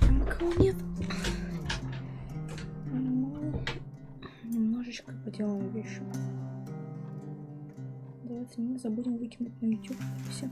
Никого нет. Мы немножечко поделаем вещи. Давайте не забудем выкинуть на YouTube все.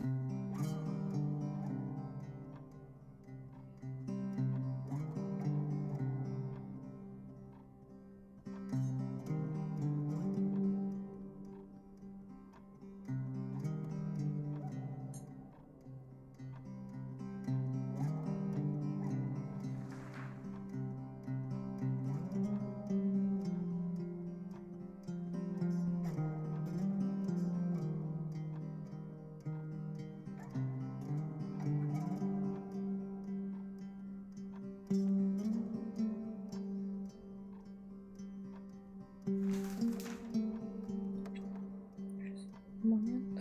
Момент.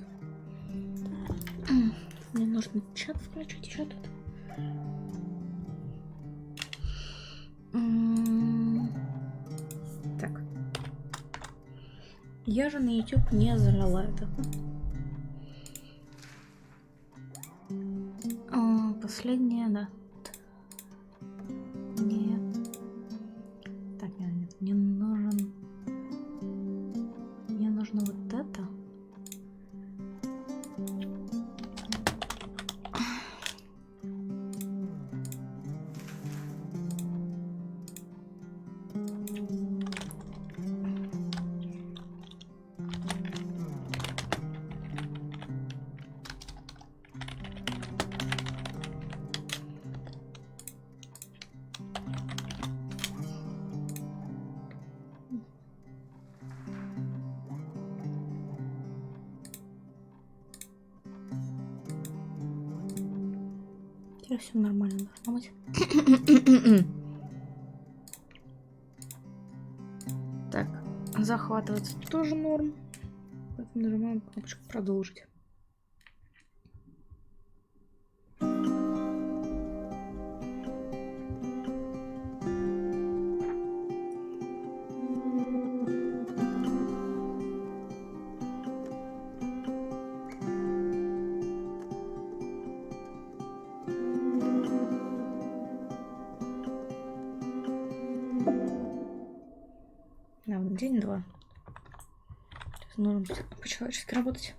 Мне нужно чат включить еще тут. Так. Я же на YouTube не залила это. Последнее, да. Нет. Так, нет. Мне нужно вот это. Теперь все нормально должно быть. Так, захватывается тоже норм. Поэтому нажимаем кнопочку продолжить. День-два. Сейчас нужно по-человечески работать.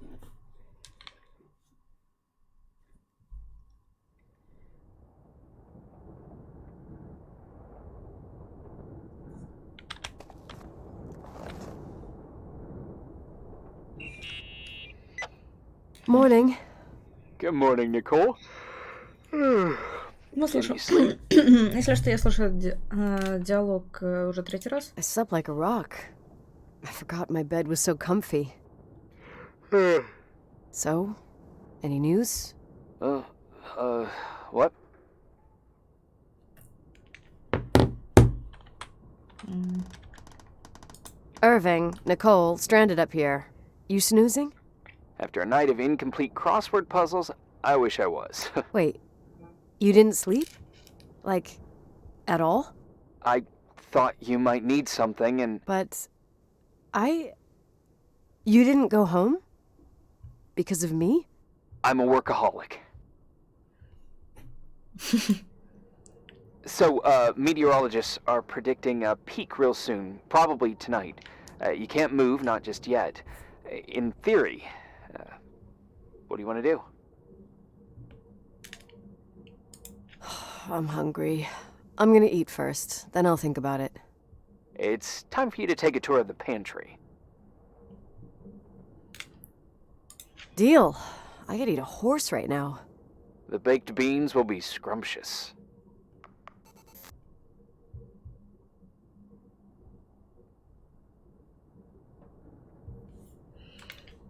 Morning. Good morning, Nicole. Ну, слушай, если что, я слушаю диалог уже третий раз. I slept like a rock. I forgot my bed was so comfy. So, any news? What? Irving, Nicole, stranded up here. You snoozing? After a night of incomplete crossword puzzles, I wish I was. Wait, you didn't sleep? Like, at all? I thought you might need something and... But you didn't go home? Because of me? I'm a workaholic. So, meteorologists are predicting a peak real soon, probably tonight. You can't move, not just yet. In theory. What do you want to do? I'm hungry. I'm gonna eat first, then I'll think about it. It's time for you to take a tour of the pantry. Deal. I could eat a horse right now. The baked beans will be scrumptious.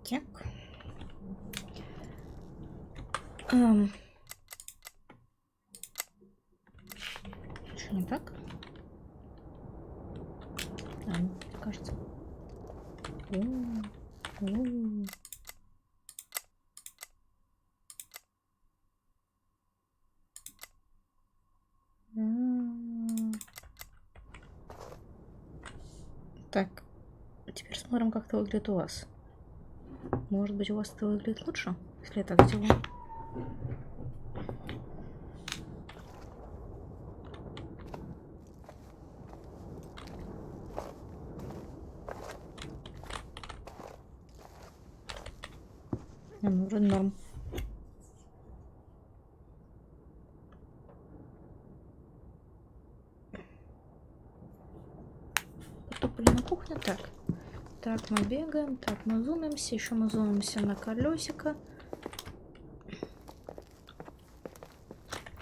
Так. Что не так? Кажется. Так, теперь смотрим, как это выглядит у вас. Может быть, у вас это выглядит лучше, если я так сделаю. Ну, вроде норм. Потопали на кухню. Так. Так, мы бегаем. Так, мы зумимся. Еще мы зумимся на колесико.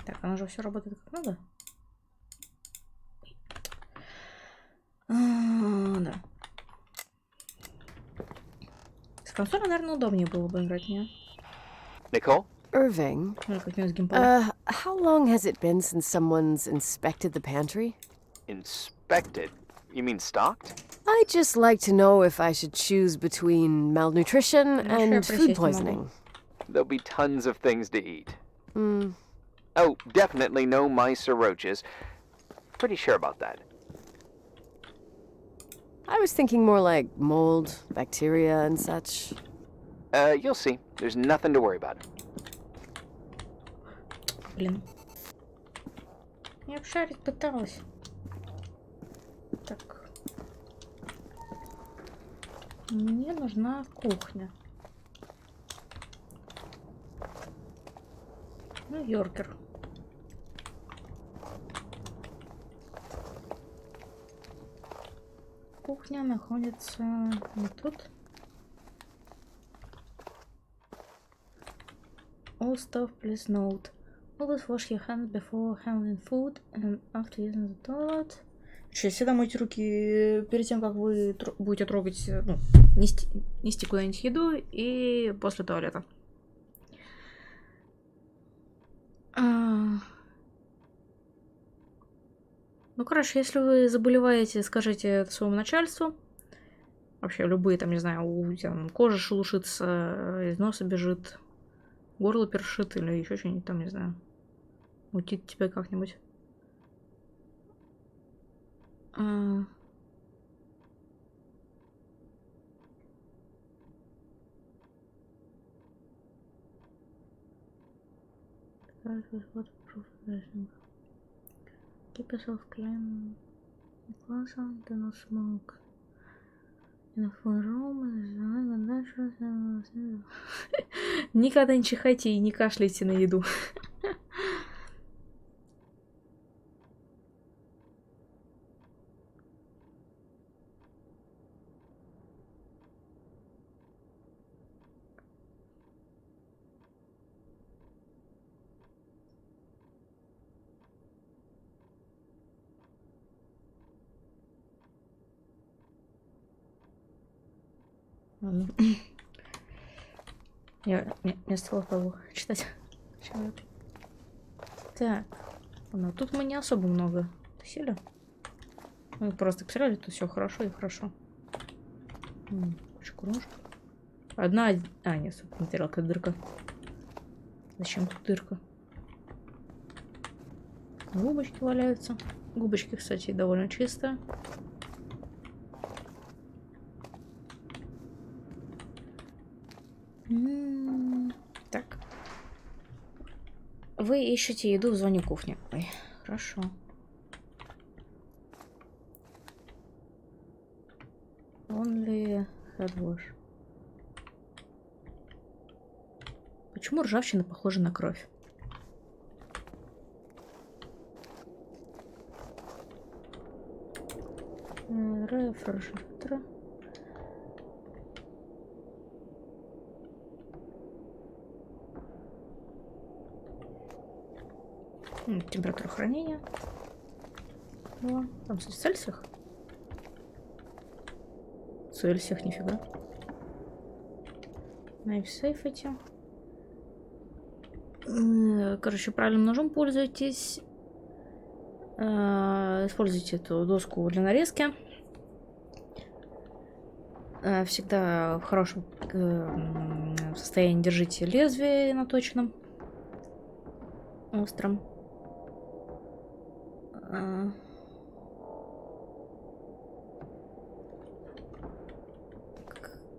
Так, оно же все работает как надо. Да. С консоли, наверное, удобнее было бы играть, не? Nicole? Irving, Ну, как не с геймпада. how long has it been since someone's inspected the pantry? Inspected? You mean stocked? I'd just like to know if I should choose between malnutrition Ну, ещё я and food присесть не могу. poisoning. There'll be tons of things to eat. Hmm. Oh, definitely no mice or roaches. Pretty sure about that. I was thinking more like mold, bacteria, and such. You'll see. There's nothing to worry about. Блин. Я обшарить пыталась. Так. Мне нужна кухня. Ну, Йоркер. Кухня находится вот тут. All stuff, please note. Always wash your hands before handling food and after using the toilet. Всегда мойте руки перед тем, как вы будете трогать, ну, нести куда-нибудь еду и после туалета. Ну, короче, если вы заболеваете, скажите это своему начальству. Вообще, любые, там, не знаю, у тебя там кожа шелушится, из носа бежит, горло першит или еще что-нибудь там, не знаю. Мутит тебя как-нибудь. Keep yourself clean. Do not smoke. In a full room. Никогда не чихайте и не кашляйте на еду. Ладно. Не стало того читать. Так. Ну, тут мы не особо много тусили. Мы просто посмотрели, тут все хорошо и хорошо. Куча кружек. Одна... А, нет, собственно, тарелка, дырка. Зачем тут дырка? Губочки валяются. Губочки, кстати, довольно чистые. Так. Вы ищете еду в зоне кухни. Ой, хорошо. Only head wash. Почему ржавчина похожа на кровь? Рефрижератор. Температура хранения. О, там, кстати, в Цельсиях. В Цельсиях, нифига. Knife safety. Короче, правильным ножом пользуйтесь. Используйте эту доску для нарезки. Всегда в хорошем состоянии держите лезвие наточенным. Острым.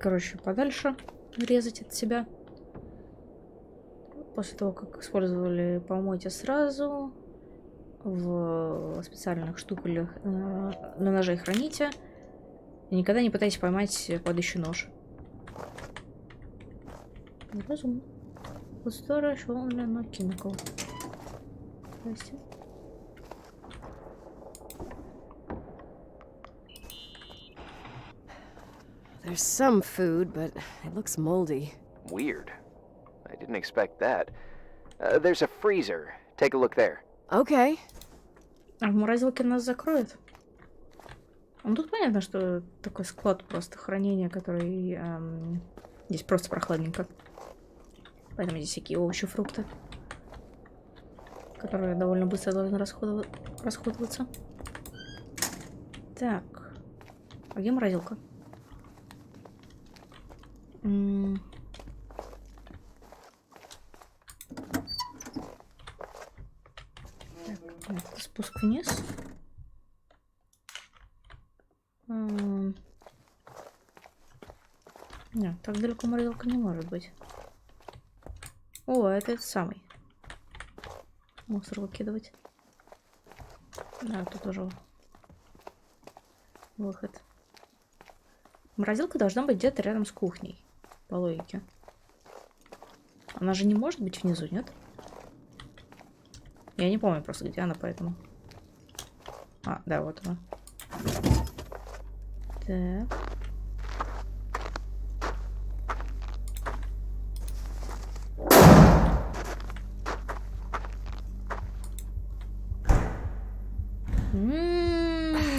Короче, подальше резать от себя. После того, как использовали, помойте сразу. В специальных штуковинах на ноже храните. И никогда не пытайтесь поймать падающий нож. Разумно. Устаращённый кинокол. Здрасте. There's some food, but it looks moldy. Weird. I didn't expect that. There's a freezer. Take a look there. Okay. А в морозилке нас закроют? Ну тут понятно, что такой склад просто хранения, который здесь просто прохладненько. Поэтому здесь всякие овощи, фрукты, которые довольно быстро должны расходоваться. Так. А где морозилка? Так, это спуск вниз. Нет, так далеко морозилка не может быть. О, это этот самый. Мусор выкидывать. Да, тут тоже выход. Морозилка должна быть где-то рядом с кухней. По логике. Она же не может быть внизу, нет? Я не помню просто, где она, поэтому. А, да, вот она. Так.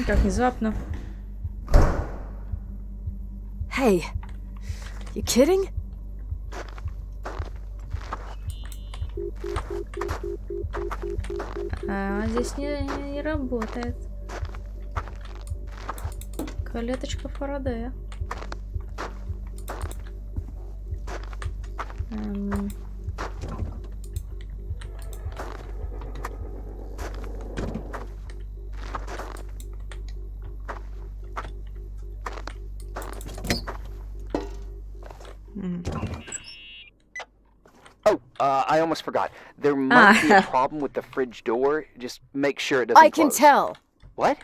Как внезапно. Hey, you kidding? А здесь не работает. Клеточка Фарадея. Oh, I almost forgot. There might be a problem with the fridge door. Just make sure it doesn't I can close. tell. What?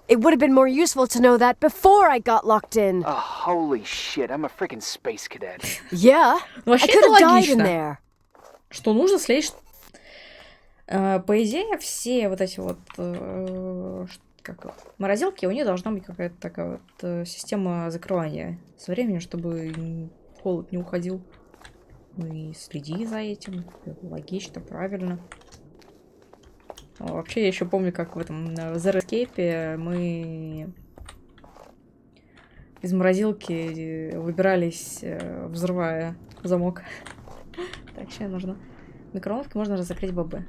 It would have been more useful to know that before I got locked in. Oh, holy shit, I'm a freaking space cadet. Yeah, Ну, I вообще could это have died in логично. there. Что нужно слезть. По идее, все вот эти вот морозилки, у них должна быть какая-то такая вот система закрывания со временем, чтобы холод не уходил. Ну и следи за этим. Это логично, правильно. Вообще, я еще помню, как в этом в Zero Escape мы из морозилки выбирались, взрывая замок. Так, сейчас нужно. Микроволновкой можно закрыть бобы.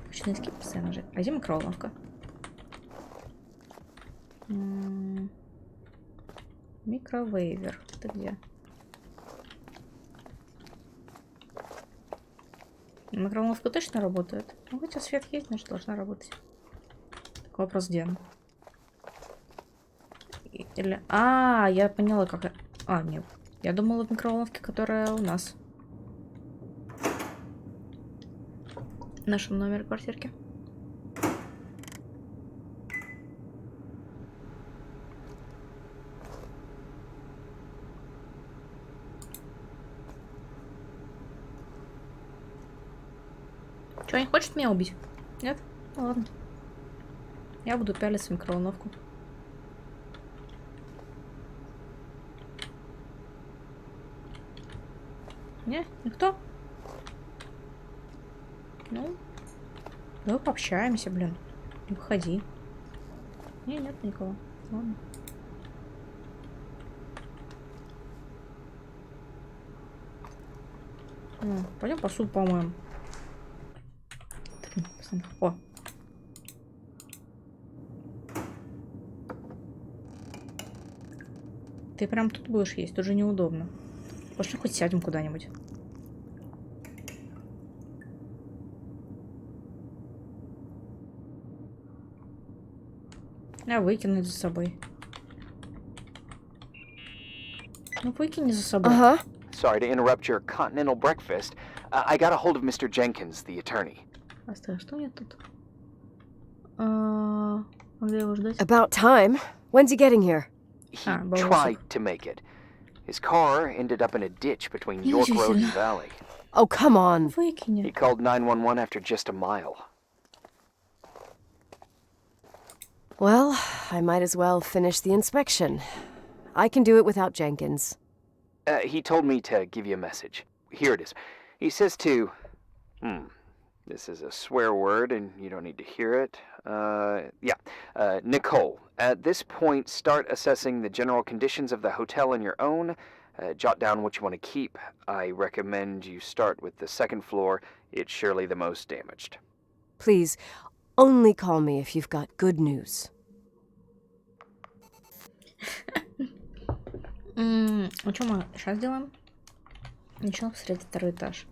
Обычный эскип постоянно же. А где микроволновка? Микровейвер. Это где? Микроволновка точно работает? Ну, хотя свет есть, значит, должна работать. Так, вопрос, где она? Или... А, я поняла, как... А, нет. Я думала, в микроволновке, которая у нас. В нашем номере квартирки. Чё, не хочет меня убить? Нет? Ну, ладно. Я буду пялиться в микроволновку. Не? Никто? Ну, давай пообщаемся, блин. Не выходи. Не, нет никого. Ладно. Пойдем посуду помоем. О. Ты прям тут будешь есть, тут же неудобно. Пошли хоть сядем куда-нибудь. А выкинуть за собой. Ну выкини за собой. Uh-huh. Sorry to interrupt your continental breakfast. I got a hold of Mr. Jenkins, the attorney. Оставь, что мне тут? Где его ждать? About time. When's he getting here? He but tried to make it. His car ended up in a ditch between York Road and Valley. Oh, come on. Выкини. He called 911 after just a mile. Well, I might as well finish the inspection. I can do it without Jenkins. He told me to give you a message. Here it is. He says to... This is a swear word, and you don't need to hear it. Nicole, at this point, start assessing the general conditions of the hotel on your own. Jot down what you want to keep. I recommend you start with the second floor. It's surely the most damaged. Please, only call me if you've got good news. Что мы сейчас делаем? Ничего, посмотреть второй этаж.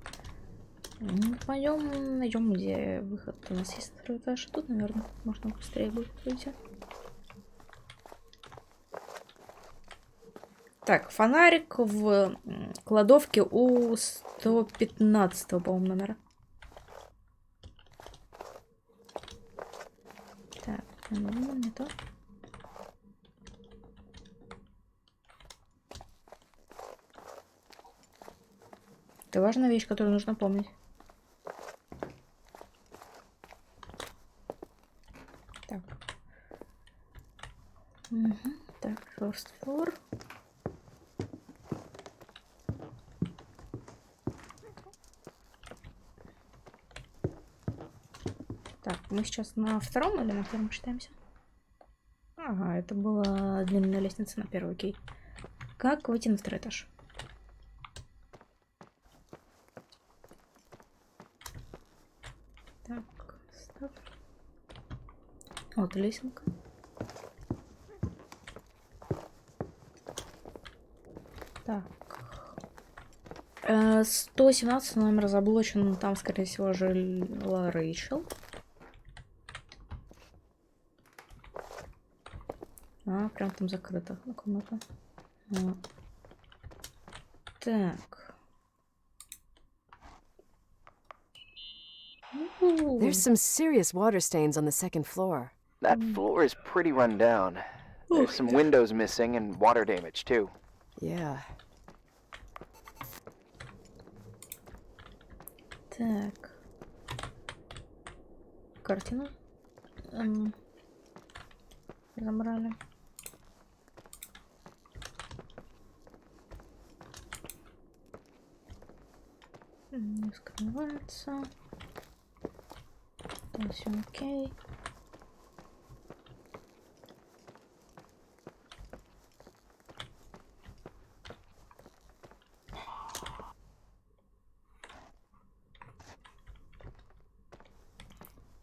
Пойдем, найдем, где выход. У нас есть второй этаж. Тут, наверное, можно быстрее будет выйти. Так, фонарик в кладовке у 115-го, по-моему, номера. Так, не то. Это важная вещь, которую нужно помнить. Так. Так, first floor. Так, мы сейчас на втором или на первом считаемся? Ага, это была длинная лестница на первый, окей. Как выйти на второй этаж? Так, стоп. Вот лесенка. Так. 117 номер заблочен. Там, скорее всего, жила Рэйчел. Прям там закрыто. Комната. Так. There's some serious water stains on the second floor. That floor is pretty run down. There's some windows missing and water damage, too. Yeah. Так. Картину. Забрали. Не скрывается. Там все окей.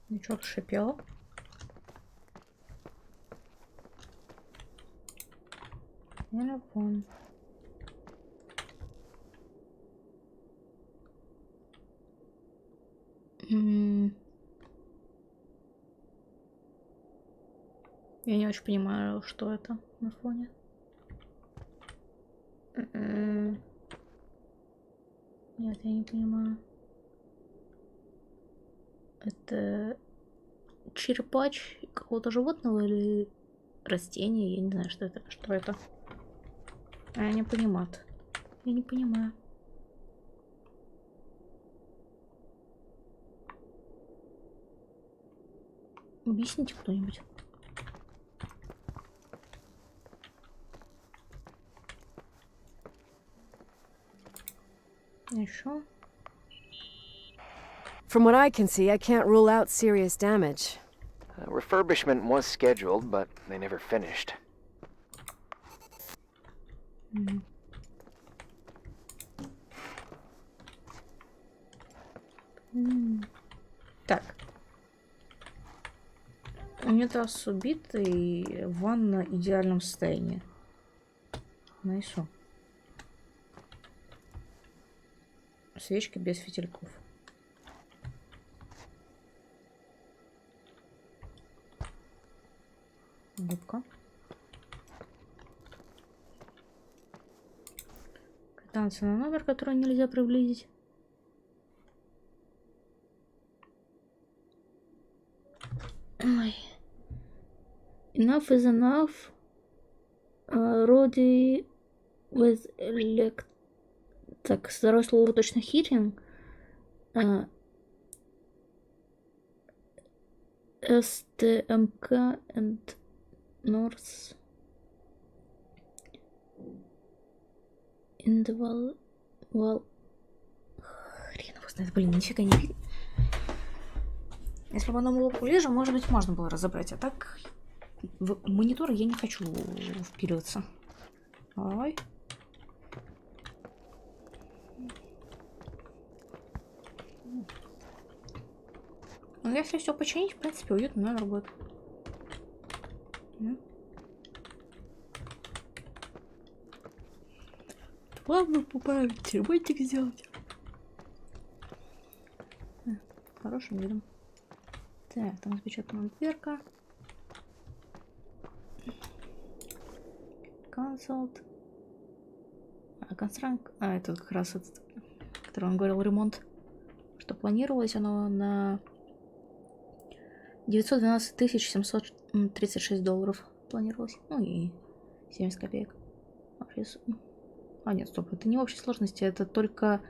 Ничего шипело. Я не понял. Я не очень понимаю, что это на фоне. Нет, я не понимаю. Это черепач какого-то животного или растения? Я не знаю, что это. Что это? Я не понимаю. Я не понимаю. Объясните кто-нибудь. Еще. From what I can see, I can't rule out serious damage. Refurbishment was scheduled, but they never finished. Так. Унитаз убитый, ванна в идеальном состоянии. Найсу. Свечки без фитильков. Губка. Квитанция на номер, который нельзя приблизить. Ой. Enough is enough. Роди with Так, второе слово точно heating. STMK and North Individual. Хрен его знает, блин, нифига не видно. Если бы оно было ближе, может быть, можно было разобрать. А так в монитор я не хочу впиливаться. Ой. Ну, если все починить, в принципе, уютно, наверное, будет. Главное поправить, ремонтик сделать. Хорошим видом. Так, там распечатана дверка. Консулт. Констранк. Это как раз этот, который он говорил, ремонт. Что планировалось оно на 912 736 долларов планировалось. Ну и 70 копеек. Нет, стоп, это не в общей сложности, это только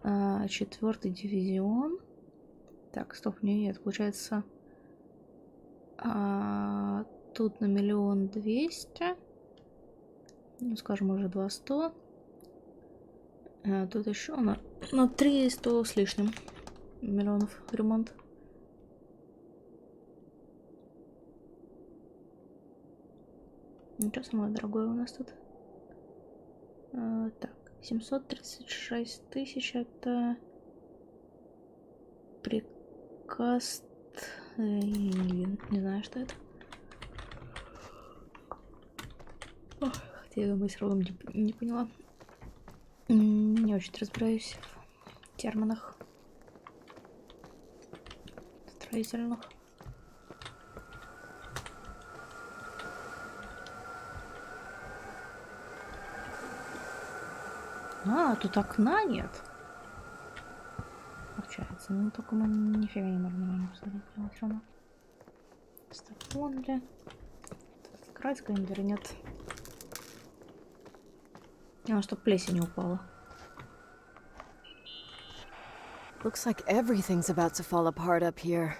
4-й дивизион. Так, стоп, нет, получается тут на 1 200 000. Ну, скажем, уже 200. Тут еще на 300 с лишним миллионов ремонт. Ничего самое дорогое у нас тут. Так, 736 000 это приказ. Не знаю, что это. Хотя я думаю, все равно не поняла. Не очень разбираюсь в терминах строительных. Тут окна нет. Получается. Ну, только мы нифига не можем нормально посмотреть. Но все равно. Стафонли. Открыть календарь нет. Чтоб плесень не упала. Looks like everything's about to fall apart up here.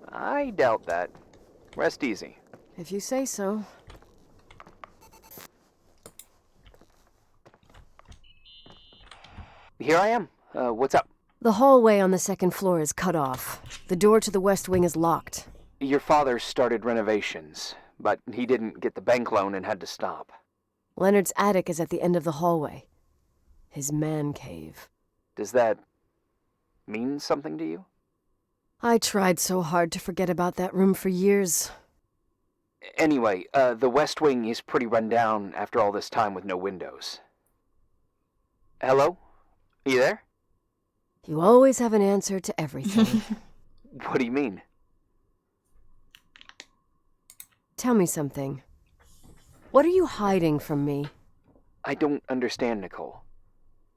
I doubt that. Rest easy. If you say so. Here I am. What's up? The hallway on the second floor is cut off. The door to the west wing is locked. Your father started renovations, but he didn't get the bank loan and had to stop. Leonard's attic is at the end of the hallway. His man cave. Does that mean something to you? I tried so hard to forget about that room for years. Anyway, the west wing is pretty run down after all this time with no windows. Hello? You there? You always have an answer to everything. What do you mean? Tell me something. What are you hiding from me? I don't understand, Nicole.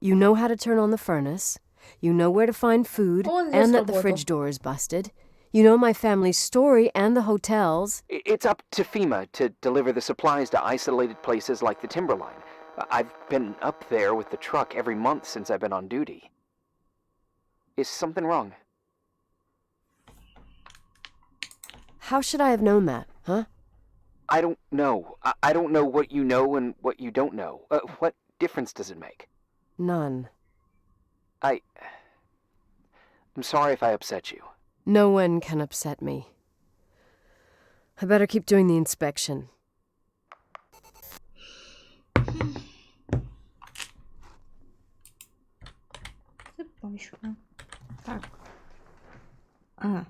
You know how to turn on the furnace. You know where to find food, and that the fridge door is busted. You know my family's story and the hotels. It's up to FEMA to deliver the supplies to isolated places like the Timberline. I've been up there with the truck every month since I've been on duty. Is something wrong? How should I have known that, huh? I don't know. I don't know what you know and what you don't know. What difference does it make? None. I'm sorry if I upset you. No one can upset me. I better keep doing the inspection. Так. Так.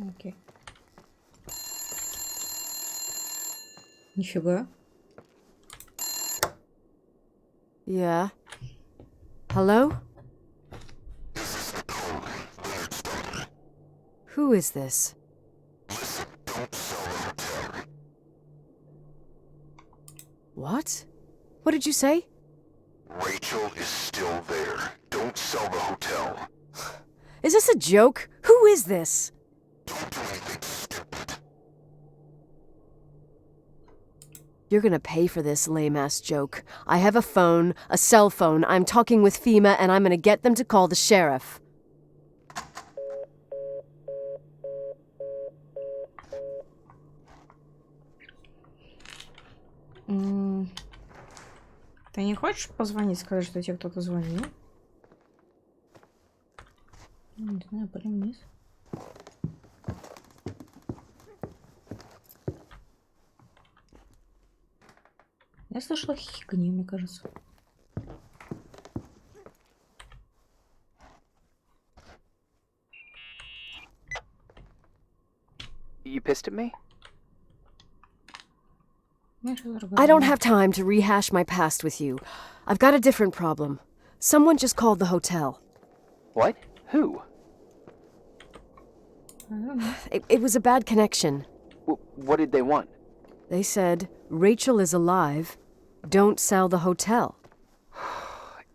Окей. Нифига. Yeah. Hello? Who is this? What? What did you say? Rachel is still there. Don't sell the hotel. Is this a joke? Who is this? Don't do anything stupid. You're gonna pay for this lame-ass joke. I have a phone, a cell phone. I'm talking with FEMA, and I'm gonna get them to call the sheriff. Ты не хочешь позвонить, сказать, что тебе кто-то звонил? Не знаю, пойдем вниз. Я слышала хихиканье, мне кажется. You pissed at me? I don't have time to rehash my past with you. I've got a different problem. Someone just called the hotel. What? Who? I don't know. It was a bad connection. What did they want? They said, Rachel is alive. Don't sell the hotel.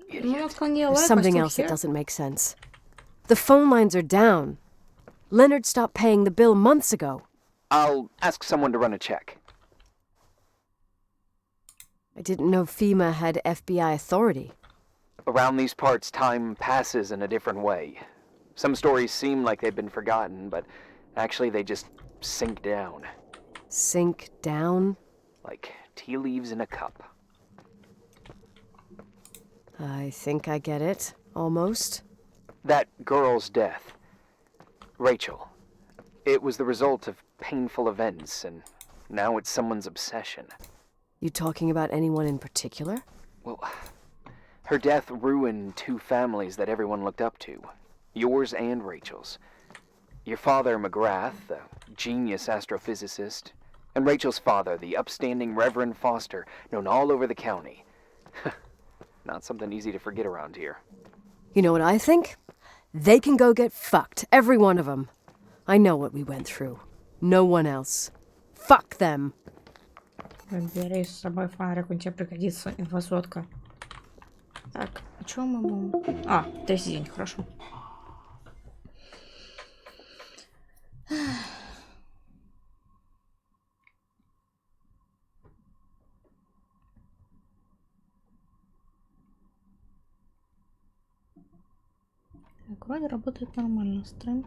Idiot. There's something else that doesn't make sense. The phone lines are down. Leonard stopped paying the bill months ago. I'll ask someone to run a check. I didn't know FEMA had FBI authority. Around these parts, time passes in a different way. Some stories seem like they've been forgotten, but actually they just sink down. Sink down? Like tea leaves in a cup. I think I get it. Almost. That girl's death. Rachel. It was the result of painful events, and now it's someone's obsession. You talking about anyone in particular? Well, her death ruined two families that everyone looked up to. Yours and Rachel's. Your father, McGrath, the genius astrophysicist, and Rachel's father, the upstanding Reverend Foster, known all over the county. Not something easy to forget around here. You know what I think? They can go get fucked, every one of them. I know what we went through. No one else. Fuck them. Бери с собой фонарик, он тебе пригодится, инфосотка. Так, о чем мы будем? А, третий день, хорошо. Так, вроде работает нормально, стрим.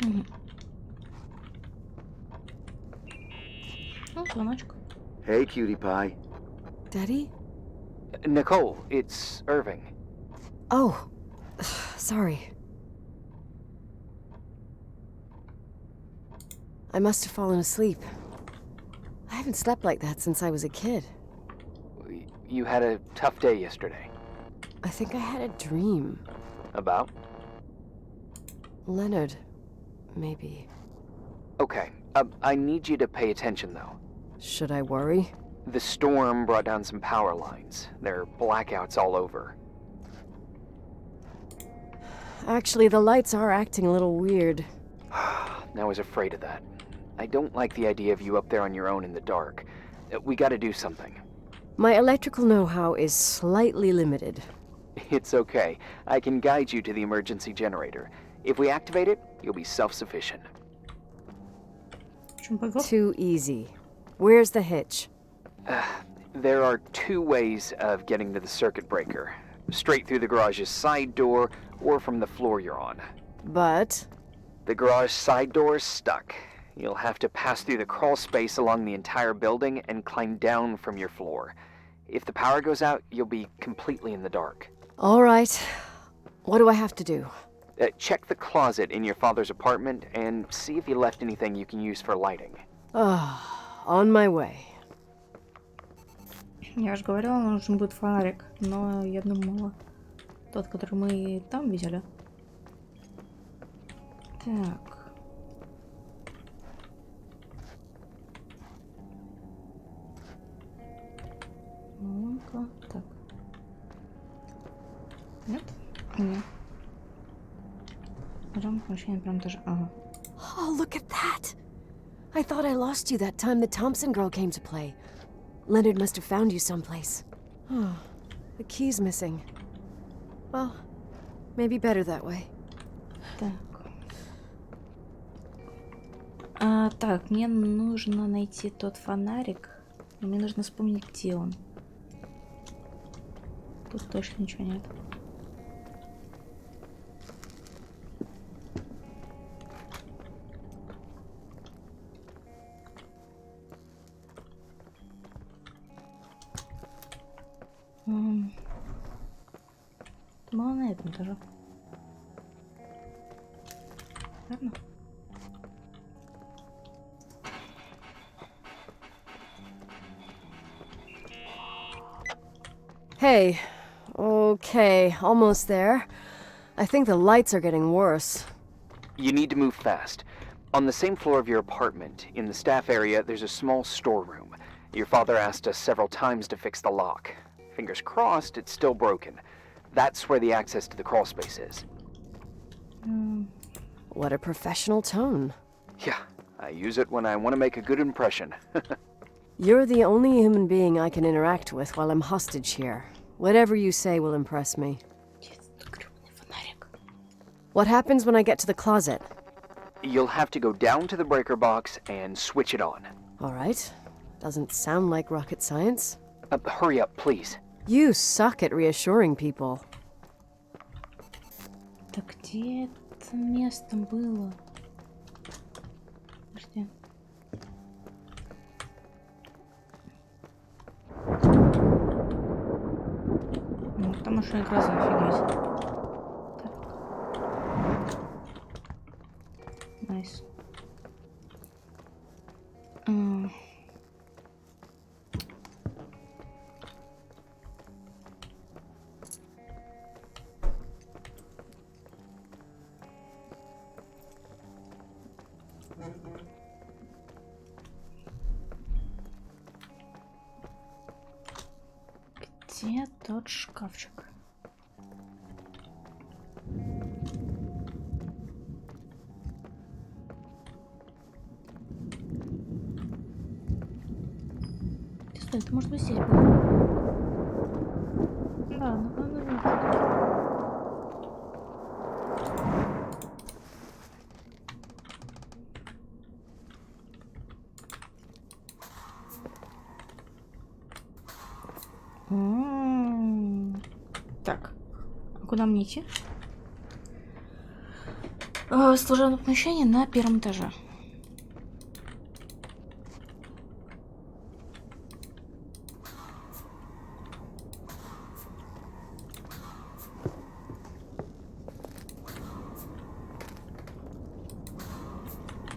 Угу. Ну, звоночек. Hey, cutie pie. Daddy? Nicole, it's Irving. Oh, sorry. I must have fallen asleep. I haven't slept like that since I was a kid. You had a tough day yesterday. I think I had a dream. About? Leonard, maybe. Okay, I need you to pay attention, though. Should I worry? The storm brought down some power lines. There are blackouts all over. Actually, the lights are acting a little weird. I was afraid of that. I don't like the idea of you up there on your own in the dark. We gotta do something. My electrical know-how is slightly limited. It's okay. I can guide you to the emergency generator. If we activate it, you'll be self-sufficient. Too easy. Where's the hitch? There are two ways of getting to the circuit breaker. Straight through the garage's side door, or from the floor you're on. But? The garage side door is stuck. You'll have to pass through the crawl space along the entire building and climb down from your floor. If the power goes out, you'll be completely in the dark. All right. What do I have to do? Check the closet in your father's apartment and see if he left anything you can use for lighting. On my way. Я же говорила, нужен будет фонарик, но я думала, тот, который мы там видели. Так. Ну-ка, так. Нет? Нет. Пойдем, помещение прям тоже. Ага. Oh, look at that! I thought I lost you that time the Thompson girl came to play. Leonard must have found you someplace. Oh, the key's missing. Well, maybe better that way. Так. Так, мне нужно найти тот фонарик. Но мне нужно вспомнить, где он. Тут точно ничего нет. Было на этом этаже. Верно? Hey. Okay, almost there. I think the lights are getting worse. You need to move fast. On the same floor of your apartment, in the staff area, there's a small storeroom. Your father asked us several times to fix the lock. Fingers crossed, it's still broken. That's where the access to the crawl space is. What a professional tone. Yeah, I use it when I want to make a good impression. You're the only human being I can interact with while I'm hostage here. Whatever you say will impress me. What happens when I get to the closet? You'll have to go down to the breaker box and switch it on. All right. Doesn't sound like rocket science. Hurry up, please. You suck at reassuring people. Так где это место было? Подожди. Ну, потому что игра зафигеть. Найс. Где тот шкафчик? Стой, это может быть здесь было? Да, ну. Так, а куда мне идти? Служебное помещение на первом этаже.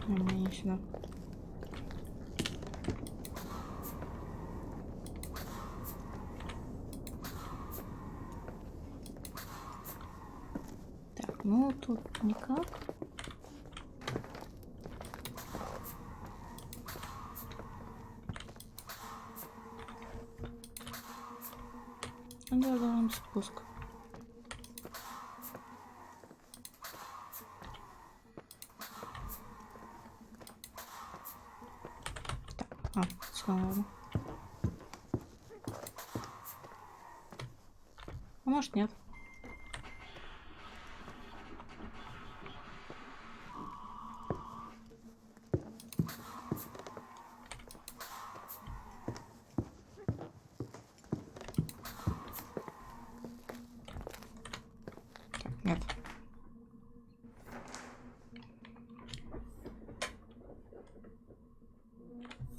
Не сюда. Так, ну тут никак. Делаем спуск. Так, сюда надо. А может нет. Так, нет.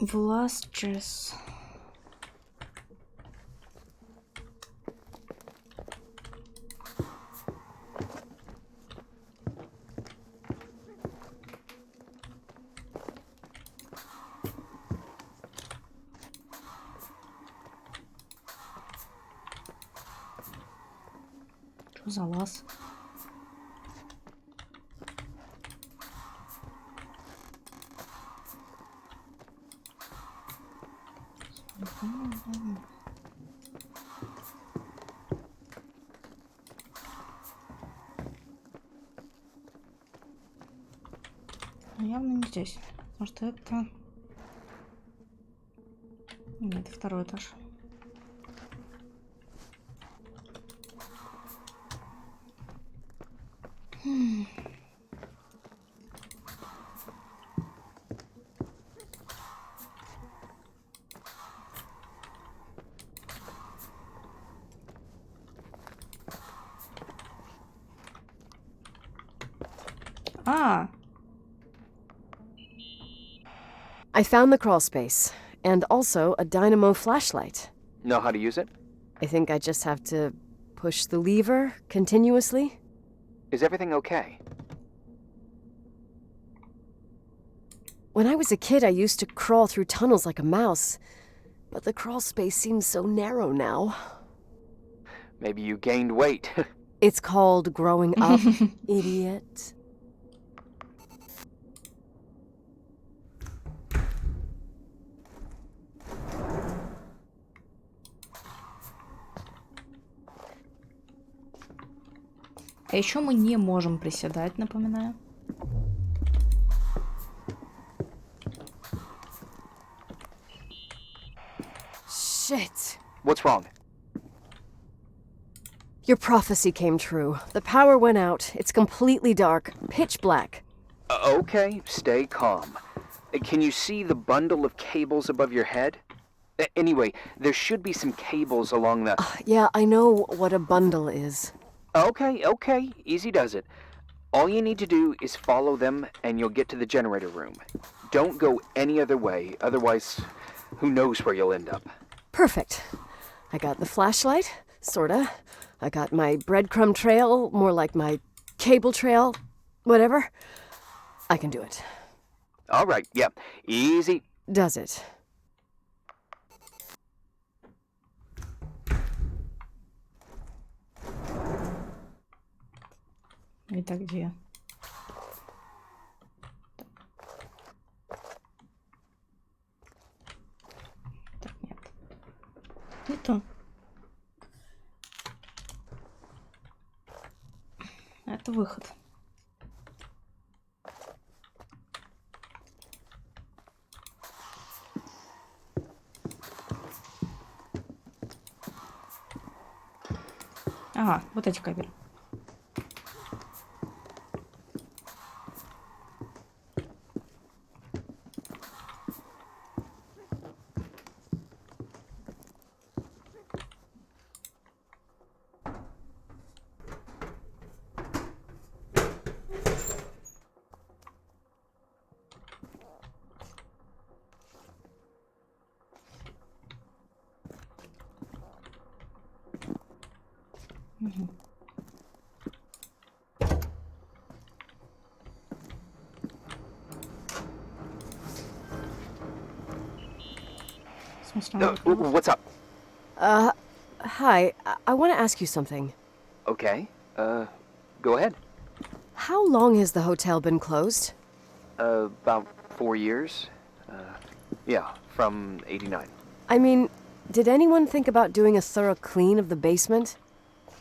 Властрess. Что за лаз? Явно не здесь. Потому что это... Нет, второй этаж. А, I found the crawl space, and also a dynamo flashlight. Know how to use it? I think I just have to push the lever continuously. Is everything okay? When I was a kid, I used to crawl through tunnels like a mouse, but the crawl space seems so narrow now. Maybe you gained weight. It's called growing up, idiot. а еще мы не можем приседать, напоминаю. Shit. What's wrong? Your prophecy came true. The power went out. It's completely dark, pitch black. Okay, stay calm. Can you see the bundle of cables above your head? Anyway, there should be some cables along the... Yeah, I know what a bundle is. Okay, easy does it. All you need to do is follow them and you'll get to the generator room. Don't go any other way, otherwise, who knows where you'll end up. Perfect. I got the flashlight, sorta. I got my breadcrumb trail, more like my cable trail, whatever. I can do it. All right, yeah, easy. Does it? Это где? Так, нет. Не то. Это выход. Ага, вот эти кабели. В смысле, What's up? Hi. I want to ask you something. Okay, go ahead. How long has the hotel been closed? About 4 years. Yeah, from 89. I mean, did anyone think about doing a thorough clean of the basement?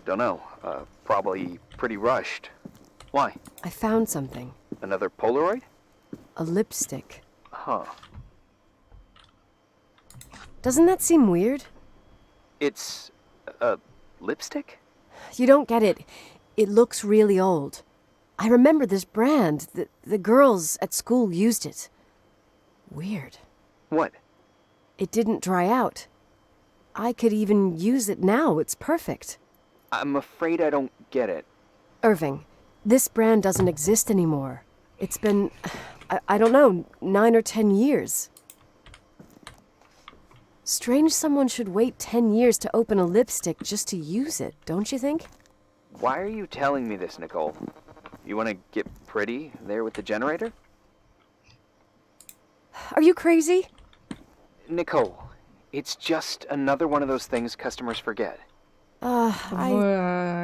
Don't know, probably pretty rushed. Why? I found something. Another Polaroid? A lipstick. Huh. Doesn't that seem weird? It's a lipstick? You don't get it. It looks really old. I remember this brand. The girls at school used it. Weird. What? It didn't dry out. I could even use it now. It's perfect. I'm afraid I don't get it. Irving, this brand doesn't exist anymore. It's been, I don't know, 9 or 10 years. Strange someone should wait 10 years to open a lipstick just to use it, don't you think? Why are you telling me this, Nicole? You want to get pretty there with the generator? Are you crazy? Nicole, it's just another one of those things customers forget. В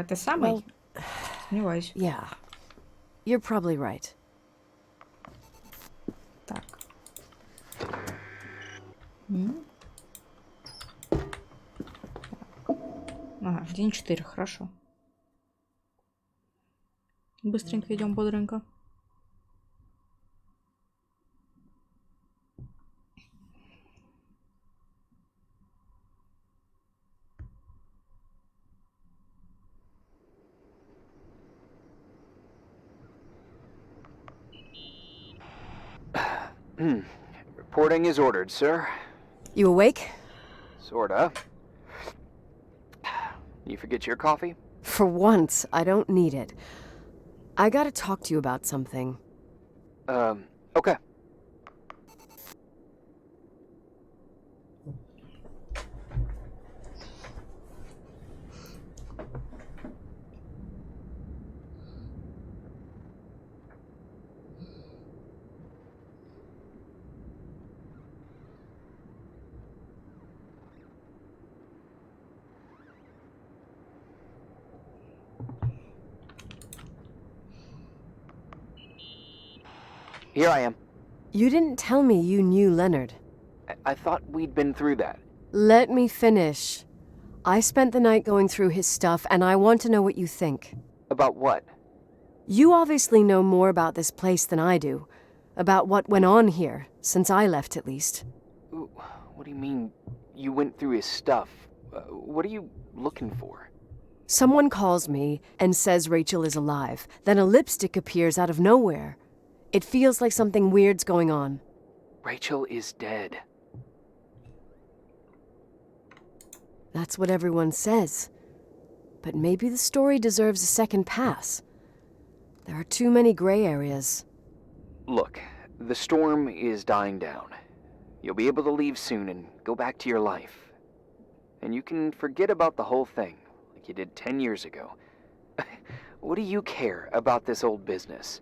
это самый? Well, Сомневаюсь. yeah. You're probably right. Так. Ага, день 4, хорошо. Быстренько идем, бодренько. Reporting is ordered, sir. You awake? Sorta. You forget your coffee? For once, I don't need it. I gotta talk to you about something. Okay. Here I am. You didn't tell me you knew Leonard. I thought we'd been through that. Let me finish. I spent the night going through his stuff, and I want to know what you think. About what? You obviously know more about this place than I do. About what went on here, since I left at least. Ooh, what do you mean, you went through his stuff? What are you looking for? Someone calls me and says Rachel is alive. Then a lipstick appears out of nowhere. It feels like something weird's going on. Rachel is dead. That's what everyone says. But maybe the story deserves a second pass. There are too many gray areas. Look, the storm is dying down. You'll be able to leave soon and go back to your life. And you can forget about the whole thing, like you did 10 years ago. What do you care about this old business?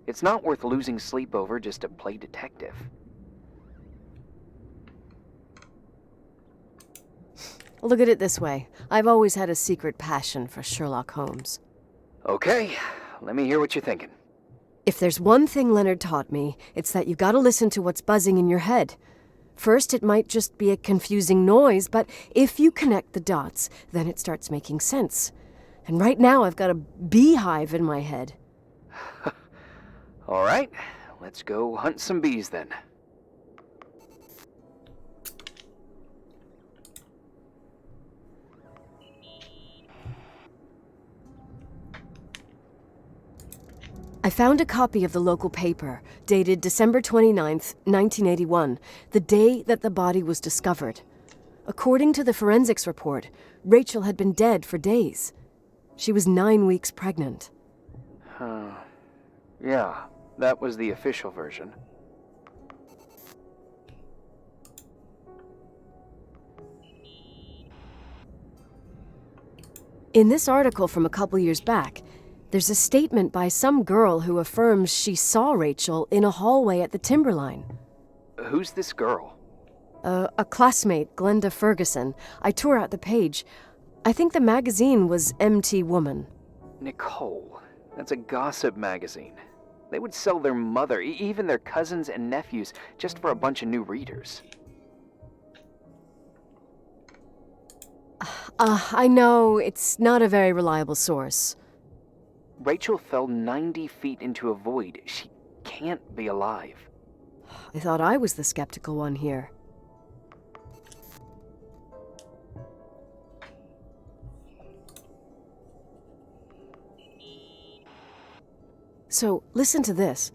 It's not worth losing sleep over just to play detective. Look at it this way. I've always had a secret passion for Sherlock Holmes. Okay, let me hear what you're thinking. If there's one thing Leonard taught me, it's that you gotta listen to what's buzzing in your head. First, it might just be a confusing noise, but if you connect the dots, then it starts making sense. And right now, I've got a beehive in my head. All right, let's go hunt some bees then. I found a copy of the local paper, dated December 29th, 1981, the day that the body was discovered. According to the forensics report, Rachel had been dead for days. She was 9 weeks pregnant. Yeah, that was the official version. In this article from a couple years back, there's a statement by some girl who affirms she saw Rachel in a hallway at the Timberline. Who's this girl? A classmate, Glenda Ferguson. I tore out the page. I think the magazine was MT Woman. Nicole. That's a gossip magazine. They would sell their mother, even their cousins and nephews, just for a bunch of new readers. I know, it's not a very reliable source. Rachel fell 90 feet into a void. She can't be alive. I thought I was the skeptical one here. So, listen to this.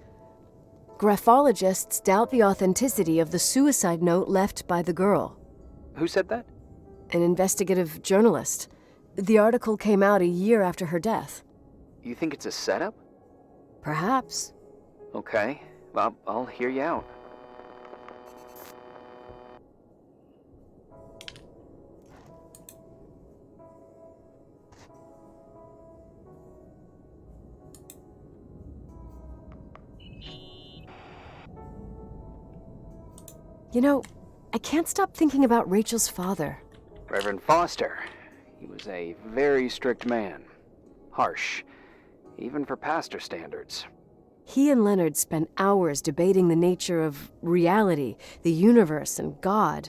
Graphologists doubt the authenticity of the suicide note left by the girl. Who said that? An investigative journalist. The article came out a year after her death. You think it's a setup? Perhaps. Okay, I'll hear you out. You know, I can't stop thinking about Rachel's father. Reverend Foster. He was a very strict man. Harsh, even for pastor standards. He and Leonard spent hours debating the nature of reality, the universe, and God.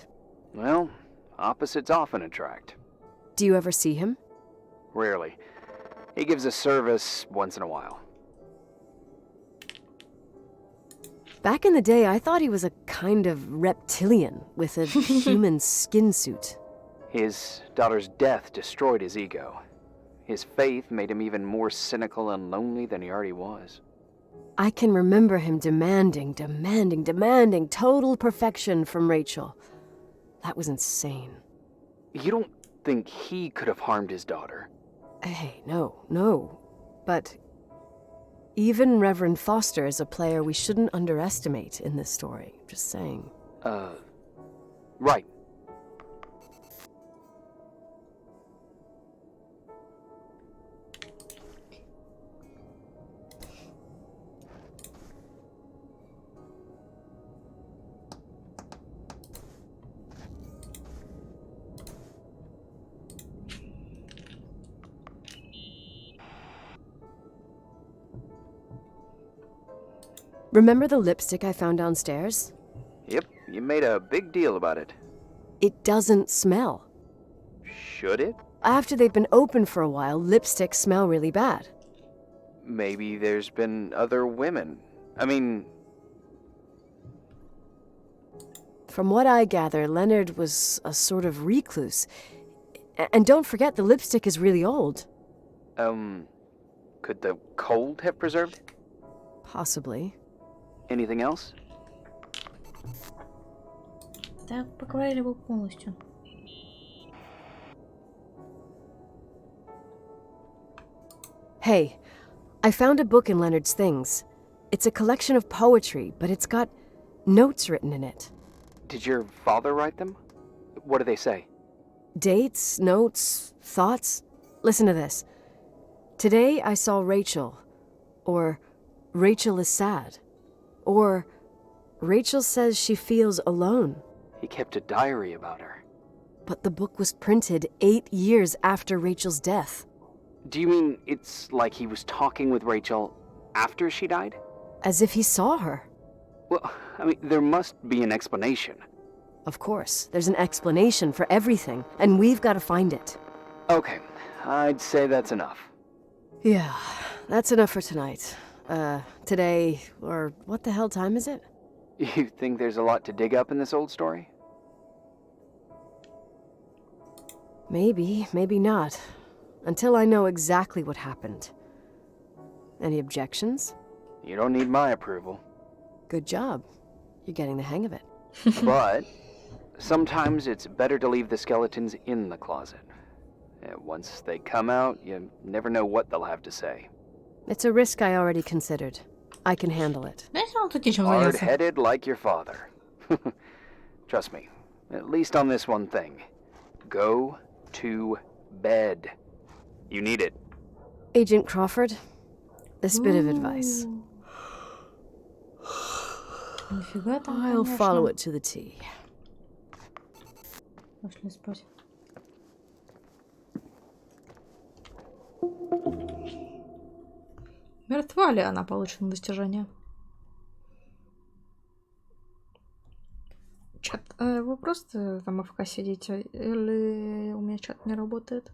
Well, opposites often attract. Do you ever see him? Rarely. He gives a service once in a while. Back in the day, I thought he was a kind of reptilian with a human skin suit. His daughter's death destroyed his ego. His faith made him even more cynical and lonely than he already was. I can remember him demanding total perfection from Rachel. That was insane. You don't think he could have harmed his daughter? Hey, no. But Even Reverend Foster is a player we shouldn't underestimate in this story. Just saying. Right. Remember the lipstick I found downstairs? Yep, you made a big deal about it. It doesn't smell. Should it? After they've been open for a while, lipsticks smell really bad. Maybe there's been other women. I mean... From what I gather, Leonard was a sort of recluse. And don't forget, the lipstick is really old. Could the cold have preserved it? Possibly. Anything else? Да, поговорили бы полностью. Hey, I found a book in Leonard's things. It's a collection of poetry, but it's got notes written in it. Did your father write them? What do they say? Dates, notes, thoughts. Listen to this. Today I saw Rachel. Or Rachel is sad. Or Rachel says she feels alone. He kept a diary about her. But the book was printed 8 years after Rachel's death. Do you mean it's like he was talking with Rachel after she died? As if he saw her. Well, I mean, there must be an explanation. Of course, there's an explanation for everything, and we've got to find it. Okay, I'd say that's enough. Yeah, that's enough for tonight. Today, or what the hell time is it? You think there's a lot to dig up in this old story? Maybe, maybe not. Until I know exactly what happened. Any objections? You don't need my approval. Good job. You're getting the hang of it. But sometimes it's better to leave the skeletons in the closet. Once they come out, you never know what they'll have to say. It's a risk I already considered. I can handle it. Знаете, вам тут нечем заняться. Hard-headed like your father. Trust me, at least on this one thing. Go to bed. You need it. Agent Crawford, this bit of advice. Нифига там, I'll follow конечно. it to the T. Пошли спать. Мертва ли она, получено достижение? Чат, вы просто там АФК сидите? Или у меня чат не работает?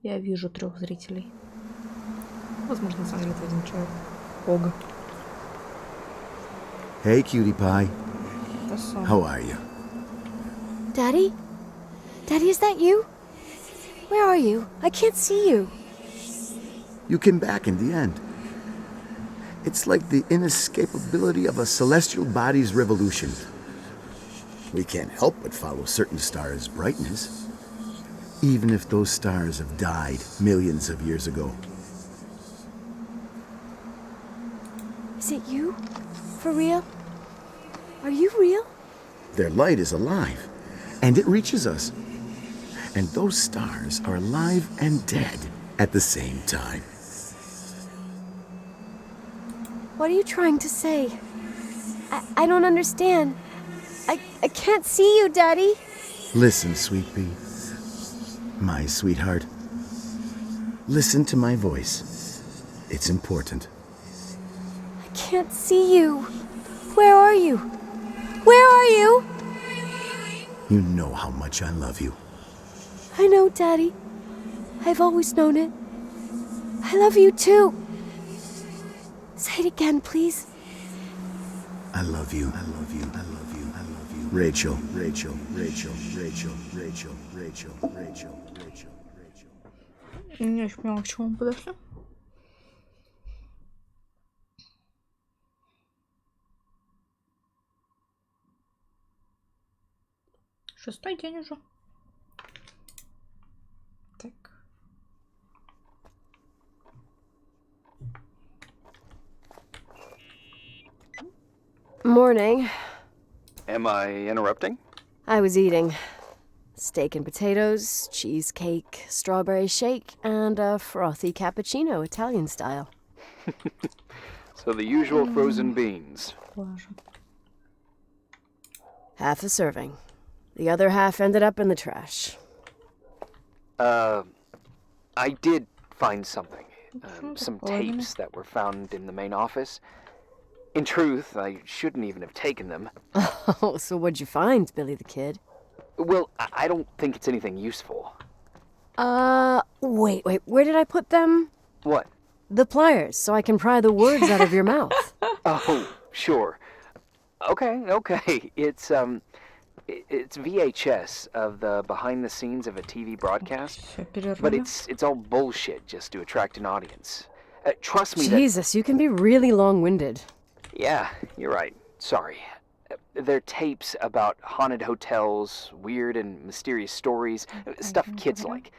Я вижу 3 зрителей. Возможно, на самом деле это один человек. Ога. Hey, cutie pie. Это сон. How are you? Daddy? Daddy, is that you? Where are you? I can't see you. You came back in the end. It's like the inescapability of a celestial body's revolution. We can't help but follow certain stars' brightness, even if those stars have died millions of years ago. Is it you? For real? Are you real? Their light is alive, and it reaches us. And those stars are alive and dead at the same time. What are you trying to say? I don't understand. I can't see you, Daddy. Listen, sweet pea. My sweetheart. Listen to my voice. It's important. I can't see you. Where are you? Where are you? You know how much I love you. I know, Daddy. I've always known it. I love you too. Say it again, please. I love you. I love you. I love you. I love you. Rachel. Rachel. Rachel. Rachel. Rachel. Rachel. Rachel. Rachel. Rachel. Не очень поняла, к чему мы подошли. Шестой день уже. Так. Morning. Am I interrupting? I was eating steak and potatoes, cheesecake, strawberry shake, and a frothy cappuccino, Italian style. So the usual frozen beans. Боже. Half a serving. The other half ended up in the trash. I did find something. Some Половина. tapes that were found in the main office. In truth, I shouldn't even have taken them. Oh, so what'd you find, Billy the Kid? Well, I don't think it's anything useful. Wait, where did I put them? What? The pliers, so I can pry the words out of your mouth. Oh, sure. Okay. It's VHS of the behind the scenes of a TV broadcast. Всё, But перервали. it's all bullshit just to attract an audience. Trust me that... Jesus, you can be really long-winded. Yeah, you're right. Sorry. They're tapes about haunted hotels, weird and mysterious stories, stuff kids like.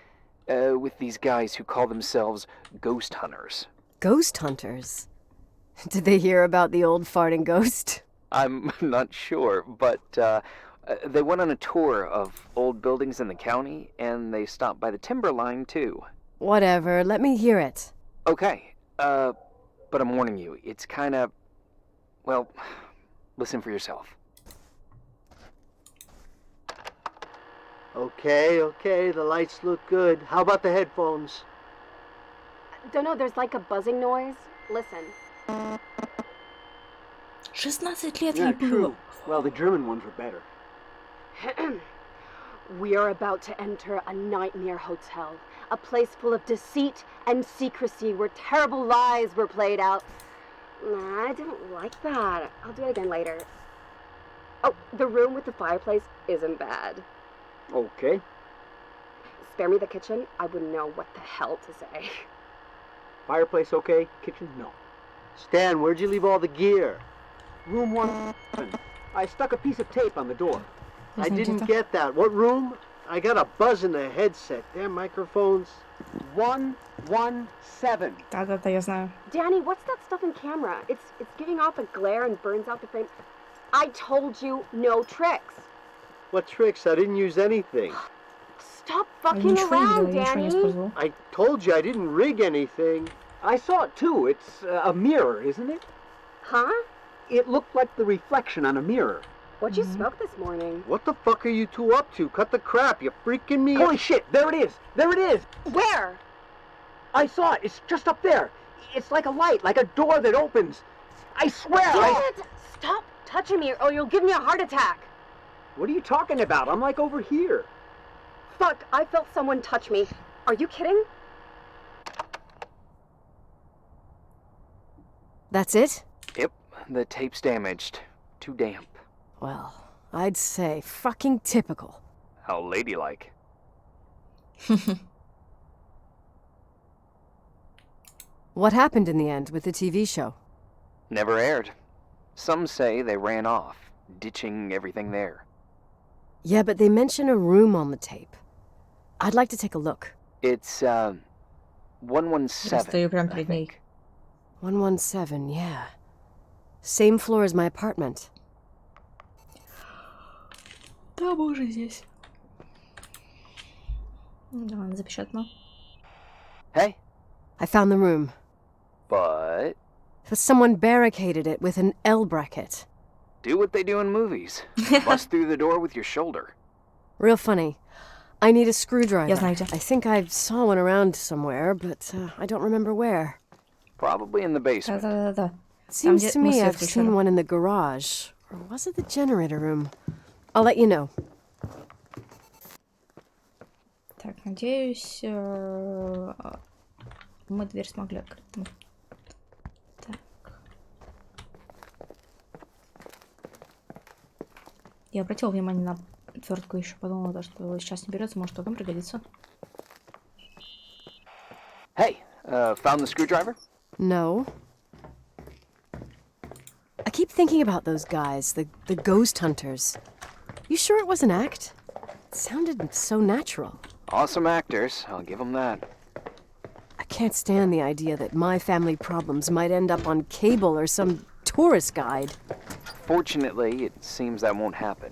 With these guys who call themselves ghost hunters. Ghost hunters? Did they hear about the old farting ghost? I'm not sure, but they went on a tour of old buildings in the county, and they stopped by the timberline, too. Whatever, let me hear it. Okay, but I'm warning you, it's kinda... Well, listen for yourself. Okay, the lights look good. How about the headphones? Don't know, there's like a buzzing noise. Listen. 16 лет Yeah, ей было. true. Well, the German ones were better. We are about to enter a nightmare hotel. A place full of deceit and secrecy where terrible lies were played out. Nah, I don't like that. I'll do it again later. Oh, the room with the fireplace isn't bad. Okay. Spare me the kitchen. I wouldn't know what the hell to say. Fireplace okay? Kitchen no. Stan, where'd you leave all the gear? Room 1. I stuck a piece of tape on the door. I didn't get that. What room? I got a buzz in the headset. Damn microphones. 117. Да-да-да, я знаю. Danny, what's that stuff in camera? It's giving off a glare and burns out the frame. I told you no tricks. What tricks? I didn't use anything. Stop Я fucking ничего не around, видела, я ничего не Danny. использовала. I told you I didn't rig anything. I saw it too. It's a mirror, isn't it? Huh? It looked like the reflection on a mirror. What'd you smoke this morning? What the fuck are you two up to? Cut the crap. You're freaking me Holy shit, there it is! There it is! Where? I saw it, it's just up there. It's like a light, like a door that opens. I swear, Damn it! Stop touching me or you'll give me a heart attack. What are you talking about? I'm like over here. Fuck, I felt someone touch me. Are you kidding? That's it? Yep, the tape's damaged. Too damp. Well, I'd say fucking typical. How ladylike. What happened in the end with the TV show? Never aired. Some say they ran off, ditching everything there. Yeah, but they mention a room on the tape. I'd like to take a look. It's, 117, Стою прямо I перед ней. think. 117, yeah. Same floor as my apartment. Да, боже, здесь. Да, она запечатана. Hey, I found the room. but But someone barricaded it with an L bracket. do what they do in movies. Bust through the door with your shoulder. Real funny. I need a screwdriver. Я знаю где. I think I saw one around somewhere, but I don't remember where. Probably in the basement. Да-да-да-да. It seems где to мы me свет I've включали. seen one in the garage. Or was it the generator room? I'll let you know. Так, надеюсь, мы дверь смогли открыть. Ну. Так. Я обратила внимание на отвертку еще, подумала, да, что сейчас не берется, может потом пригодится. Hey, found the screwdriver? No. I keep thinking about those guys, the ghost hunters. You sure it was an act? It sounded so natural. Awesome actors, I'll give them that. I can't stand the idea that my family problems might end up on cable or some tourist guide. Fortunately, it seems that won't happen.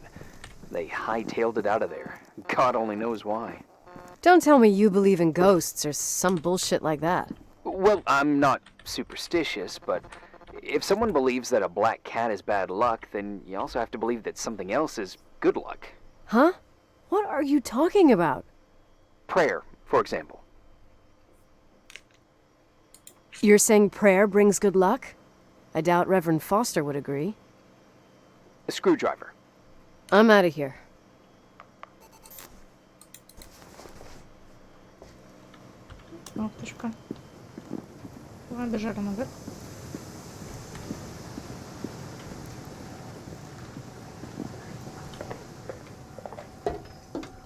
They hightailed it out of there. God only knows why. Don't tell me you believe in ghosts or some bullshit like that. Well, I'm not superstitious, but if someone believes that a black cat is bad luck, then you also have to believe that something else is good luck. Huh? What are you talking about? Prayer, for example. You're saying prayer brings good luck? I doubt Reverend Foster would agree. A screwdriver. I'm out of here. Кнопочка. Побежали наверх.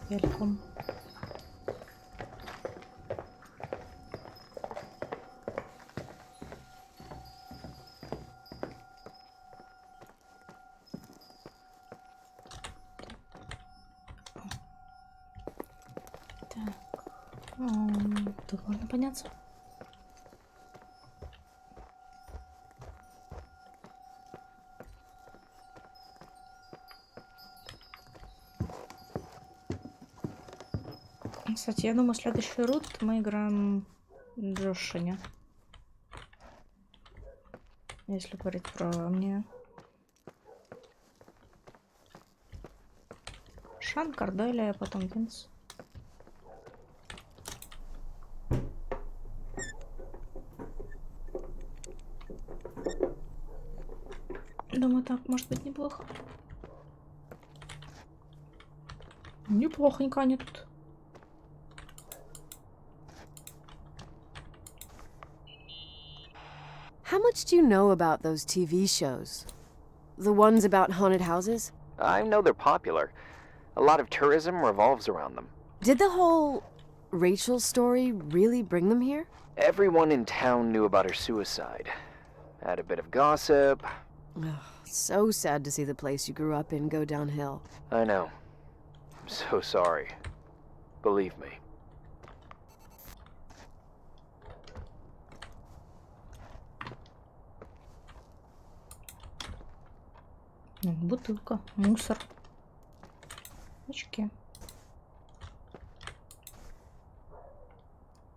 Великом. Так. Тут можно подняться. Кстати, я думаю, следующий рут мы играем Джошине. Если говорить про мне. Шан, Корделия, потом Винс. Думаю, так может быть неплохо. Неплохонько они тут. How much do you know about those TV shows? The ones about haunted houses? I know they're popular. A lot of tourism revolves around them. Did the whole Rachel story really bring them here? Everyone in town knew about her suicide. Had a bit of gossip. Ugh, so sad to see the place you grew up in go downhill. I know. I'm so sorry. Believe me. Бутылка, мусор. Очки.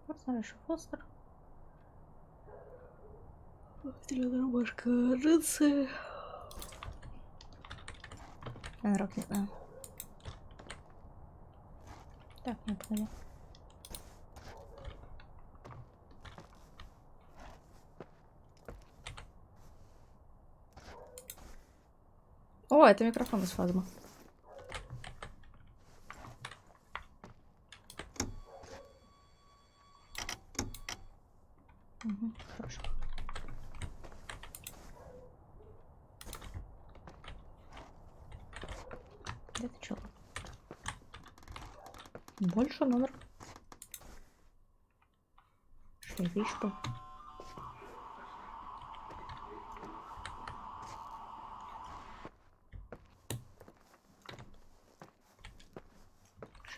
Фостер, Фостер. Зеленая рубашка, джинсы. Рок, не знаю. Так, не понял. О, это микрофон из фазма. Угу, хорошо. Это что? Больше номер. Что?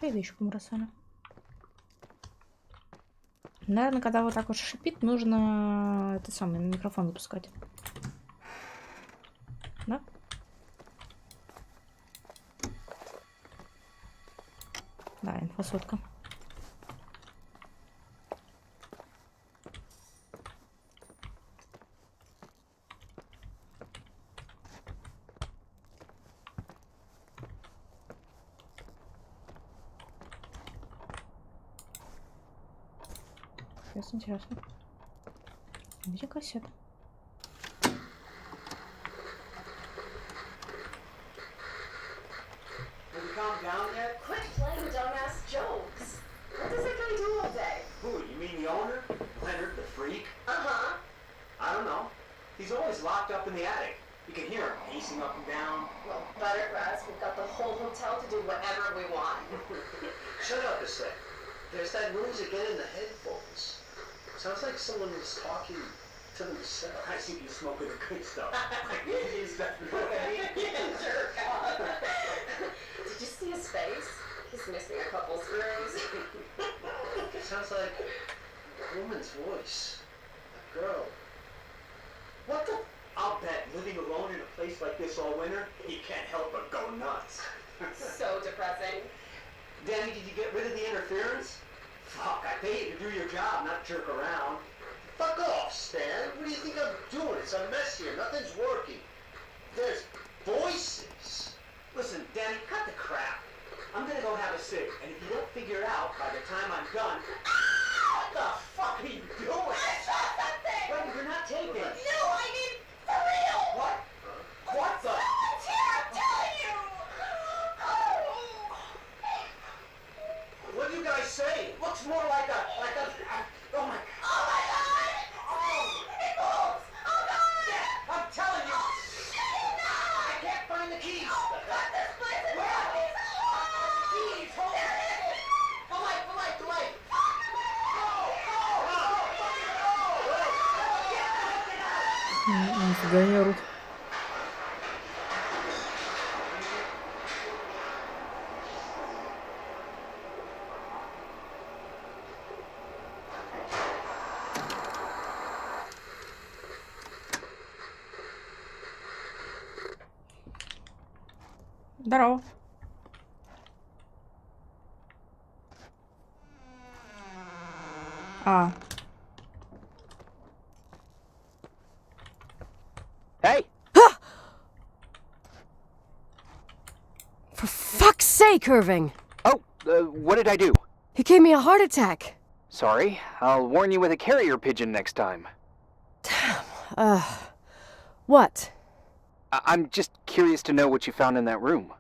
Шейдочку бросали. Наверное, когда вот так вот шипит, нужно это самый микрофон запускать. Да? Да, инфосотка. Интересно. Где кассета? Have you calmed down yet? Quit playing dumbass jokes. What does that guy do all day? Who, you mean the owner? Leonard, the freak? Uh-huh. I don't know. He's always locked up in the attic. You can hear him pacing up and down. Well, better for us. We've got the whole hotel to do whatever we want. Shut up a sec. There's that noise again in the headphones. Sounds like someone was talking to themselves. I see you smoking the good stuff. Is that Jerk off. Did you see his face? He's missing a couple screws. Sounds like a woman's voice. A girl. What the? I'll bet living alone in a place place like this all winter, you can't help but go nuts. So depressing. Danny, did you get rid of the interference? Fuck, I pay you to do your job, not jerk around. Fuck off, Stan. What do you think I'm doing? It's a mess here. Nothing's working. There's voices. Listen, Danny, cut the crap. I'm gonna go have a cig, and if you don't figure it out by the time I'm done... What the fuck are you doing? I saw something! Wait, you're not taping. No, I mean, for real! What? What the... Someone's here, I'm telling you! What do you guys say? It looks more like a... oh my... Oh my god! It moves! Oh god! Yeah, I'm telling you! No! I can't find the keys! Oh god, this place is Where? zombies! Keys! Hold There on! it is! The light! The light! The light! Нифига не орут. Здорово. А, Hey! For fuck's sake, Irving! Oh, what did I do? You gave me a heart attack. Sorry, I'll warn you with a carrier pigeon next time. What? I'm just curious to know what you found in that room.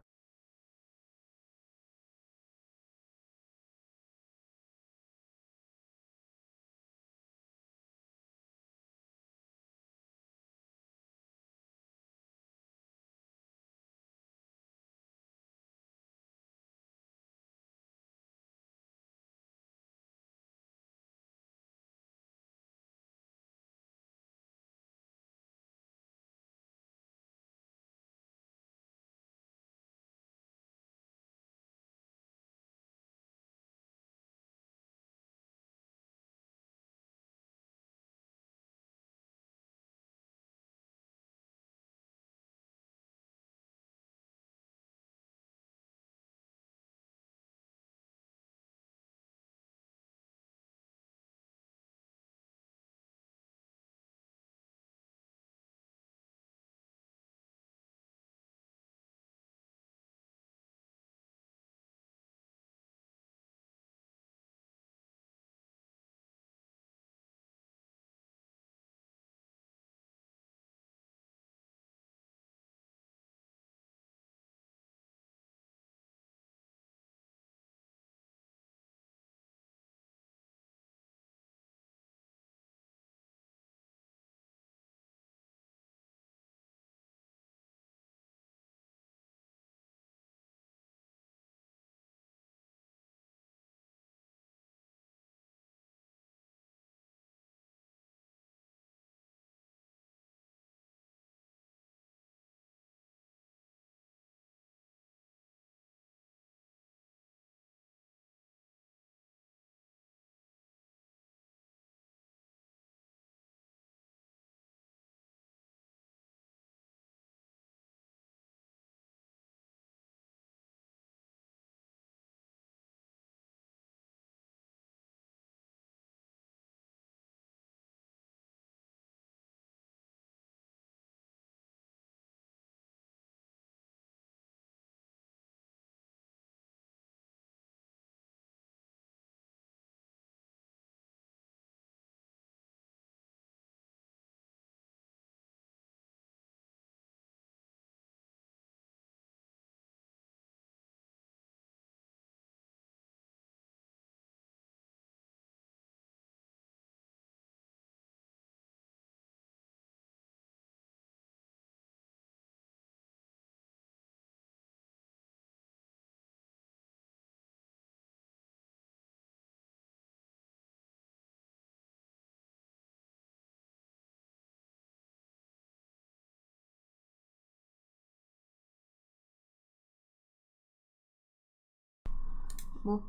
Во.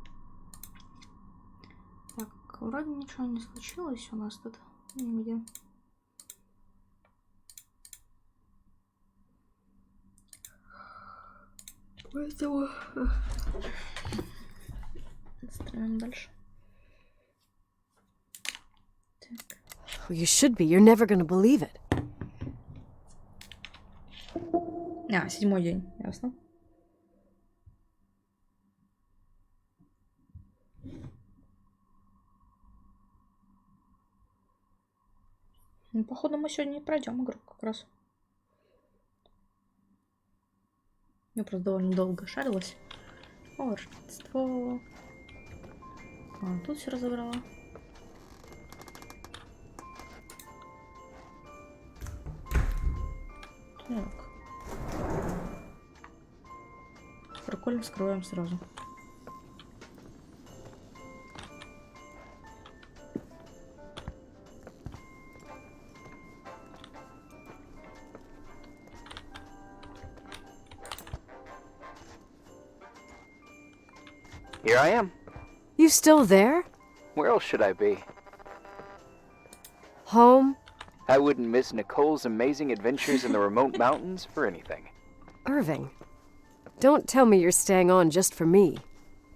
Так, вроде ничего не случилось у нас тут. Нигде. Поэтому... Строим дальше. Так. Oh, you should be. You're never gonna believe it. 7-й день, ясно. Ну, походу, мы сегодня не пройдем игру как раз. Я просто довольно долго шарилась. О, Рождество. Тут все разобрала. Так. Прикольно, скрываем сразу. Here I am. You still there? Where else should I be? Home? I wouldn't miss Nicole's amazing adventures in the remote mountains for anything. Irving, don't tell me you're staying on just for me.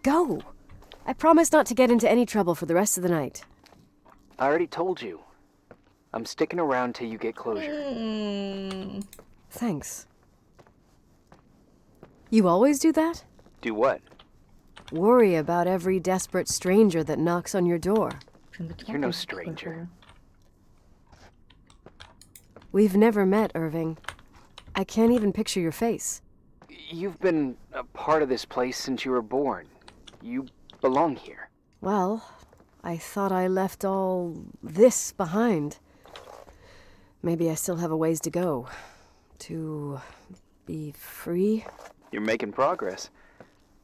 Go! I promise not to get into any trouble for the rest of the night. I already told you. I'm sticking around till you get closure. Thanks. You always do that? Do what? Worry about every desperate stranger that knocks on your door. You're no stranger. We've never met, Irving. I can't even picture your face. You've been a part of this place since you were born. You belong here. Well, I thought I left all this behind. Maybe I still have a ways to go. To be free? You're making progress.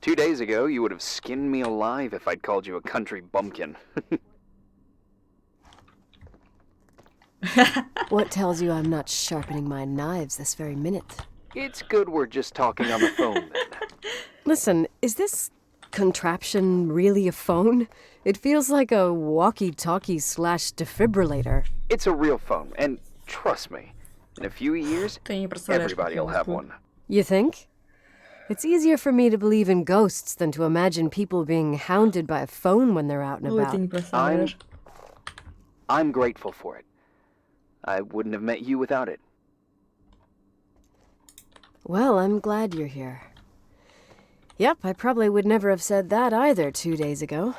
2 days ago, you would have skinned me alive if I'd called you a country bumpkin. What tells you I'm not sharpening my knives this very minute? It's good we're just talking on the phone, then. Listen, is this contraption really a phone? It feels like a walkie-talkie / defibrillator. It's a real phone, and trust me, in a few years, everybody will have one. You think? It's easier for me to believe in ghosts than to imagine people being hounded by a phone when they're out and about. I'm grateful for it. I wouldn't have met you without it. Well, I'm glad you're here. Yep, I probably would never have said that either 2 days ago.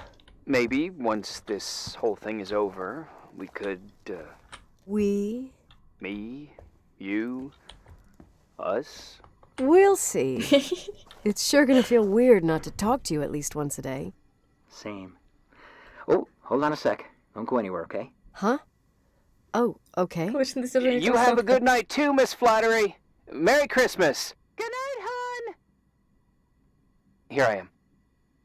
Maybe once this whole thing is over, we could, We? me, you, us. We'll see. It's sure gonna feel weird not to talk to you at least once a day. Same. Oh, hold on a sec. Don't go anywhere, okay? Huh? Oh, okay. You have a good night too, Miss Flattery. Merry Christmas. Good night, hon! Here I am.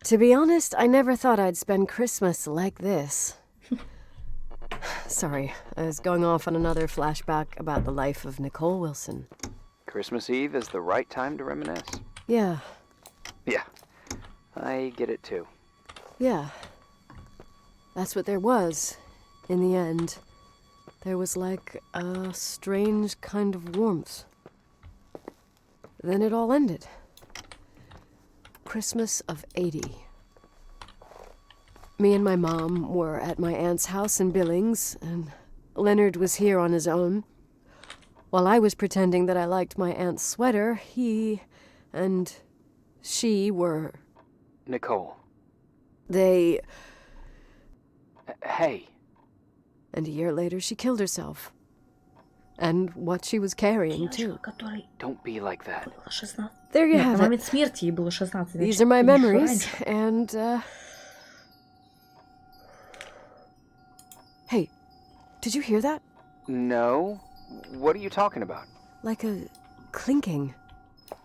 To be honest, I never thought I'd spend Christmas like this. Sorry, I was going off on another flashback about the life of Nicole Wilson. Christmas Eve is the right time to reminisce. Yeah. Yeah, I get it too. Yeah. That's what there was, in the end. There was like a strange kind of warmth. Then it all ended. Christmas of '80. Me and my mom were at my aunt's house in Billings, and Leonard was here on his own. While I was pretending that I liked my aunt's sweater, he and she were... Nicole. They... Hey. And a year later, she killed herself. And what she was carrying, too. Don't be like that. There you have it. These are my memories, and, Hey, did you hear that? No. What are you talking about? Like a clinking.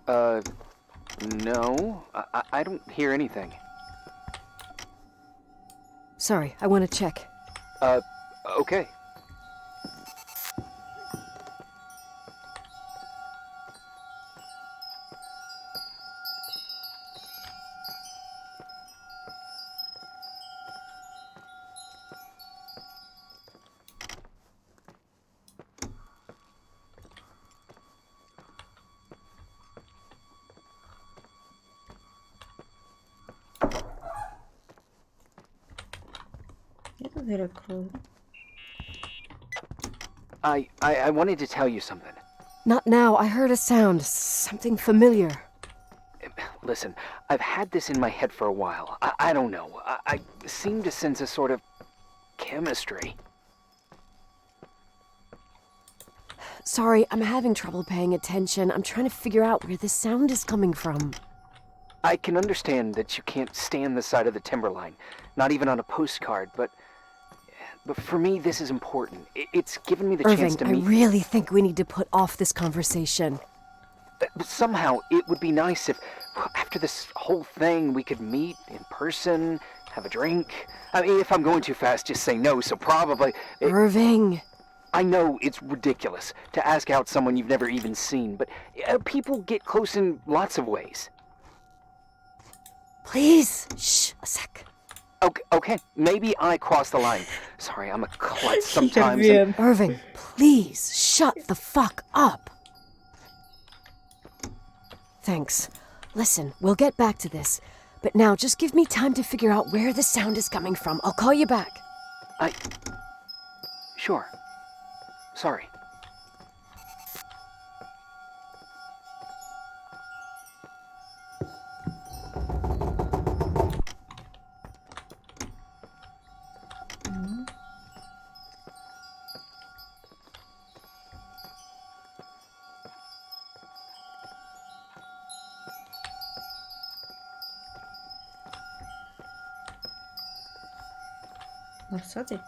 No. I don't hear anything. Sorry, I want to check. Okay. Дверь открою. I wanted to tell you something. Not now. I heard a sound. Something familiar. Listen, I've had this in my head for a while. I don't know. I seem to sense a sort of chemistry. Sorry, I'm having trouble paying attention. I'm trying to figure out where this sound is coming from. I can understand that you can't stand the sight of the timberline, not even on a postcard, but for me, this is important. It's given me the chance Irving, to I meet... really think we need to put off this conversation. But somehow, it would be nice if, after this whole thing, we could meet in person, have a drink. I mean, if I'm going too fast, just say no, so probably... Irving! I know it's ridiculous to ask out someone you've never even seen, but people get close in lots of ways. Please! Shh, a sec. Okay, maybe I crossed the line. Sorry, I'm a klutz sometimes. And... Irving, please, shut the fuck up! Thanks. Listen, we'll get back to this. But now, just give me time to figure out where the sound is coming from. I'll call you back. Sure. Sorry. Носатый?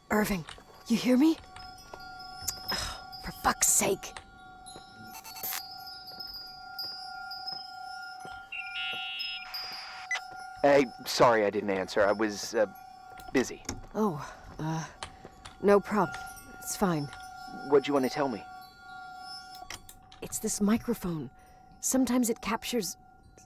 Irving, you hear me? Oh, for fuck's sake. Hey, sorry I didn't answer. I was, busy. Oh, no problem. It's fine. What'd you want to tell me? It's this microphone. Sometimes it captures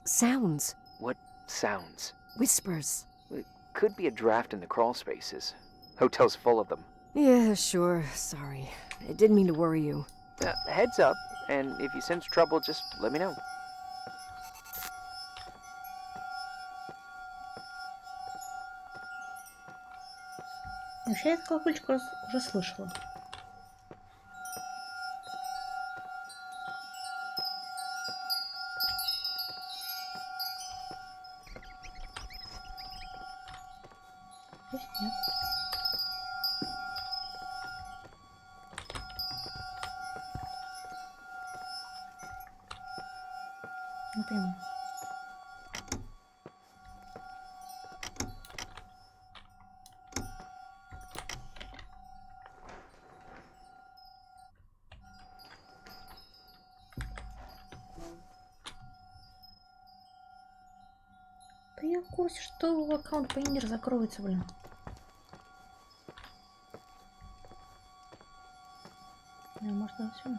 sounds. What sounds? Whispers. It could be a draft in the crawl spaces. Hotel's full of them. Yeah, sure. Sorry. I didn't mean to worry you. Heads up, and if you sense trouble, just let me know. Вообще, я этот колокольчик уже слышала. Здесь нет. Не понимаю. Да я в курсе, что аккаунт Payoneer закроется, блин. Может, это все?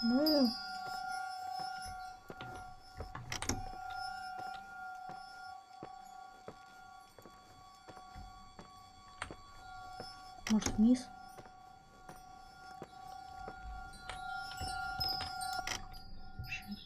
Ну... Может, вниз? Сейчас.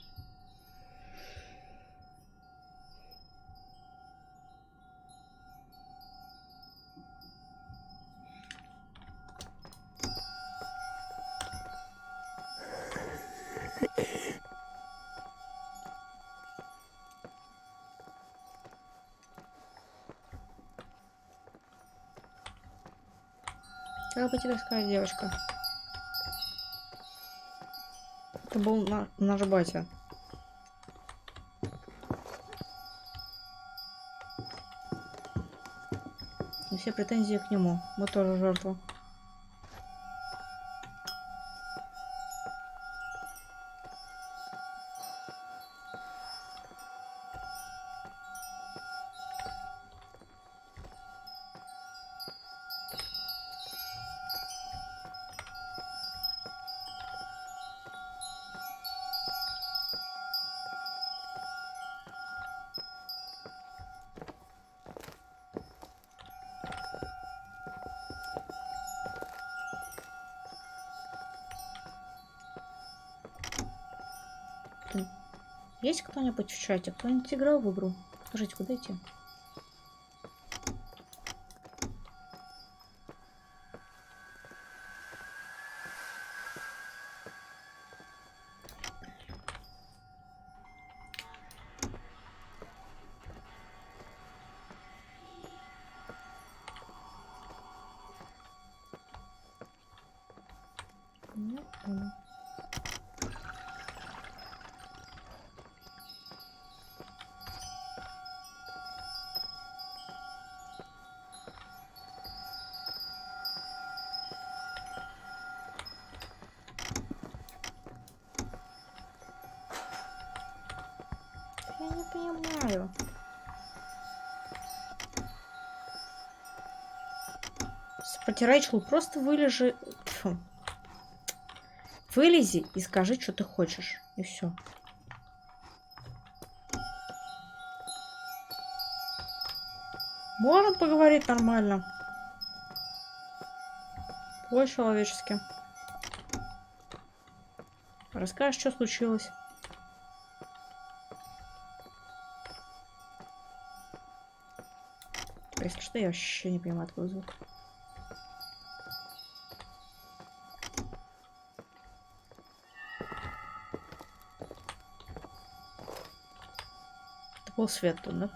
Как бы тебе сказать, девочка? Это был наш батя. И все претензии к нему. Мы тоже жертва. Есть кто-нибудь в чате? Кто-нибудь играл в игру? Скажите, куда идти? Не понял. Я не понимаю. Рэйчел, просто вылежи. Фу. Вылези и скажи, что ты хочешь. И все. Можем поговорить нормально. По-человечески. Расскажешь, что случилось. Если что, я вообще не понимаю твой звук. Это был свет тут, да?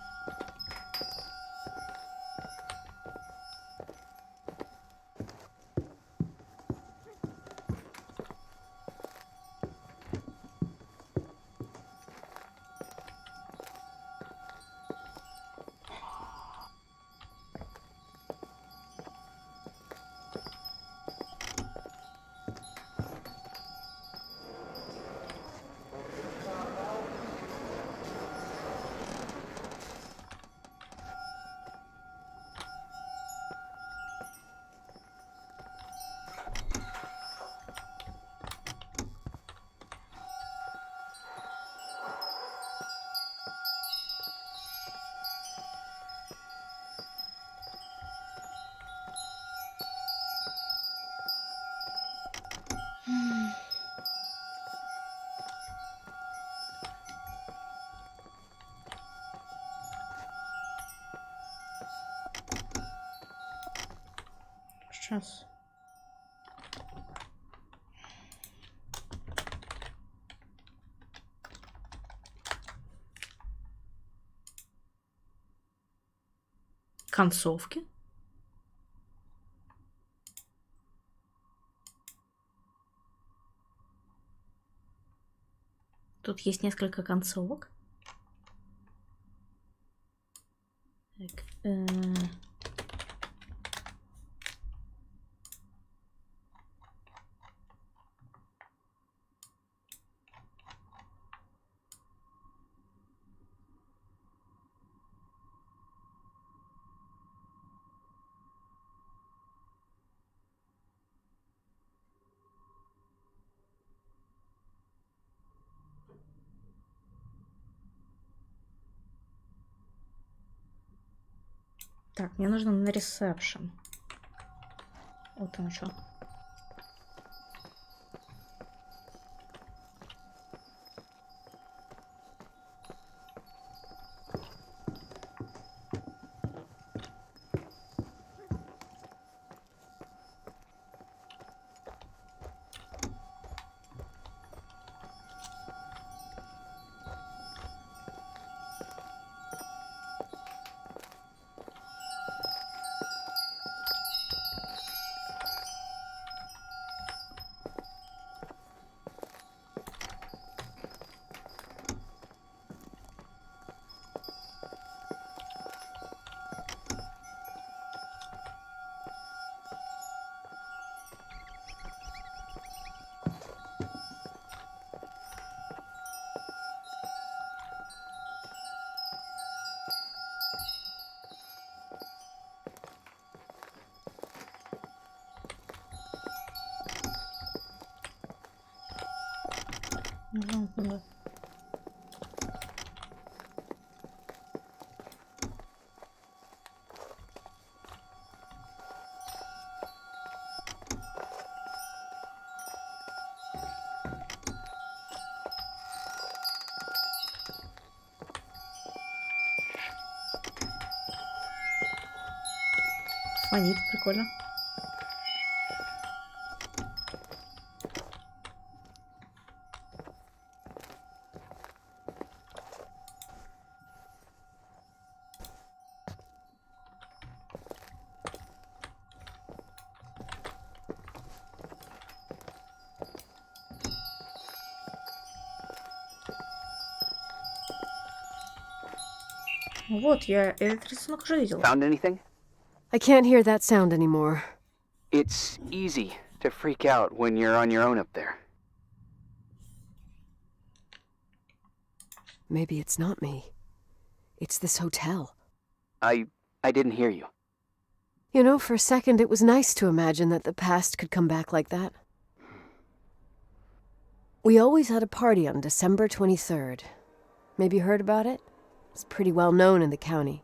Сейчас. Концовки. Тут есть несколько концовок. Так, так, мне нужно на ресепшн. Вот оно что. Да. Фонит, прикольно. Вот, я этот рисунок уже видела. Found anything? I can't hear that sound anymore. It's easy to freak out when you're on your own up there. Maybe it's not me. It's this hotel. I didn't hear you. You know, for a second it was nice to imagine that the past could come back like that. We always had a party on December 23rd. Maybe you heard about it? It's pretty well known in the county.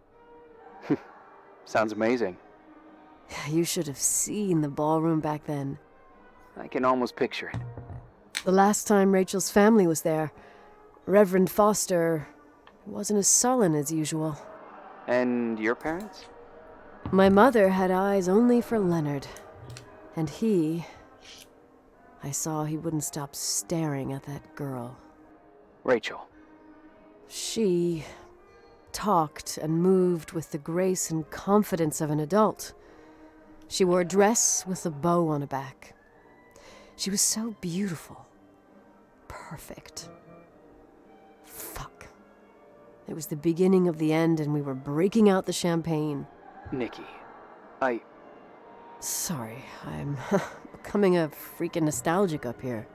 Sounds amazing. You should have seen the ballroom back then. I can almost picture it. The last time Rachel's family was there, Reverend Foster wasn't as sullen as usual. And your parents? My mother had eyes only for Leonard. And I saw he wouldn't stop staring at that girl. Rachel. She talked and moved with the grace and confidence of an adult. She wore a dress with a bow on her back. She was so beautiful. Perfect. Fuck. It was the beginning of the end and we were breaking out the champagne. Nikki. Sorry, I'm becoming a freaking nostalgic up here.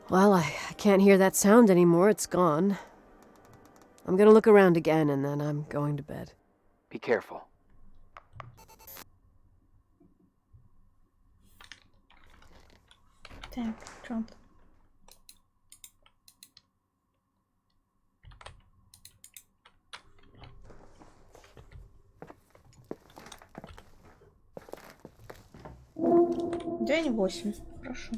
Well, I can't hear that sound anymore. It's gone. I'm gonna look around again and then I'm going to bed. Be careful. Так, Джон. День 8. Хорошо.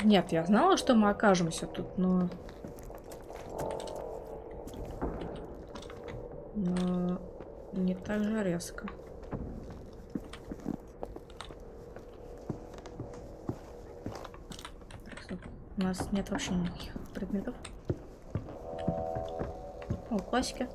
Нет, я знала, что мы окажемся тут, но не так же резко. Так, стоп. У нас нет вообще никаких предметов. О, классика.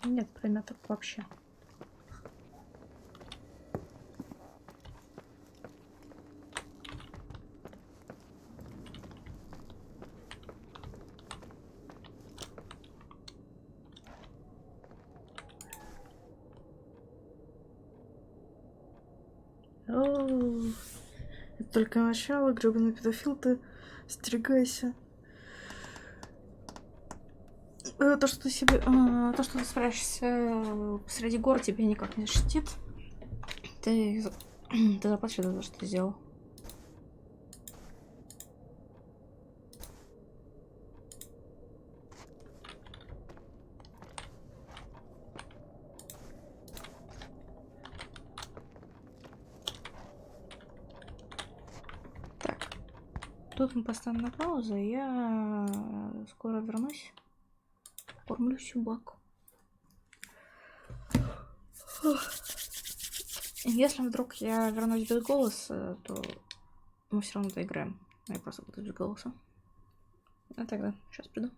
Нет предметов вообще. О, это только начало, гребаный педофил, ты остерегайся. То, что ты спрячешься посреди гор, тебя никак не защитит. Ты заплатишь за то, что ты сделал. Так. Тут мы поставим на паузу, и я скоро вернусь. Кормлю собаку. Если вдруг я вернусь без голоса, то мы все равно доиграем. Я просто буду без голоса. А тогда сейчас приду.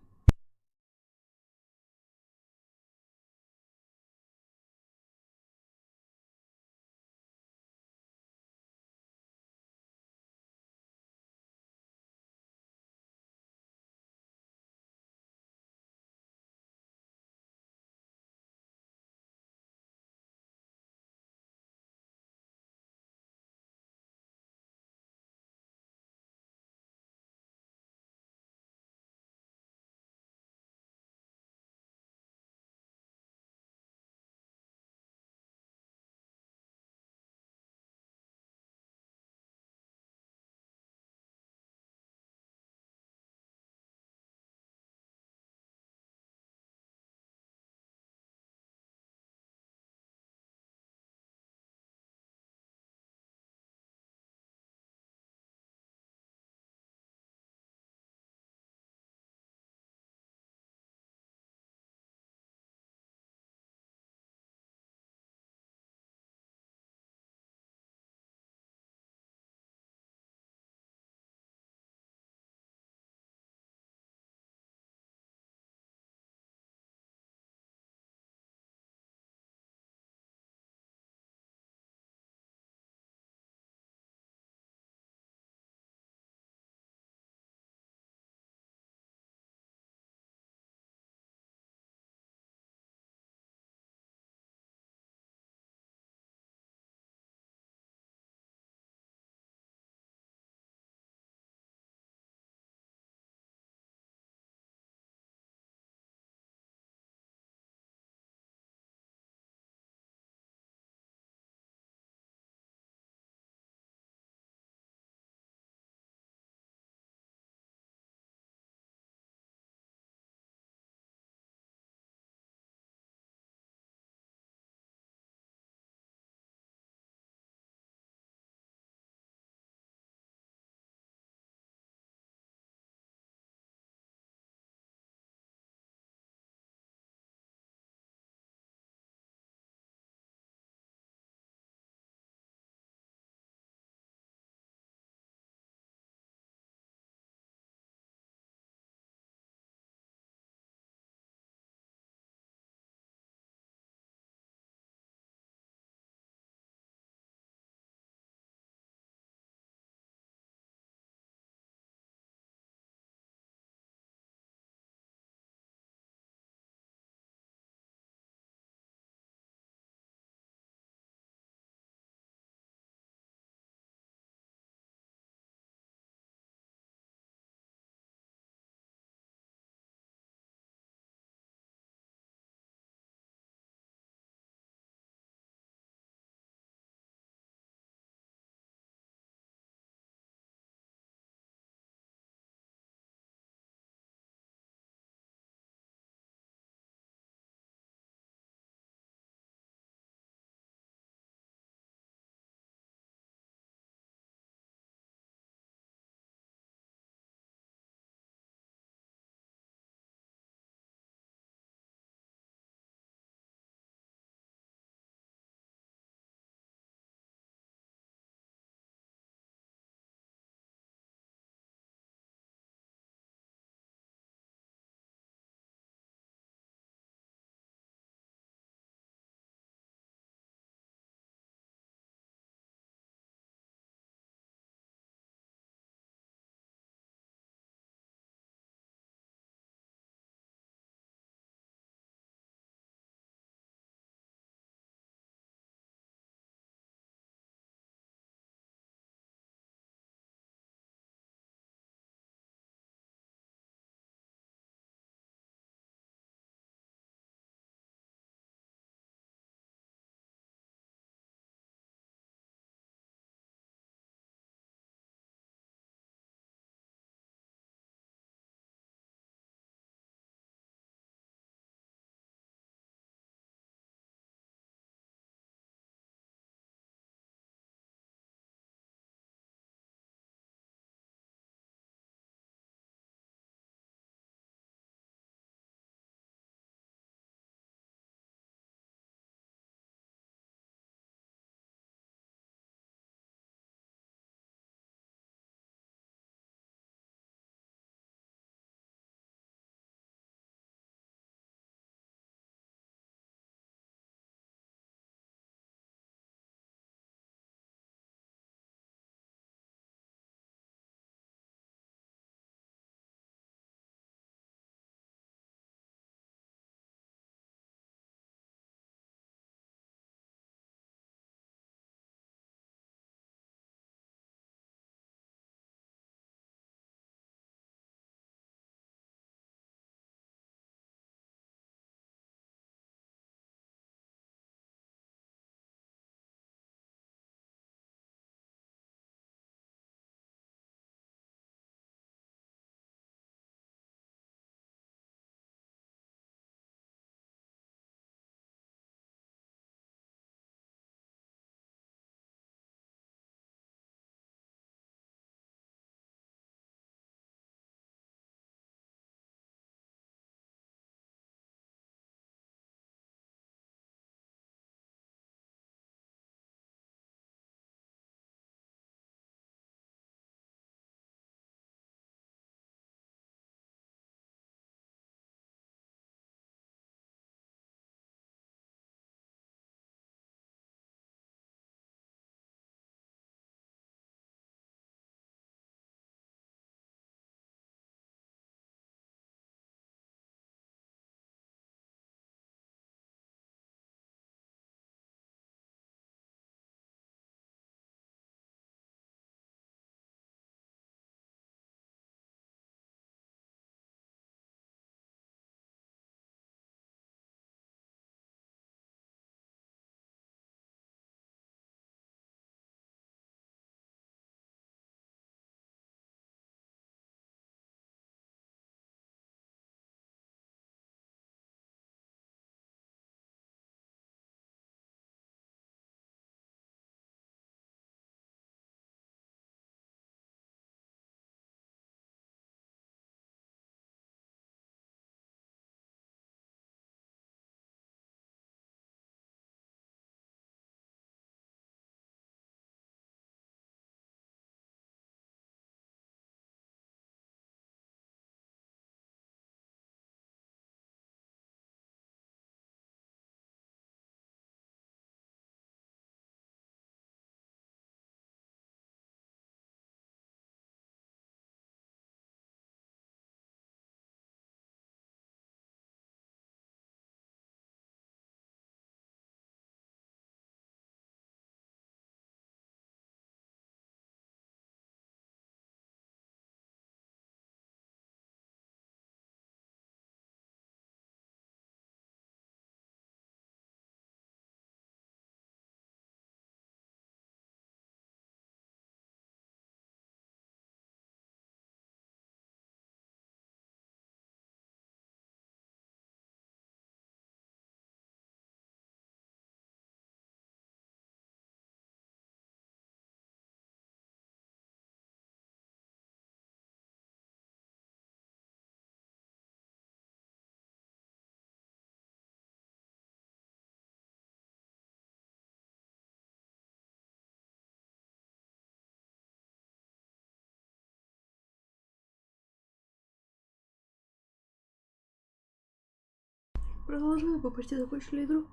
Продолжаем, мы почти закончили игру.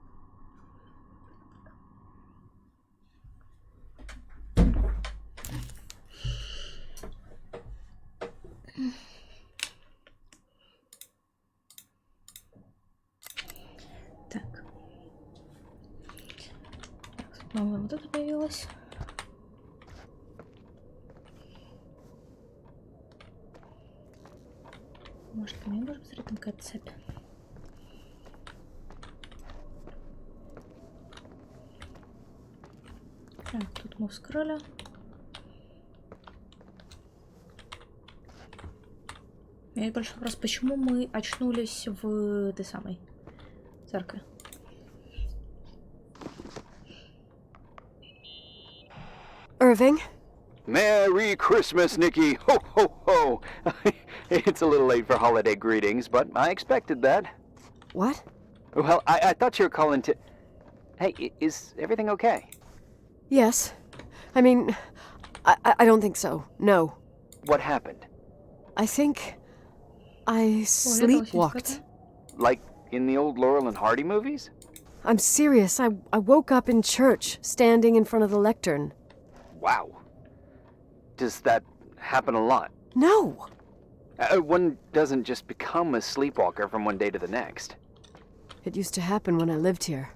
Так. Новое вот это появилось. Может, по мне можно посмотреть, там какая-то цепь. Так, тут мы вскрыли. У меня большой вопрос, почему мы очнулись в этой самой церкви? Irving? Merry Christmas, Nikki! Ho, ho, ho! It's a little late for holiday greetings, but I expected that. What? Well, I thought you were calling to... Hey, is everything okay? Yes. I mean, I don't think so. No. What happened? I think I sleepwalked. Like in the old Laurel and Hardy movies? I'm serious. I woke up in church, standing in front of the lectern. Wow. Does that happen a lot? No. One doesn't just become a sleepwalker from one day to the next. It used to happen when I lived here.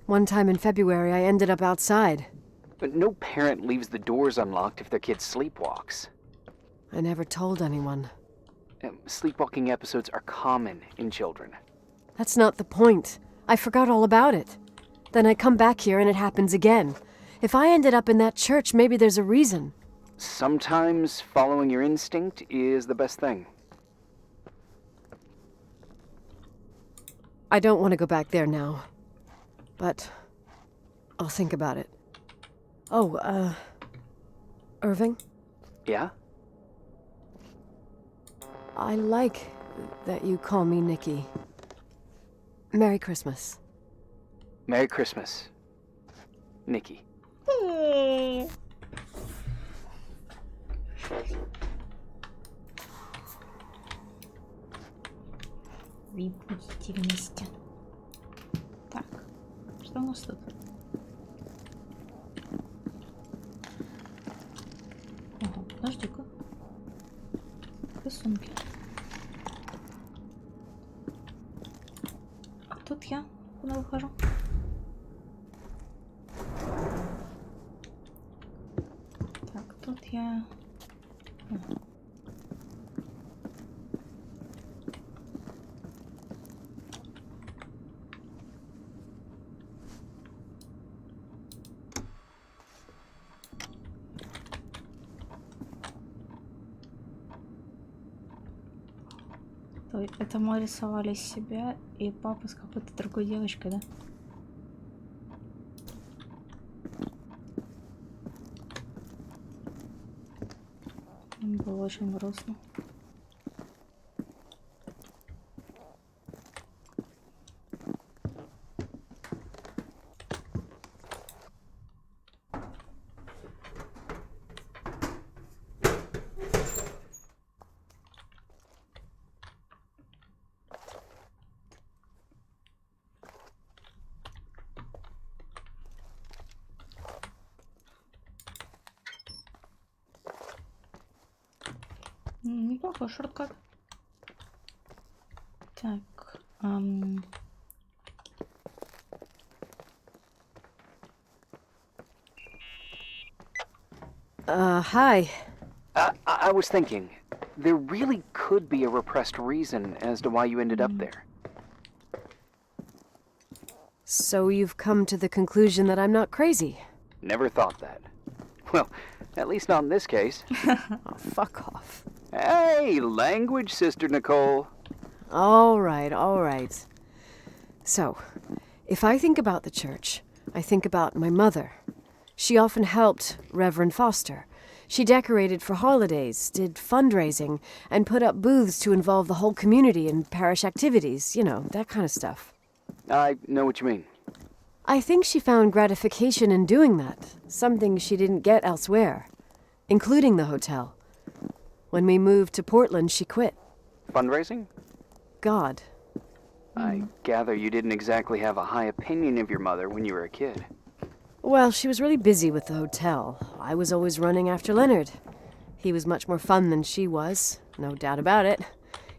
One time in February, I ended up outside. But no parent leaves the doors unlocked if their kid sleepwalks. I never told anyone. Sleepwalking episodes are common in children. That's not the point. I forgot all about it. Then I come back here and it happens again. If I ended up in that church, maybe there's a reason. Sometimes following your instinct is the best thing. I don't want to go back there now. But I'll think about it. Oh, Irving? Yeah? I like that you call me Nikki. Merry Christmas. Merry Christmas, Nikki. Вы будете вместе. Так, что у нас тут? Ага, подожди-ка. Рисунки. А тут я куда выхожу? Так, тут я... Ага. Это мы рисовали себя и папа с какой-то другой девочкой, да? Было очень грустно. Неплохой шорткат. Так. Hi. I was thinking, there really could be a repressed reason as to why you ended up there. So you've come to the conclusion that I'm not crazy? Never thought that. Well, at least not in this case. Oh, fuck off. Hey, language, Sister Nicole. All right. So, if I think about the church, I think about my mother. She often helped Reverend Foster. She decorated for holidays, did fundraising, and put up booths to involve the whole community in parish activities, you know, that kind of stuff. I know what you mean. I think she found gratification in doing that, something she didn't get elsewhere, including the hotel. When we moved to Portland, she quit. Fundraising? God. I gather you didn't exactly have a high opinion of your mother when you were a kid. Well, she was really busy with the hotel. I was always running after Leonard. He was much more fun than she was, no doubt about it.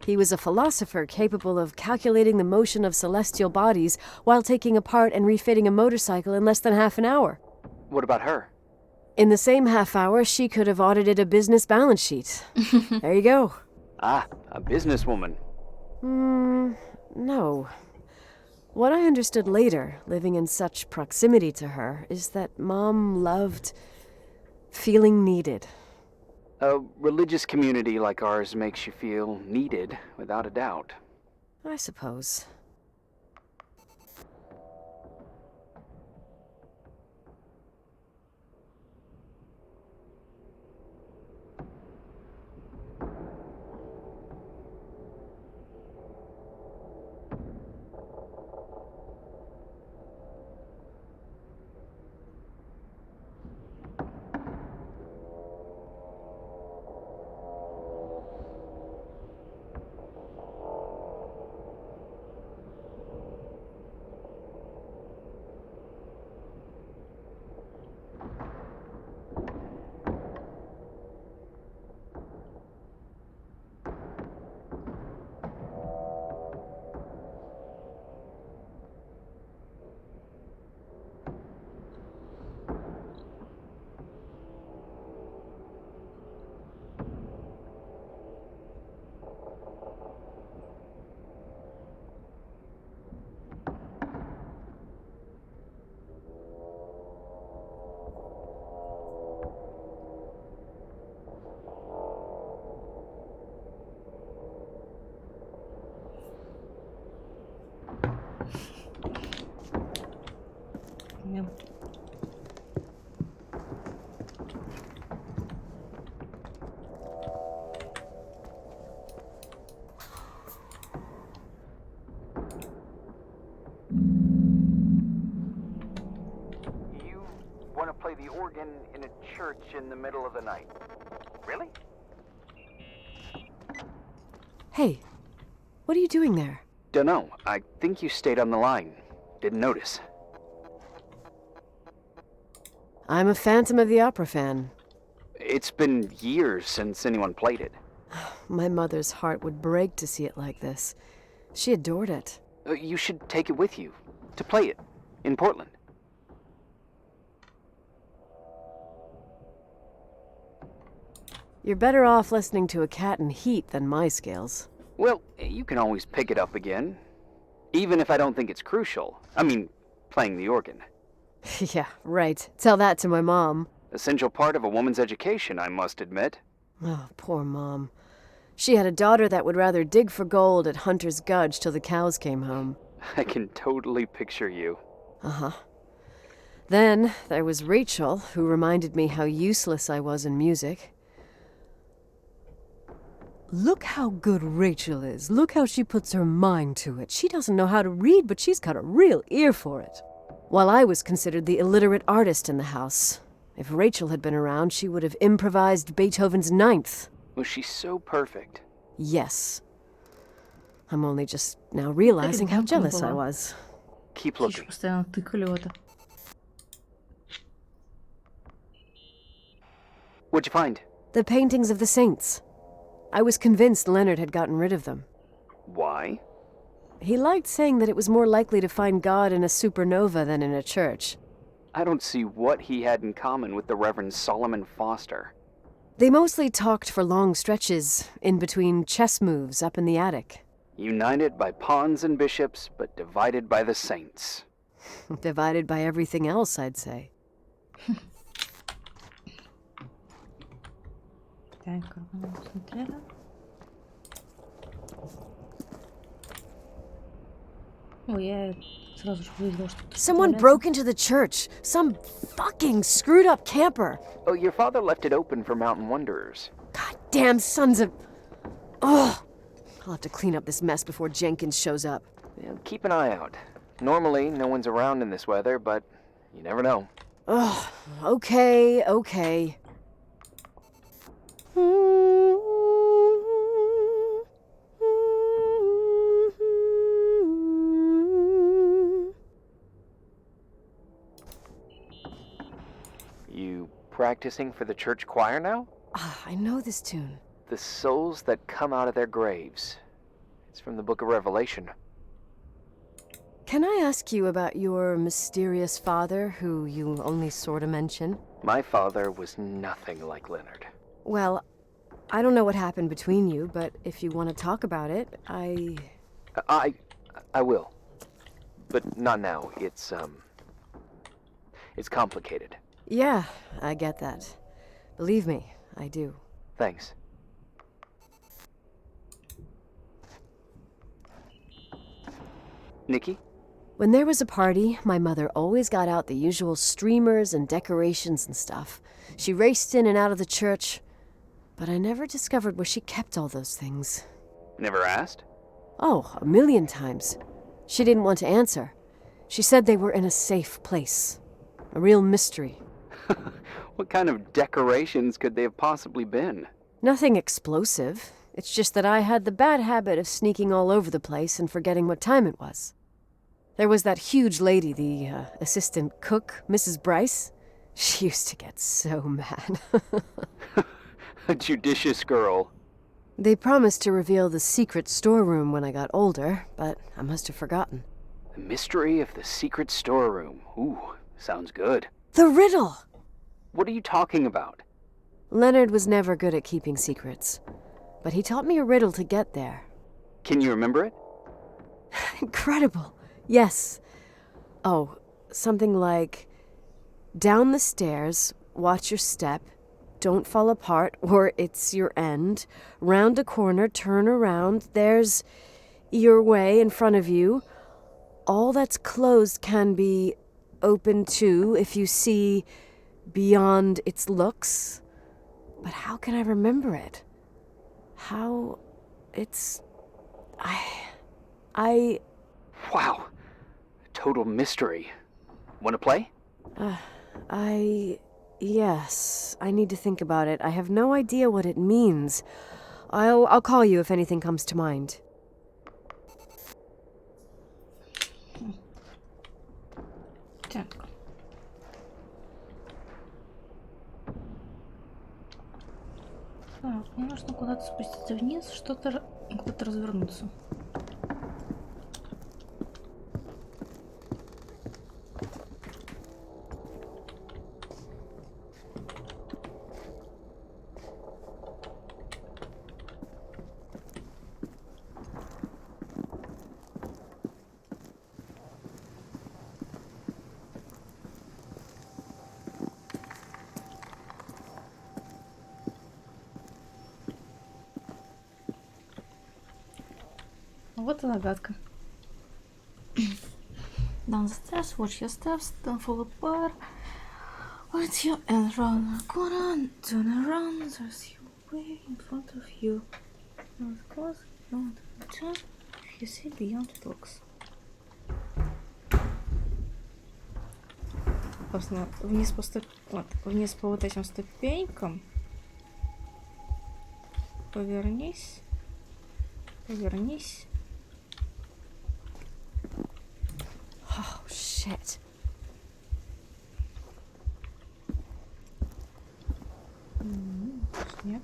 He was a philosopher capable of calculating the motion of celestial bodies while taking apart and refitting a motorcycle in less than half an hour. What about her? In the same half hour, she could have audited a business balance sheet. There you go. Ah, a businesswoman. No. What I understood later, living in such proximity to her, is that Mom loved feeling needed. A religious community like ours makes you feel needed, without a doubt. I suppose. Yeah. You want to play the organ in a church in the middle of the night? Really? Hey, what are you doing there? Dunno. I think you stayed on the line. Didn't notice. I'm a Phantom of the Opera fan. It's been years since anyone played it. My mother's heart would break to see it like this. She adored it. You should take it with you. To play it. In Portland. You're better off listening to a cat in heat than my scales. Well, you can always pick it up again. Even if I don't think it's crucial. I mean, playing the organ. Yeah, right. Tell that to my mom. Essential part of a woman's education, I must admit. Oh, poor Mom. She had a daughter that would rather dig for gold at Hunter's Gulch till the cows came home. I can totally picture you. Uh-huh. Then there was Rachel, who reminded me how useless I was in music. Look how good Rachel is. Look how she puts her mind to it. She doesn't know how to read, but she's got a real ear for it. While I was considered the illiterate artist in the house. If Rachel had been around, she would have improvised Beethoven's Ninth. Was she so perfect? Yes. I'm only just now realizing how jealous I was. Keep Птичку looking. постоянно тыкали в это. What'd you find? The paintings of the saints. I was convinced Leonard had gotten rid of them. Why? He liked saying that it was more likely to find God in a supernova than in a church. I don't see what he had in common with the Reverend Solomon Foster. They mostly talked for long stretches, in between chess moves up in the attic. United by pawns and bishops, but divided by the saints. Divided by everything else, I'd say. Так, как мы посмотрели. Ой, я сразу же увидела, что тут Someone туалет. broke into the church. Some fucking screwed up camper. Oh, your father left it open for mountain wanderers. Goddamn sons of... Ugh. I'll have to clean up this mess before Jenkins shows up. Yeah, keep an eye out. Normally, no one's around in this weather, but you never know. Ugh. Okay. practicing for the church choir now? Ah, I know this tune. The souls that come out of their graves. It's from the book of Revelation. Can I ask you about your mysterious father, who you only sort of mention? My father was nothing like Leonard. Well, I don't know what happened between you, but if you want to talk about it, I will. But not now. It's complicated. Yeah, I get that. Believe me, I do. Thanks. Nikki? When there was a party, my mother always got out the usual streamers and decorations and stuff. She raced in and out of the church, but I never discovered where she kept all those things. Never asked? Oh, 1,000,000 times. She didn't want to answer. She said they were in a safe place. A real mystery. What kind of decorations could they have possibly been? Nothing explosive. It's just that I had the bad habit of sneaking all over the place and forgetting what time it was. There was that huge lady, the assistant cook, Mrs. Bryce. She used to get so mad. A judicious girl. They promised to reveal the secret storeroom when I got older, but I must have forgotten. The mystery of the secret storeroom. Ooh, sounds good. The riddle! What are you talking about? Leonard was never good at keeping secrets, but he taught me a riddle to get there. Can you remember it? Incredible. Yes. Oh, something like, down the stairs, watch your step, don't fall apart or it's your end, round a corner, turn around, there's your way in front of you. All that's closed can be open too if you see beyond its looks. But how can I remember it? How it's... I... Wow. Total mystery. Want to play? Yes, I need to think about it. I have no idea what it means. I'll call you if anything comes to mind. Так. Так, мне нужно куда-то спуститься вниз, что-то куда-то развернуться. Вот и загадка. Down the stairs, watch your steps, don't fall apart. What's your end round the corner, turn around, there's your way in front of you. Not close, don't turn, you see beyond the box. Собственно, вниз вниз по вот этим ступенькам. Повернись. Oh, shit. Снег.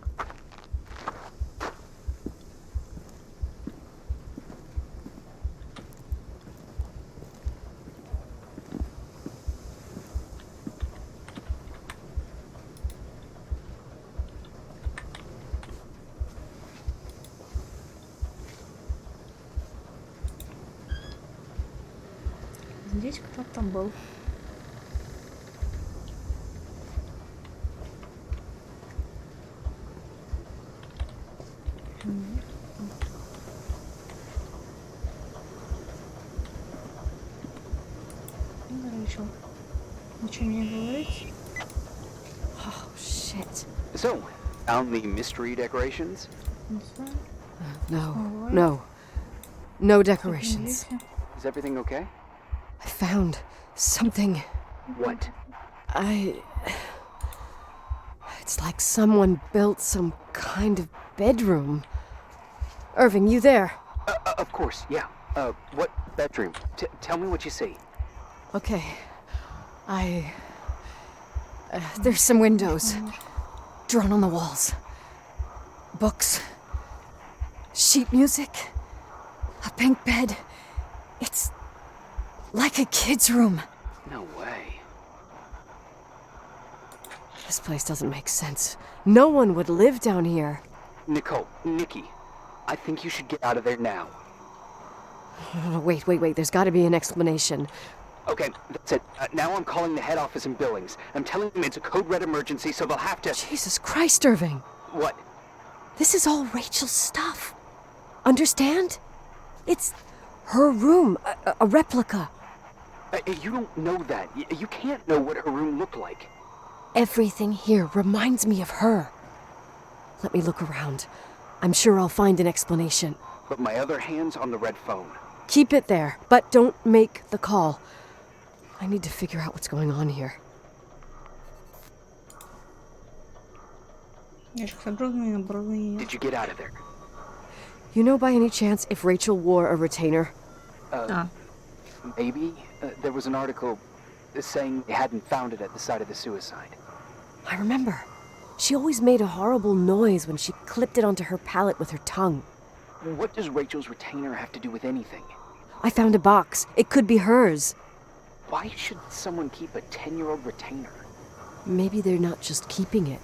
Здесь кто-то был. Решил ничего не говорить. Oh, shit. So, found the mystery decorations? No decorations. Is everything okay? I found something. What? It's like someone built some kind of bedroom. Irving, you there? Of course, yeah. What bedroom? Tell me what you see. Okay. There's some windows. Drawn on the walls. Books. Sheet music. A pink bed. It's like a kid's room. No way. This place doesn't make sense. No one would live down here. Nikki, I think you should get out of there now. Wait. There's got to be an explanation. Okay, that's it. Now I'm calling the head office in Billings. I'm telling them it's a code red emergency, so they'll have to... Jesus Christ, Irving. What? This is all Rachel's stuff. Understand? It's her room, a replica. You don't know that. You can't know what her room looked like. Everything here reminds me of her. Let me look around. I'm sure I'll find an explanation. But my other hand's on the red phone. Keep it there, but don't make the call. I need to figure out what's going on here. Did you get out of there? You know by any chance if Rachel wore a retainer? Maybe. There was an article saying they hadn't found it at the site of the suicide. I remember. She always made a horrible noise when she clipped it onto her palate with her tongue. What does Rachel's retainer have to do with anything? I found a box. It could be hers. Why should someone keep a 10-year-old retainer? Maybe they're not just keeping it.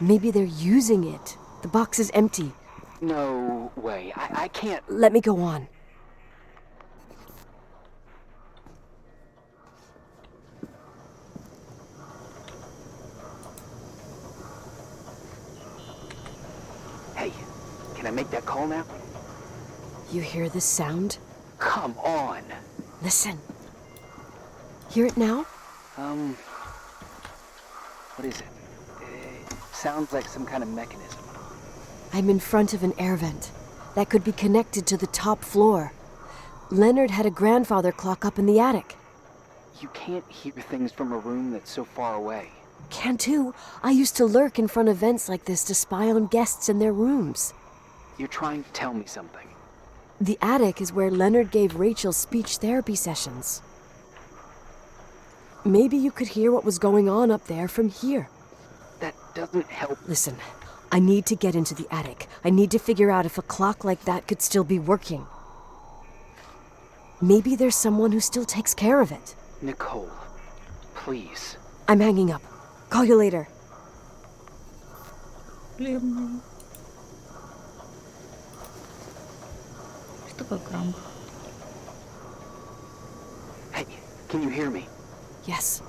Maybe they're using it. The box is empty. No way. I can't... Let me go on. Hey, can I make that call now? You hear this sound? Come on. Listen. Hear it now? What is it? It sounds like some kind of mechanism. I'm in front of an air vent that could be connected to the top floor. Leonard had a grandfather clock up in the attic. You can't hear things from a room that's so far away. Can too. I used to lurk in front of vents like this to spy on guests in their rooms. You're trying to tell me something. The attic is where Leonard gave Rachel speech therapy sessions. Maybe you could hear what was going on up there from here. That doesn't help. Listen, I need to get into the attic. I need to figure out if a clock like that could still be working. Maybe there's someone who still takes care of it. Nicole, please. I'm hanging up. Call you later. Блин. Что такое крамп? Hey, can you hear me? Yes.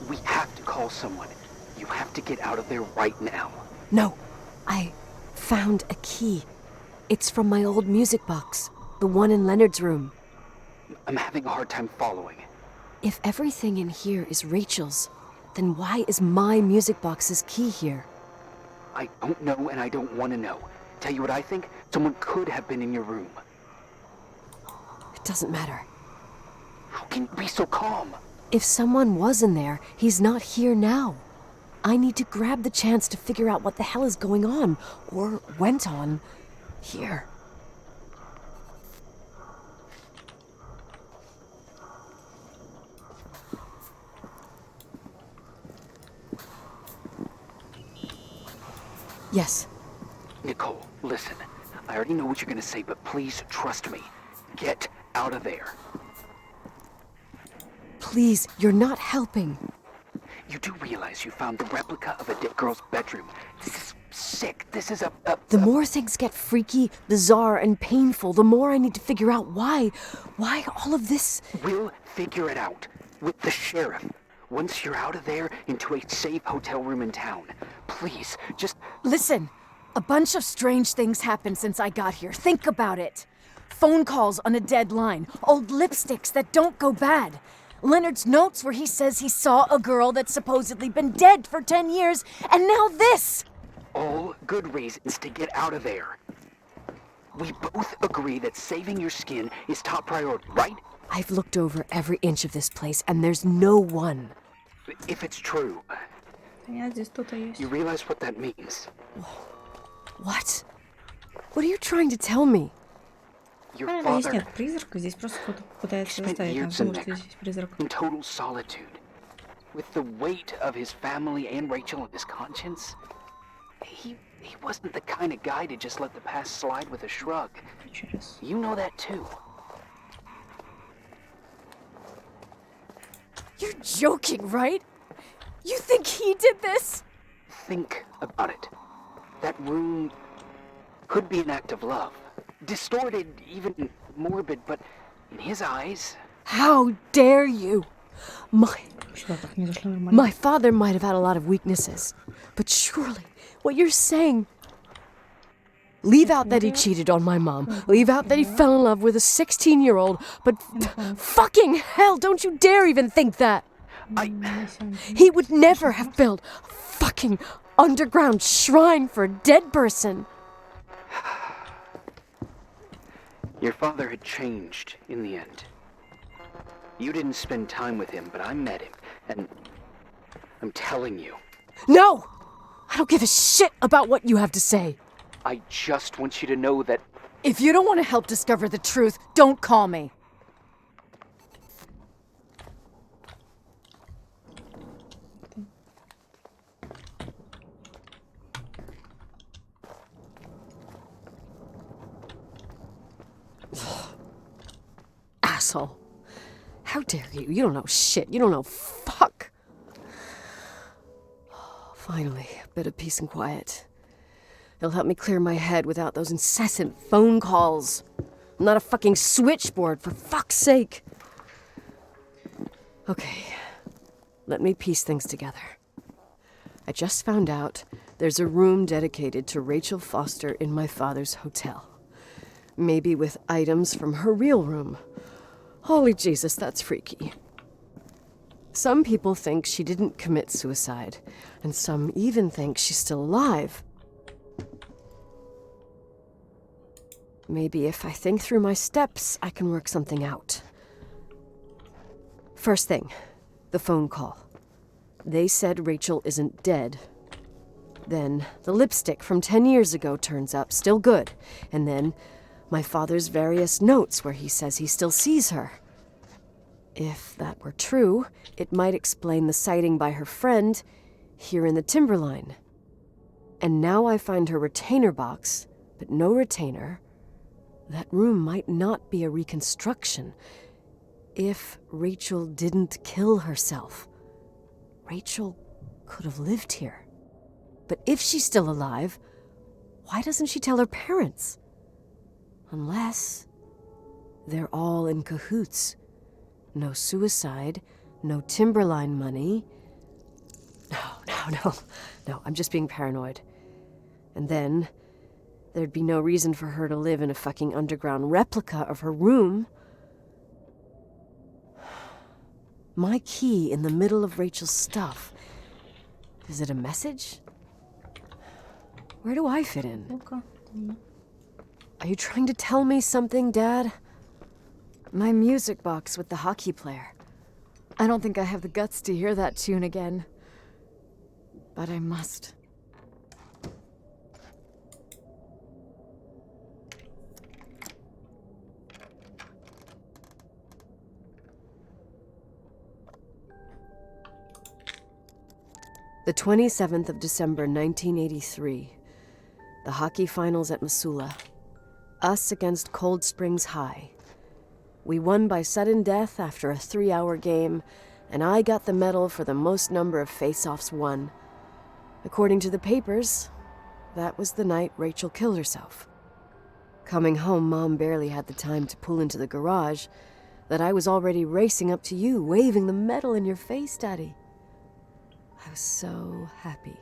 We have to call someone. You have to get out of there right now. No. I found a key. It's from my old music box. The one in Leonard's room. I'm having a hard time following. If everything in here is Rachel's, then why is my music box's key here? I don't know and I don't want to know. Tell you what I think? Someone could have been in your room. It doesn't matter. How can you be so calm? If someone was in there, he's not here now. I need to grab the chance to figure out what the hell is going on, or went on, here. Yes. Nicole, listen. I already know what you're gonna say, but please trust me. Get out of there. Please, you're not helping. You do realize you found the replica of a dead girl's bedroom. This is sick. This is The more things get freaky, bizarre, and painful, the more I need to figure out why all of this... We'll figure it out. With the sheriff. Once you're out of there, into a safe hotel room in town. Please, just... Listen, a bunch of strange things happened since I got here. Think about it. Phone calls on a dead line, old lipsticks that don't go bad. Leonard's notes where he says he saw a girl that's supposedly been dead for 10 years, and now this! All good reasons to get out of there. We both agree that saving your skin is top priority, right? I've looked over every inch of this place, and there's no one. If it's true, Нет, здесь кто-то есть. you realize what that means. What? What are you trying to tell me? Your Здесь father нет призрака, здесь просто кто-то пытается spent заставить years нас in думать, что there, здесь есть призрак. in total solitude. With the weight of his family and Rachel on his conscience, he wasn't the kind of guy to just let the past slide with a shrug. You know that too. You're joking, right? You think he did this? Think about it. That room could be an act of love. Distorted, even morbid, but in his eyes... How dare you? Что, так не зашло нормально? My father might have had a lot of weaknesses, but surely what you're saying... Leave out that he cheated on my mom. Leave out that he fell in love with a 16-year-old, but fucking hell, don't you dare even think that! He would never have built a fucking underground shrine for a dead person. Your father had changed in the end. You didn't spend time with him, but I met him, and I'm telling you. No! I don't give a shit about what you have to say. I just want you to know that... If you don't want to help discover the truth, don't call me. Asshole. How dare you? You don't know shit. You don't know fuck. Finally, a bit of peace and quiet. It'll help me clear my head without those incessant phone calls. I'm not a fucking switchboard, for fuck's sake. Okay, let me piece things together. I just found out there's a room dedicated to Rachel Foster in my father's hotel. Maybe with items from her real room. Holy Jesus, that's freaky. Some people think she didn't commit suicide, and some even think she's still alive. Maybe if I think through my steps, I can work something out. First thing, the phone call. They said Rachel isn't dead. Then the lipstick from 10 years ago turns up, still good. And then my father's various notes where he says he still sees her. If that were true, it might explain the sighting by her friend here in the Timberline. And now I find her retainer box, but no retainer. That room might not be a reconstruction. If Rachel didn't kill herself, Rachel could have lived here. But if she's still alive, why doesn't she tell her parents? Unless they're all in cahoots. No suicide, no Timberline money. No, I'm just being paranoid. And then there'd be no reason for her to live in a fucking underground replica of her room. My key in the middle of Rachel's stuff. Is it a message? Where do I fit in? Ну-ка. Are you trying to tell me something, Dad? My music box with the hockey player. I don't think I have the guts to hear that tune again. But I must. The 27th of December, 1983. The hockey finals at Missoula. Us against Cold Springs High. We won by sudden death after a 3-hour game, and I got the medal for the most number of face-offs won. According to the papers, that was the night Rachel killed herself. Coming home, Mom barely had the time to pull into the garage that I was already racing up to you, waving the medal in your face, Daddy. I was so happy.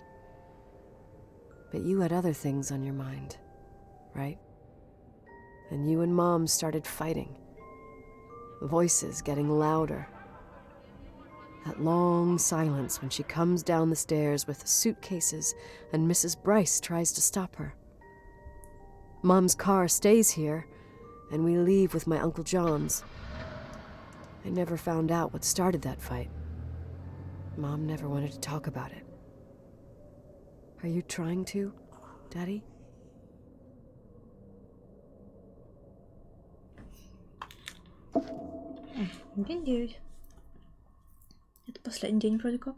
But you had other things on your mind, right? And you and Mom started fighting. Voices getting louder. That long silence when she comes down the stairs with the suitcases and Mrs. Bryce tries to stop her. Mom's car stays here, and we leave with my Uncle John's. I never found out what started that fight. Mom never wanted to talk about it. Are you trying to, Daddy? День 9. Это Последний день вроде как.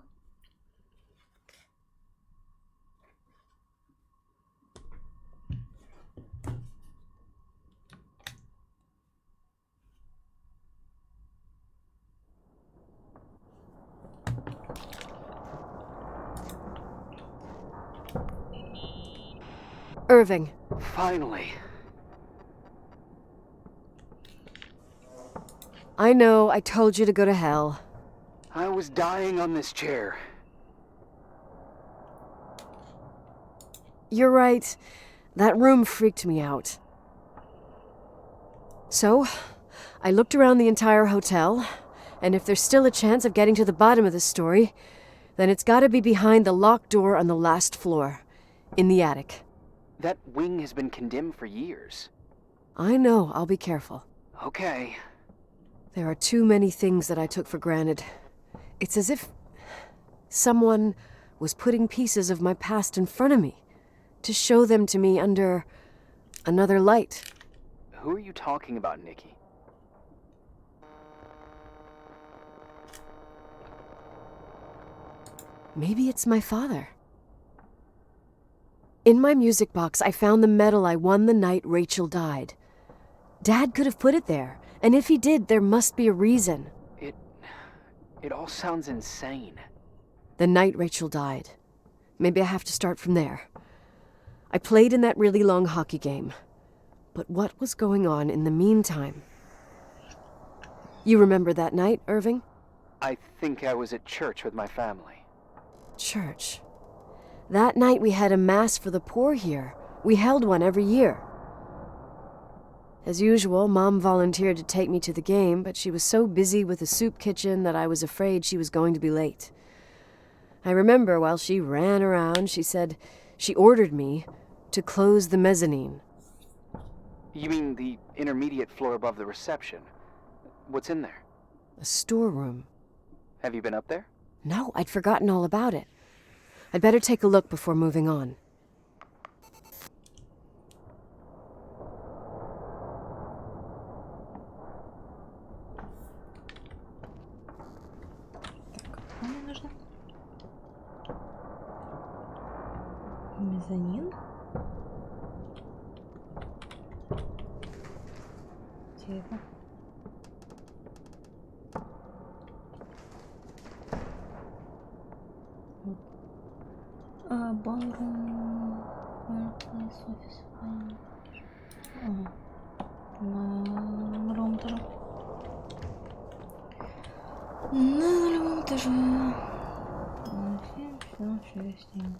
Irving. Finally. I know, I told you to go to hell. I was dying on this chair. You're right. That room freaked me out. So, I looked around the entire hotel, and if there's still a chance of getting to the bottom of this story, then it's gotta be behind the locked door on the last floor, in the attic. That wing has been condemned for years. I know, I'll be careful. Okay. There are too many things that I took for granted. It's as if someone was putting pieces of my past in front of me to show them to me under another light. Who are you talking about, Nikki? Maybe it's my father. In my music box, I found the medal I won the night Rachel died. Dad could have put it there, and if he did, there must be a reason. It all sounds insane. The night Rachel died. Maybe I have to start from there. I played in that really long hockey game. But what was going on in the meantime? You remember that night, Irving? I think I was at church with my family. Church. That night we had a mass for the poor here. We held one every year. As usual, Mom volunteered to take me to the game, but she was so busy with the soup kitchen that I was afraid she was going to be late. I remember while she ran around, she said she ordered me to close the mezzanine. You mean the intermediate floor above the reception? What's in there? A storeroom. Have you been up there? No, I'd forgotten all about it. I'd better take a look before moving on. Мне нужно. Мезонин. Где это? Вот. Ballroom, fireplace, office. Ага. На нулевом этаже. На нулевом этаже. Все, я с ним.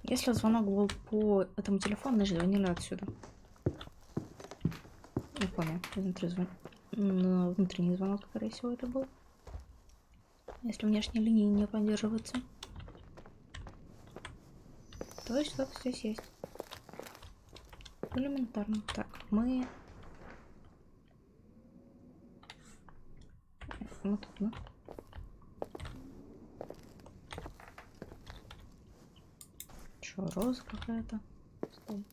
Если звонок был по этому телефону, значит звонили отсюда. Я понял. Изнутри внутренний звонок, скорее всего, это был. Если внешние линии не поддерживаются. То есть что-то здесь есть. Элементарно. Так, мы... Вот тут, да? Чё, роза какая-то? Стой.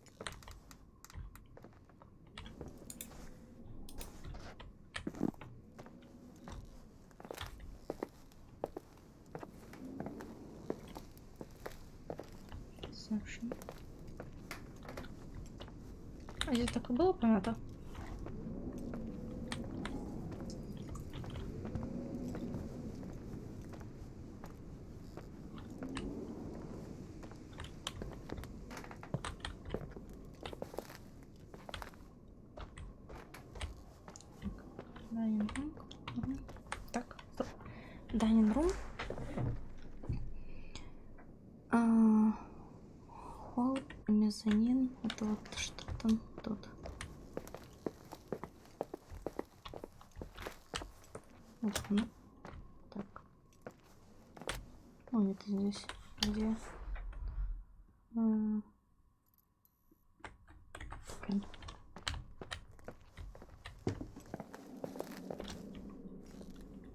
Совершенно. А здесь так и было понятно? Дайнинг-рум. Так, стоп. Дайнинг-рум. Холл, мезонин. Это вот что там тут. Вот оно. Так. Ой, это здесь. Где?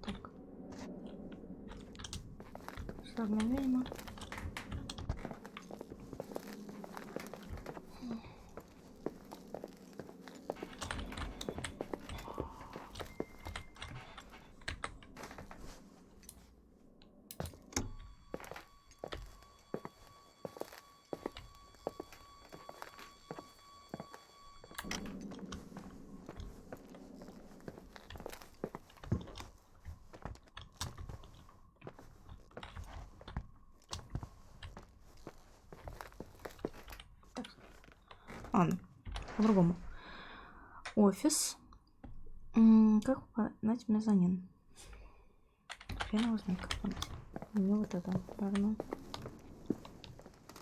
Так. Что, мимо? Ладно, по-другому. Офис. Как попадать в мезонин? Хрен его знает, как попадать. Не вот это, наверное.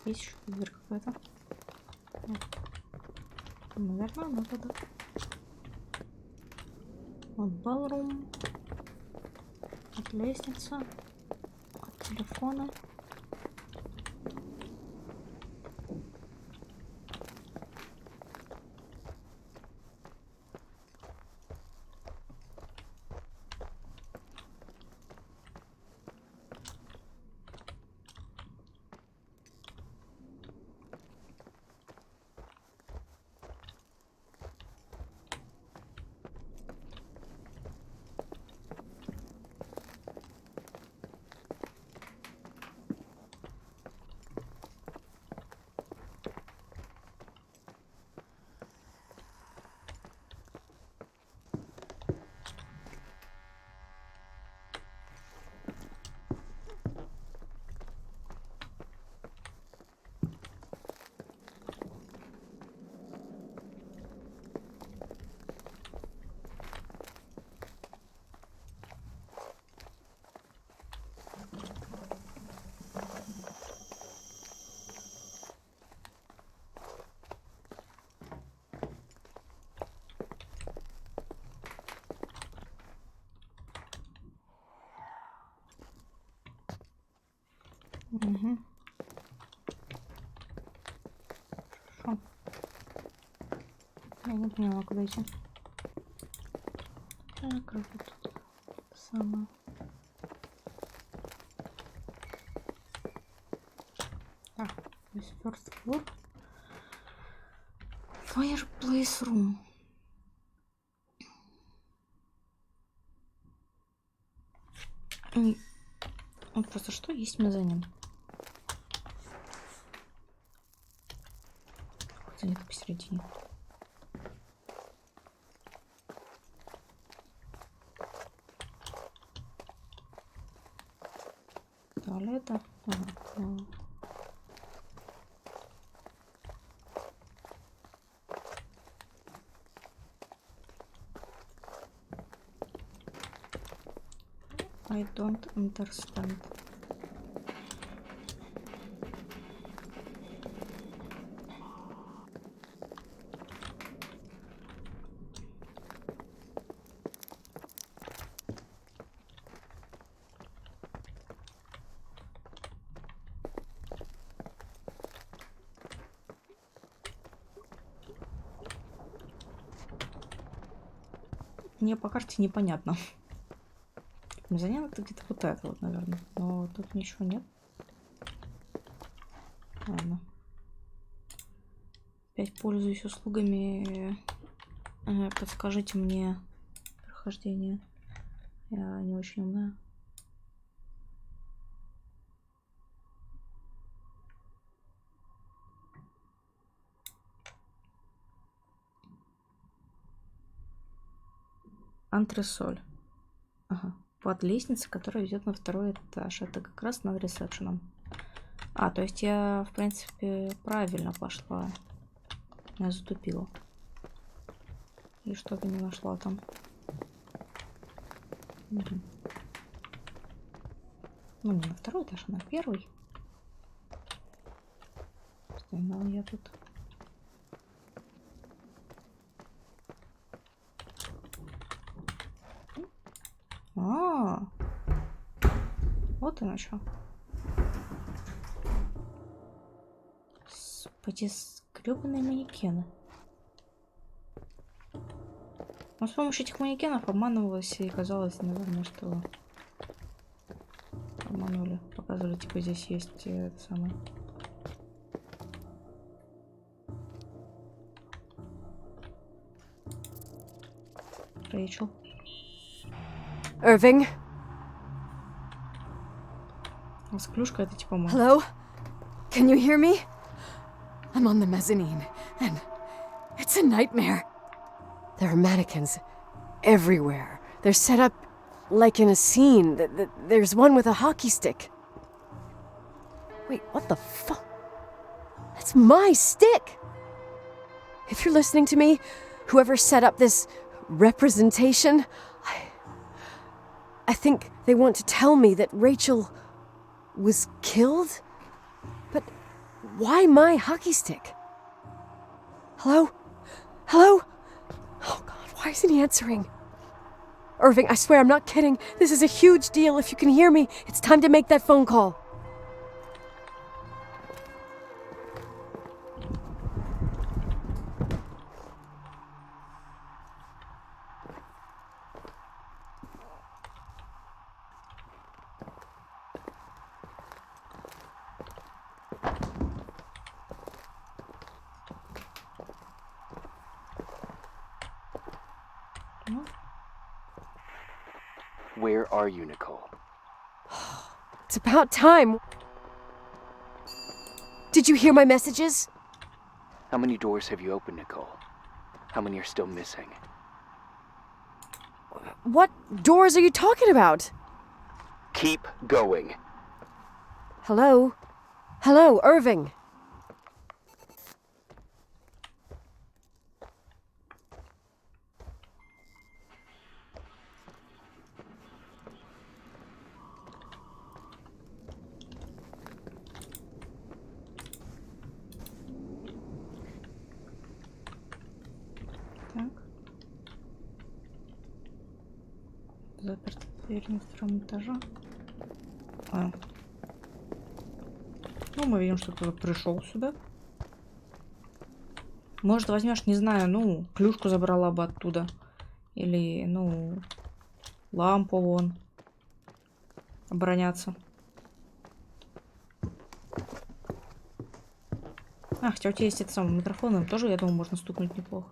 Есть еще дверь какая-то? Наверное, надо, да. Вот балрум. Вот лестница. Вот телефоны. Угу. Хорошо. Я не поняла, куда идти. Так, вот тут самое. Так, здесь first floor. Fireplace room. Вот просто что есть мезонин? Где-то посередине. Туалета. I don't understand. Мне по карте непонятно. Мезонин это где-то вот это вот, наверное. Но тут ничего нет. Ладно. Опять пользуюсь услугами. Подскажите мне прохождение. Я не очень умная. Антресоль. Ага. Под лестницей, которая ведет на второй этаж. Это как раз над ресепшеном. А, то есть я, в принципе, правильно пошла. Я затупила. И что-то не нашла там. Угу. Ну, не на второй этаж, а на первый. Стояла я тут. Вот оно что. Господи, скрёбаные манекены. Но с помощью этих манекенов обманывалась и казалось, наверное, что обманули. Показывали, типа, здесь есть это самое. Рэйчел. Irving? Склюшка это типа мама. Hello? Can you hear me? I'm on the mezzanine, and it's a nightmare. There are mannequins everywhere. They're set up like in a scene. There's one with a hockey stick. Wait, what the fuck? That's my stick! If you're listening to me, whoever set up this representation, I think they want to tell me that Rachel was killed? But why my hockey stick? Hello? Hello? Oh God, why isn't he answering? Irving, I swear I'm not kidding. This is a huge deal. If you can hear me, it's time to make that phone call. Where are you, Nicole? It's about time. Did you hear my messages? How many doors have you opened, Nicole? How many are still missing? What doors are you talking about? Keep going. Hello? Hello, Irving. Так. Заперта дверь на втором этаже. Ну, мы видим, что кто-то пришел сюда. Может, возьмешь, не знаю, ну, клюшку забрала бы оттуда. Или, ну, лампу вон. Обороняться. Хотя у тебя есть этот самый микрофон, им тоже, я думаю, можно стукнуть неплохо.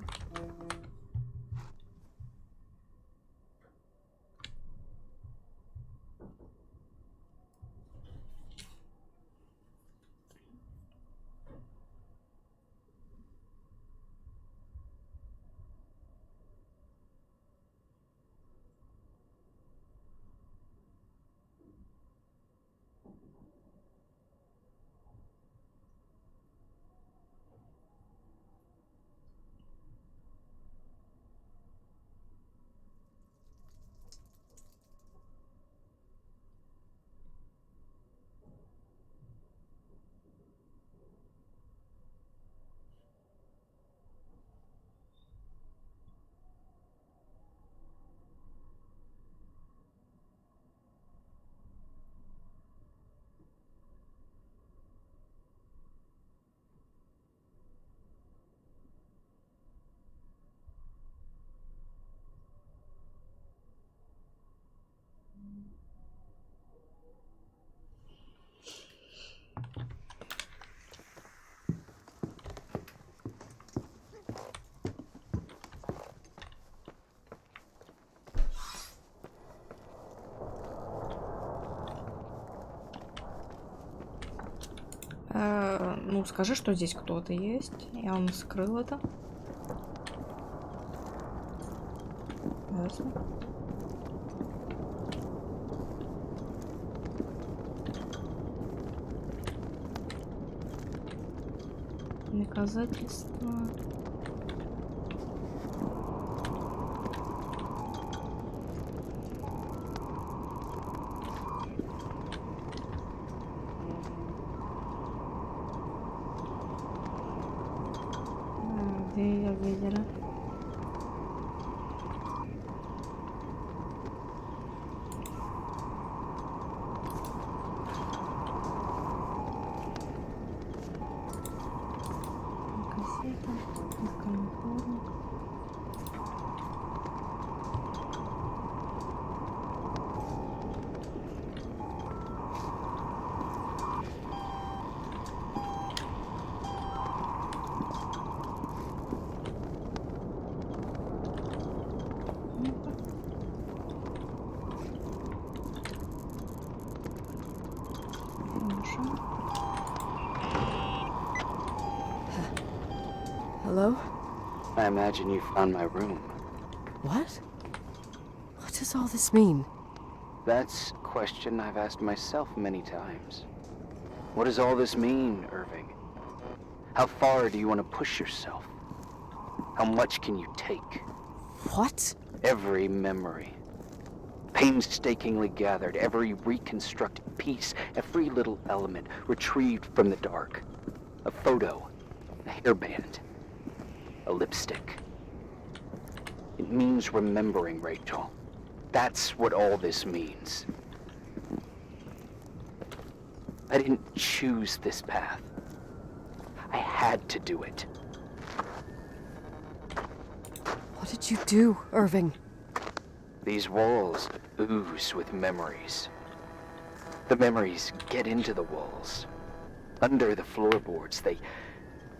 Ну, скажи, что здесь кто-то есть. Я вам скрыл это. Ясно. Доказательства. Где я видела? Кассета, музыкальный форум. Hello? I imagine you found my room. What? What does all this mean? That's a question I've asked myself many times. What does all this mean, Irving? How far do you want to push yourself? How much can you take? What? Every memory. Painstakingly gathered, every reconstructed piece, every little element retrieved from the dark. A photo, a hairband, a lipstick. It means remembering, Rachel. That's what all this means. I didn't choose this path. I had to do it. What did you do, Irving? These walls ooze with memories. The memories get into the walls. Under the floorboards, they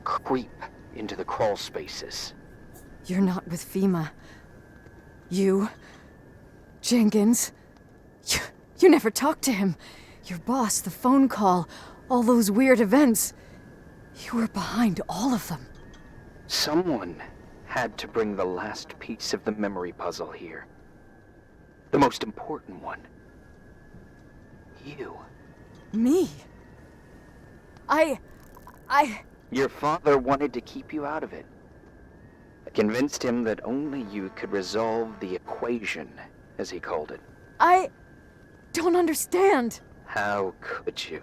creep into the crawl spaces. You're not with FEMA. You... Jenkins... You never talked to him. Your boss, the phone call, all those weird events. You were behind all of them. Someone had to bring the last piece of the memory puzzle here. The most important one. You. Me? I... Your father wanted to keep you out of it. I convinced him that only you could resolve the equation, as he called it. I don't understand. How could you?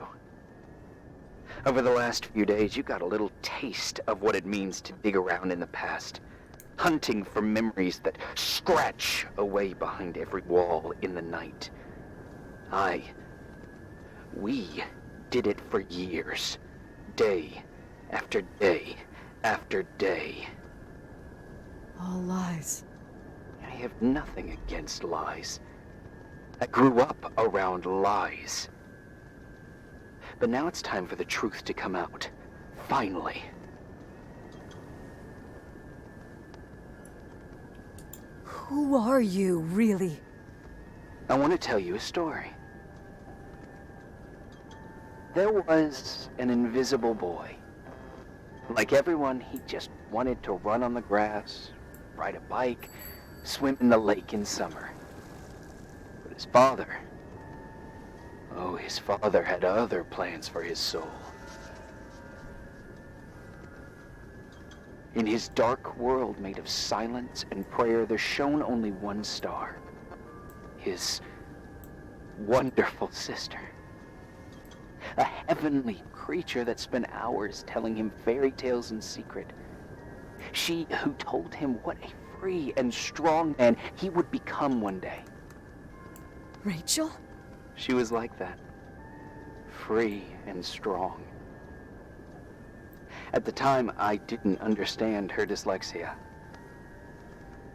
Over the last few days, you got a little taste of what it means to dig around in the past, hunting for memories that scratch away behind every wall in the night. We did it for years, day after day after day. All lies. I have nothing against lies. I grew up around lies. But now it's time for the truth to come out. Finally. Who are you, really? I want to tell you a story. There was an invisible boy. Like everyone, he just wanted to run on the grass, ride a bike, swim in the lake in summer. But his father had other plans for his soul. In his dark world made of silence and prayer, there shone only one star. His wonderful sister. A heavenly creature that spent hours telling him fairy tales in secret. She who told him what a free and strong man he would become one day. Rachel? She was like that. Free and strong. At the time, I didn't understand her dyslexia.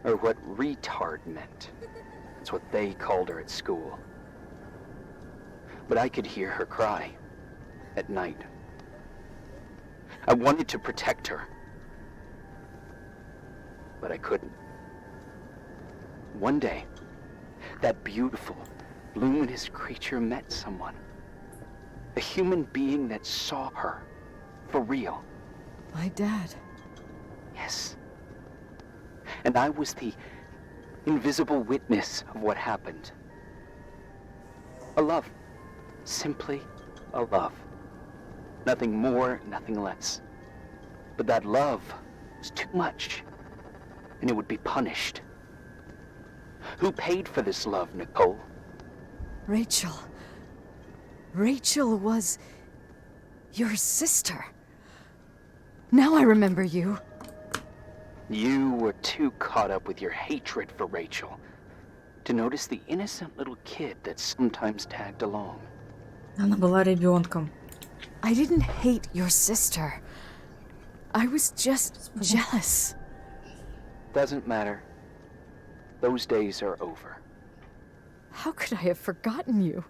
Or what retard meant. That's what they called her at school. But I could hear her cry. At night. I wanted to protect her. But I couldn't. One day, that beautiful, luminous creature met someone. A human being that saw her. For real. My dad. Yes. And I was the invisible witness of what happened. A love. Simply a love. Nothing more, nothing less. But that love was too much, and it would be punished. Who paid for this love, Nicole? Rachel. Rachel was... your sister. Now I remember you. You were too caught up with your hatred for Rachel to notice the innocent little kid that sometimes tagged along. Она была ребенком. I didn't hate your sister. I was just jealous. Doesn't matter. Those days are over. How could I have forgotten you?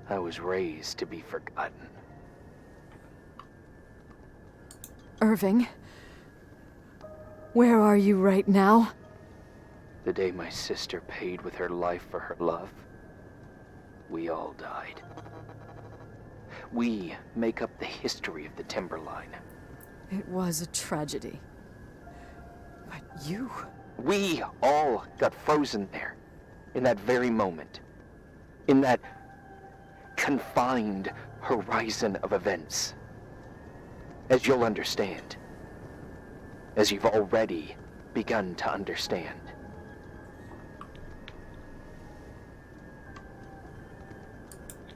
I was raised to be forgotten. Irving, where are you right now? The day my sister paid with her life for her love, we all died. We make up the history of the Timberline. It was a tragedy. But you... We all got frozen there, in that very moment. In that confined horizon of events. As you'll understand. as you've already begun to understand.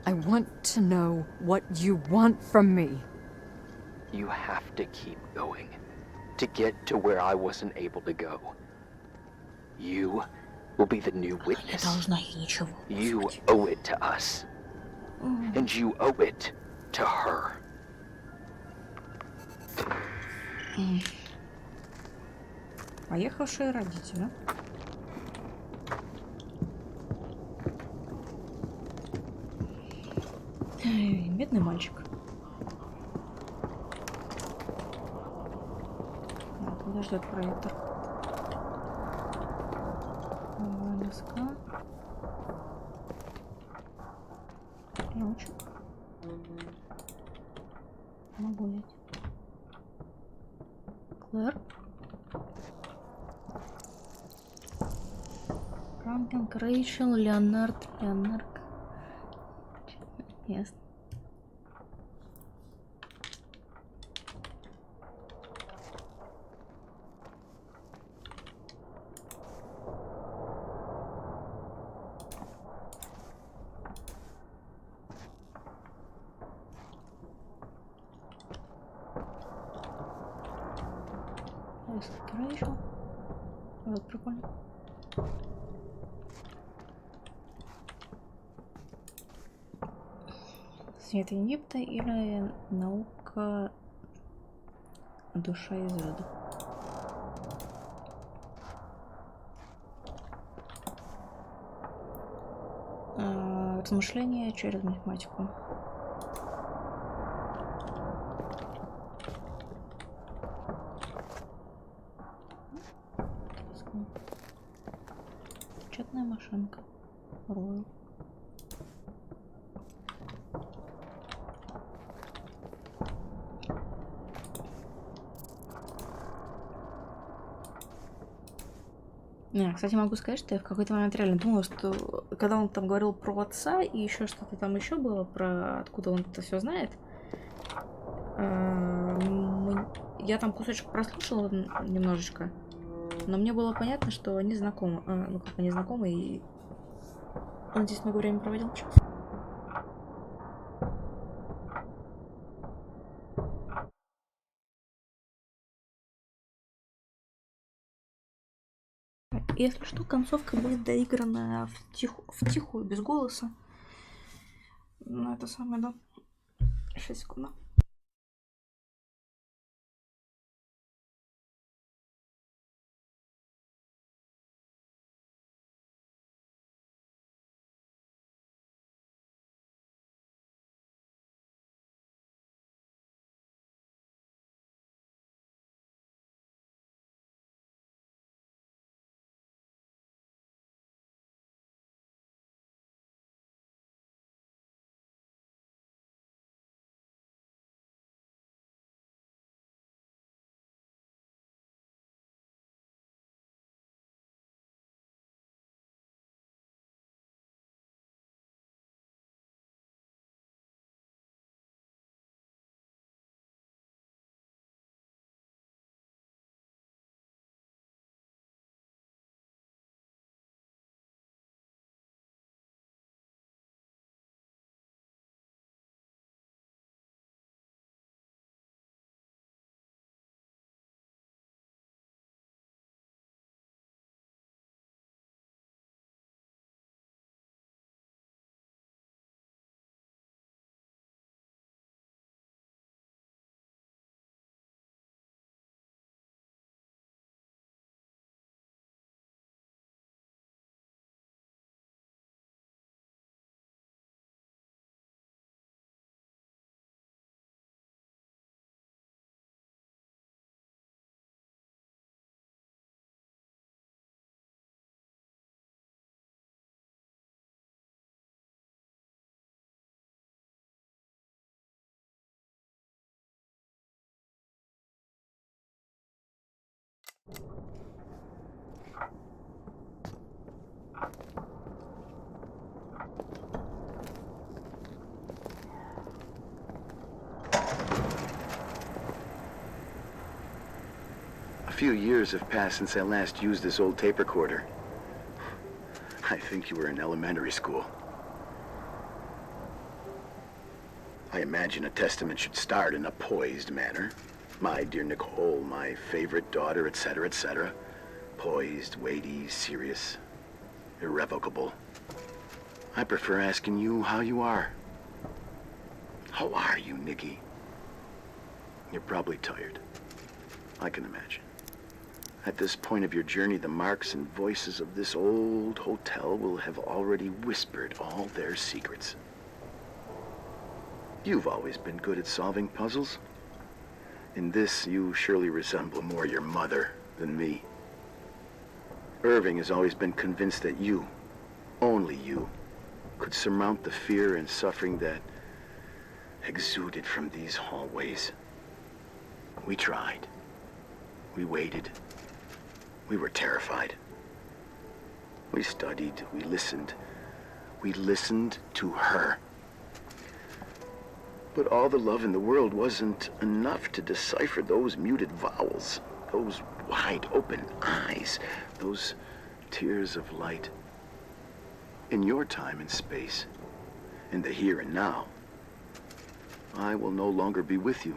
I want to know what you want from me. You have to keep going to get to where I wasn't able to go. You will be the new Не witness. должна ей ничего. You Господи. owe it to us. And you owe it to her. Поехавшие родители. Эй, бедный мальчик. Так, куда ждет проектор? НСК. Научу. Могу найти. Клэр. Франклин, Рэйчел, Леонард. Ясно. Рэйчел. Вот, прикольно. Свет Египта или наука душа из ада. Размышления через математику. Печатная машинка. Ройл. Кстати, могу сказать, что я в какой-то момент реально думала, что когда он там говорил про отца и еще что-то там еще было, про откуда он это все знает, я там кусочек прослушала немножечко, но мне было понятно, что они знакомы. Ну, как они знакомы, и он здесь много времени проводил. Если что, концовка будет доиграна втихую, без голоса. Ну, это самое, да. 6 секунд. few years have passed since I last used this old tape recorder. I think you were in elementary school. I imagine a testament should start in a poised manner. My dear Nicole, my favorite daughter, etc., etc. Poised, weighty, serious, irrevocable. I prefer asking you how you are. How are you, Nikki? You're probably tired. I can imagine. At this point of your journey, the marks and voices of this old hotel will have already whispered all their secrets. You've always been good at solving puzzles. In this, you surely resemble more your mother than me. Irving has always been convinced that you, only you, could surmount the fear and suffering that exuded from these hallways. We tried. We waited. We were terrified. We studied. We listened. We listened to her. But all the love in the world wasn't enough to decipher those muted vowels, those wide open eyes, those tears of light. In your time and space, in the here and now, I will no longer be with you.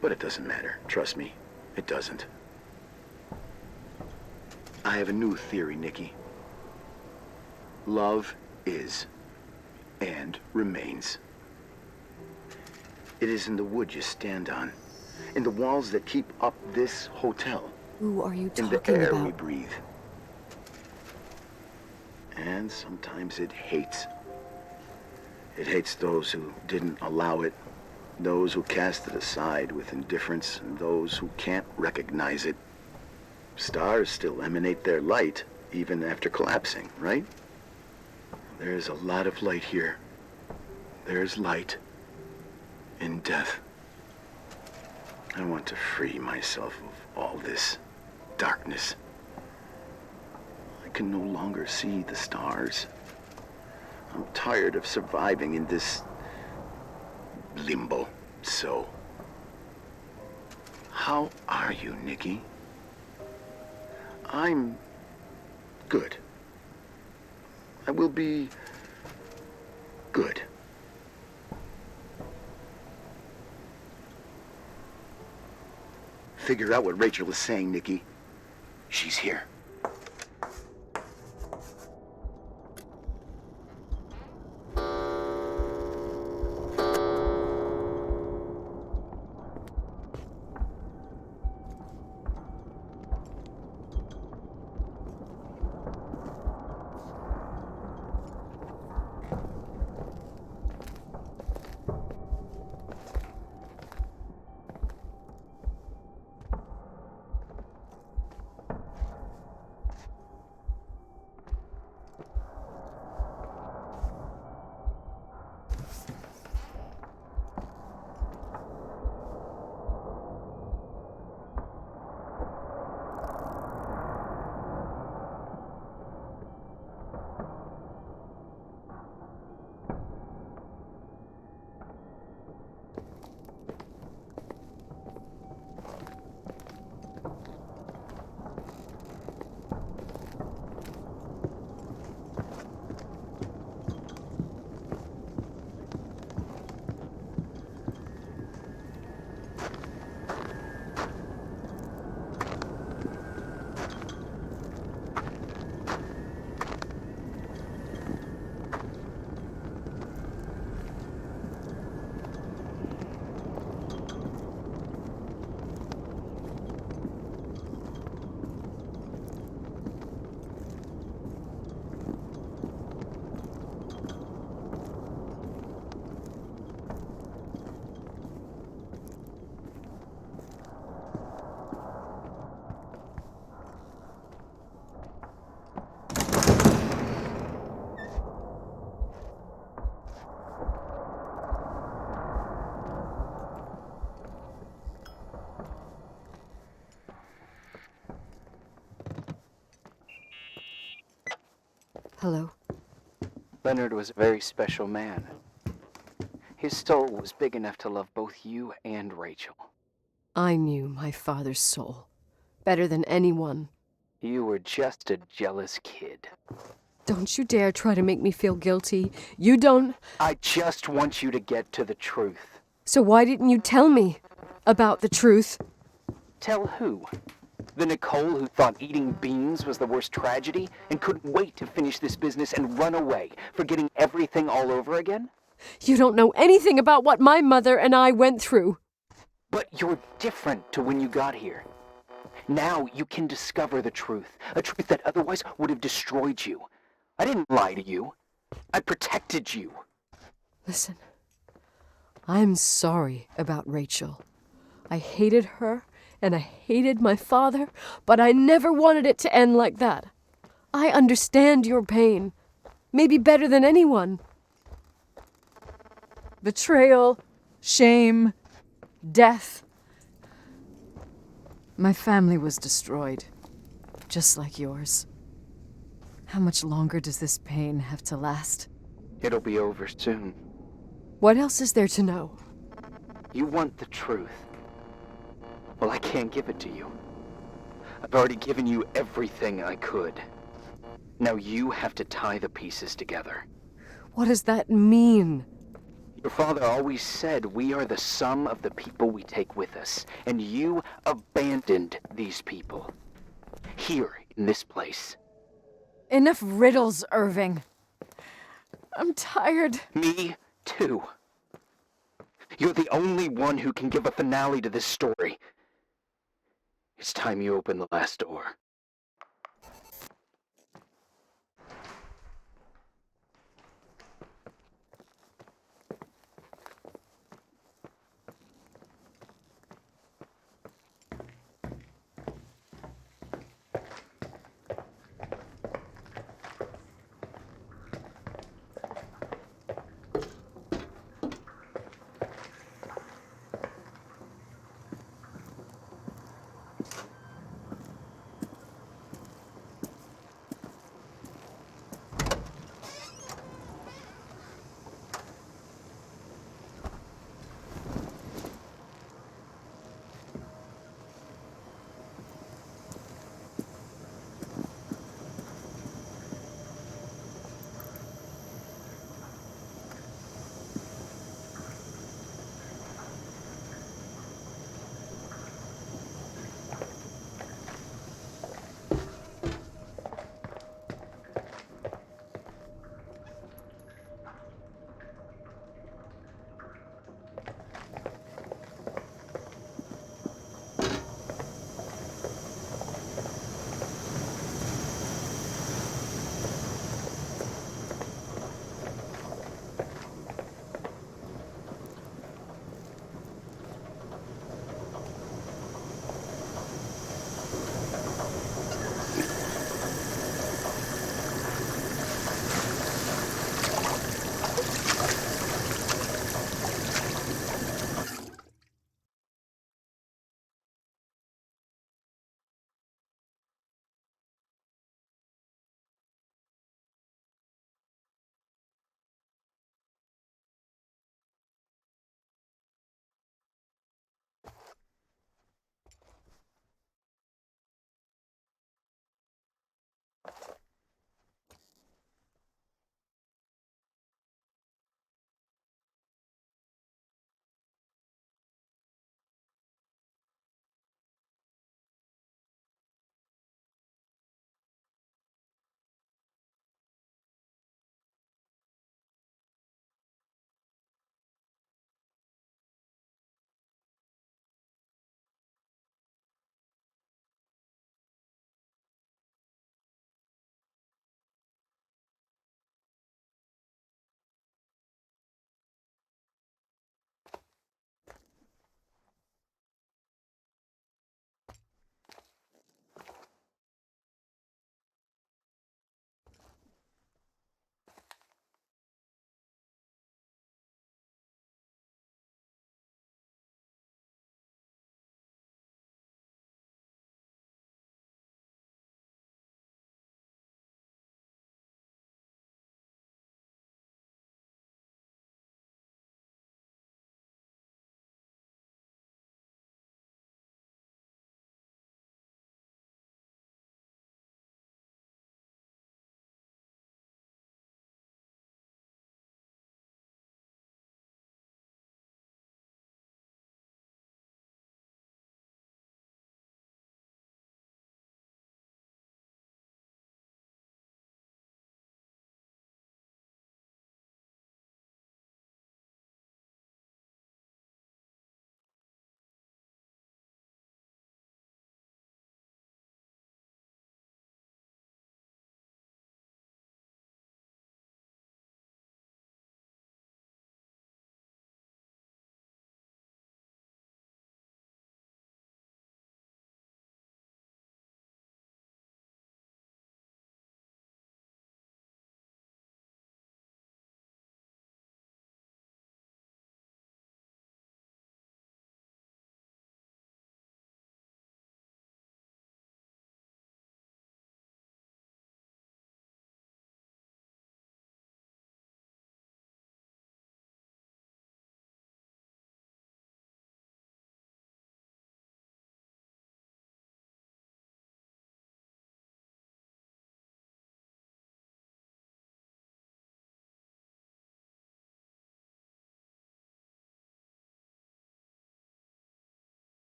But it doesn't matter. Trust me, it doesn't. I have a new theory, Nikki. Love is and remains. It is in the wood you stand on, in the walls that keep up this hotel, Who are you in the talking air we about? breathe. And sometimes it hates. It hates those who didn't allow it, those who cast it aside with indifference, and those who can't recognize it. Stars still emanate their light, even after collapsing, right? There's a lot of light here. There's light in death. I want to free myself of all this darkness. I can no longer see the stars. I'm tired of surviving in this limbo. So, how are you, Nikki? I'm good. I will be good. Figure out what Rachel is saying, Nikki. She's here. Hello. Leonard was a very special man. His soul was big enough to love both you and Rachel. I knew my father's soul. better than anyone. You were just a jealous kid. Don't you dare try to make me feel guilty. You don't... I just want you to get to the truth. So why didn't you tell me about the truth? Tell who? The Nicole who thought eating beans was the worst tragedy and couldn't wait to finish this business and run away, forgetting everything all over again? You don't know anything about what my mother and I went through. But you're different to when you got here. Now you can discover the truth, a truth that otherwise would have destroyed you. I didn't lie to you. I protected you. Listen, I'm sorry about Rachel. I hated her, and I hated my father, but I never wanted it to end like that. I understand your pain, maybe better than anyone. Betrayal, shame, death. My family was destroyed, just like yours. How much longer does this pain have to last? It'll be over soon. What else is there to know? You want the truth. Well, I can't give it to you. I've already given you everything I could. Now you have to tie the pieces together. What does that mean? Your father always said we are the sum of the people we take with us, and you abandoned these people. Here, in this place. Enough riddles, Irving. I'm tired. Me, too. You're the only one who can give a finale to this story. It's time you open the last door.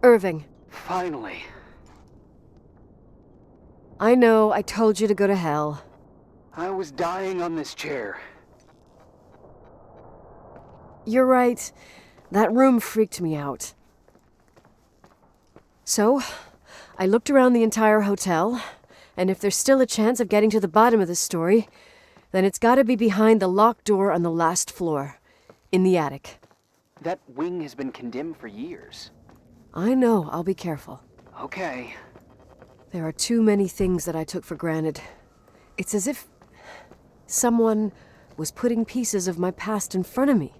Irving. Finally. I know, I told you to go to hell. I was dying on this chair. You're right. That room freaked me out. So, I looked around the entire hotel, and if there's still a chance of getting to the bottom of this story, then it's gotta be behind the locked door on the last floor, in the attic. That wing has been condemned for years. I know, I'll be careful. Okay. There are too many things that I took for granted. It's as if someone was putting pieces of my past in front of me.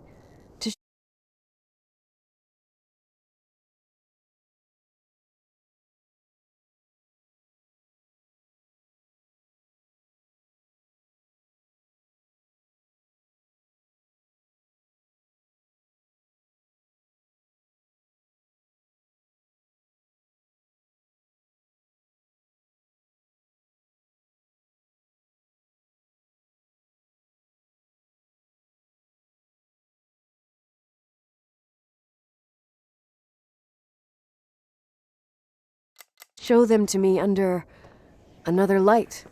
Show them to me under another light.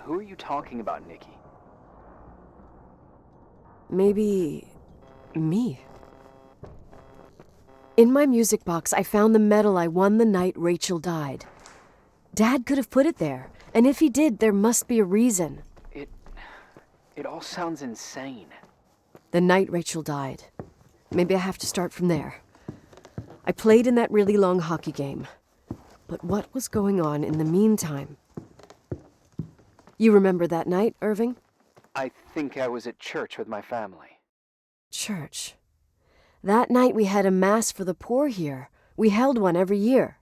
Who are you talking about, Nikki? Maybe me. In my music box, I found the medal I won the night Rachel died. Dad could have put it there, and if he did, there must be a reason. It all sounds insane. The night Rachel died. Maybe I have to start from there. I played in that really long hockey game. But what was going on in the meantime? You remember that night, Irving? I think I was at church with my family. Church. That night we had a mass for the poor here. We held one every year.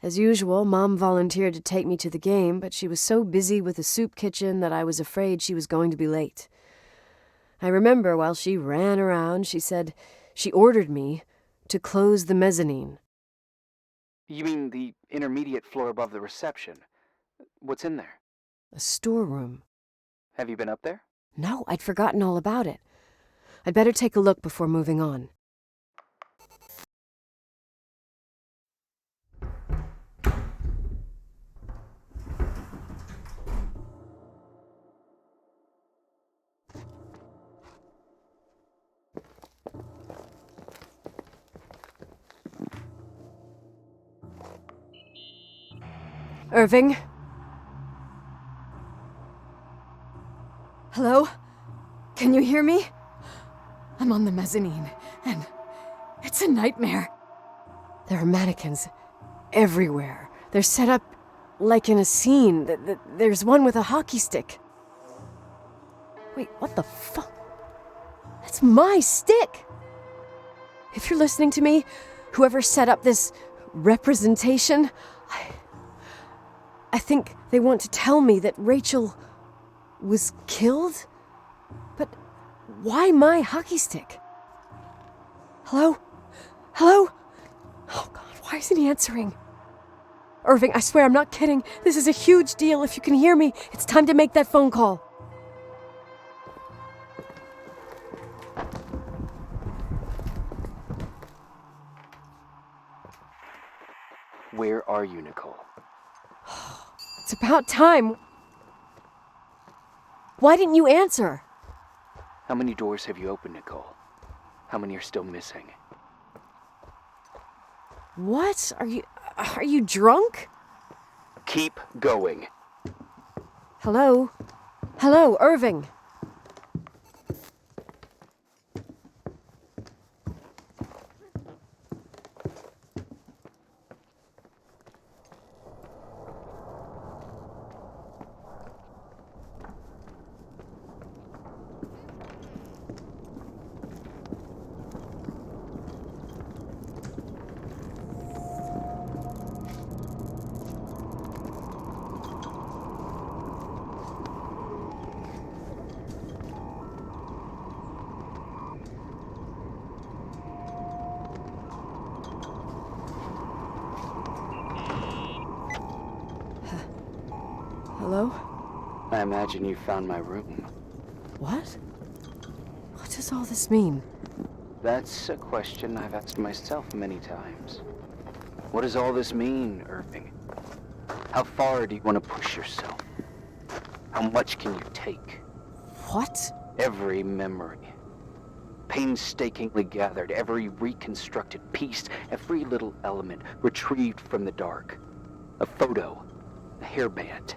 As usual, Mom volunteered to take me to the game, but she was so busy with the soup kitchen that I was afraid she was going to be late. I remember while she ran around, she said she ordered me to close the mezzanine. You mean the intermediate floor above the reception? What's in there? A storeroom. Have you been up there? No, I'd forgotten all about it. I'd better take a look before moving on. Irving? Hello? Can you hear me? I'm on the mezzanine, and it's a nightmare. There are mannequins everywhere. They're set up like in a scene. There's one with a hockey stick. Wait, what the fuck? That's my stick! If you're listening to me, whoever set up this representation, I think they want to tell me that Rachel was killed? But why my hockey stick? Hello? Hello? Oh God, why isn't he answering? Irving, I swear I'm not kidding. This is a huge deal. If you can hear me, it's time to make that phone call. Where are you, Nicole? It's about time. Why didn't you answer? How many doors have you opened, Nicole? How many are still missing? What? Are you drunk? Keep going. Hello? Hello, Irving. Hello? I imagine you found my room. What? What does all this mean? That's a question I've asked myself many times. What does all this mean, Irving? How far do you want to push yourself? How much can you take? What? Every memory. Painstakingly gathered, every reconstructed piece, every little element retrieved from the dark. A photo, a hairband,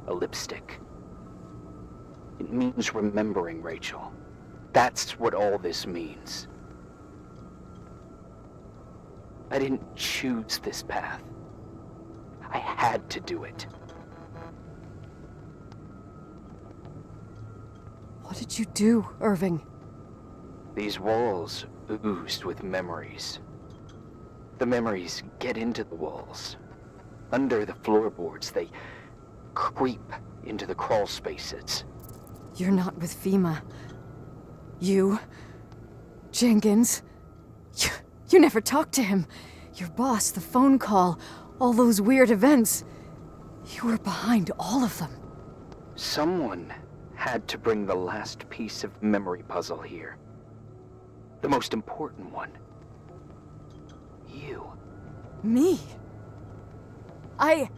a lipstick. It means remembering, Rachel. That's what all this means. I didn't choose this path. I had to do it. What did you do, Irving? These walls oozed with memories. The memories get into the walls. Under the floorboards, they creep into the crawl spaces. You're not with FEMA. You... Jenkins... You never talked to him. Your boss, the phone call, all those weird events. You were behind all of them. Someone had to bring the last piece of memory puzzle here. The most important one. You. Me? I...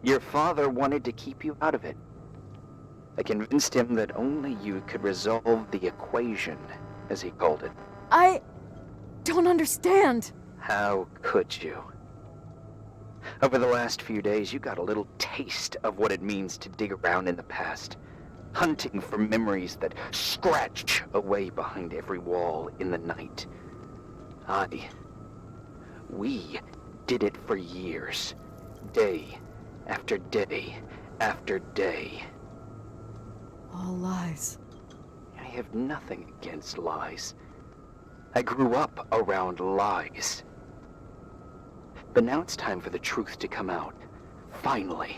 Your father wanted to keep you out of it. I convinced him that only you could resolve the equation, as he called it. I don't understand. How could you? Over the last few days, you got a little taste of what it means to dig around in the past, hunting for memories that scratch away behind every wall in the night. We did it for years, day after day after day. All lies. I have nothing against lies. I grew up around lies. But now it's time for the truth to come out. Finally.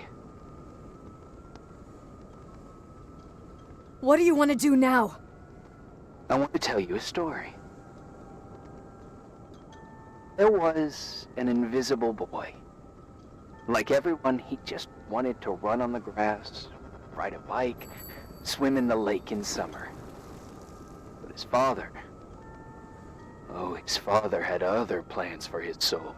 What do you want to do now? I want to tell you a story. There was an invisible boy. Like everyone, he just wanted to run on the grass, ride a bike, swim in the lake in summer. But his father had other plans for his soul.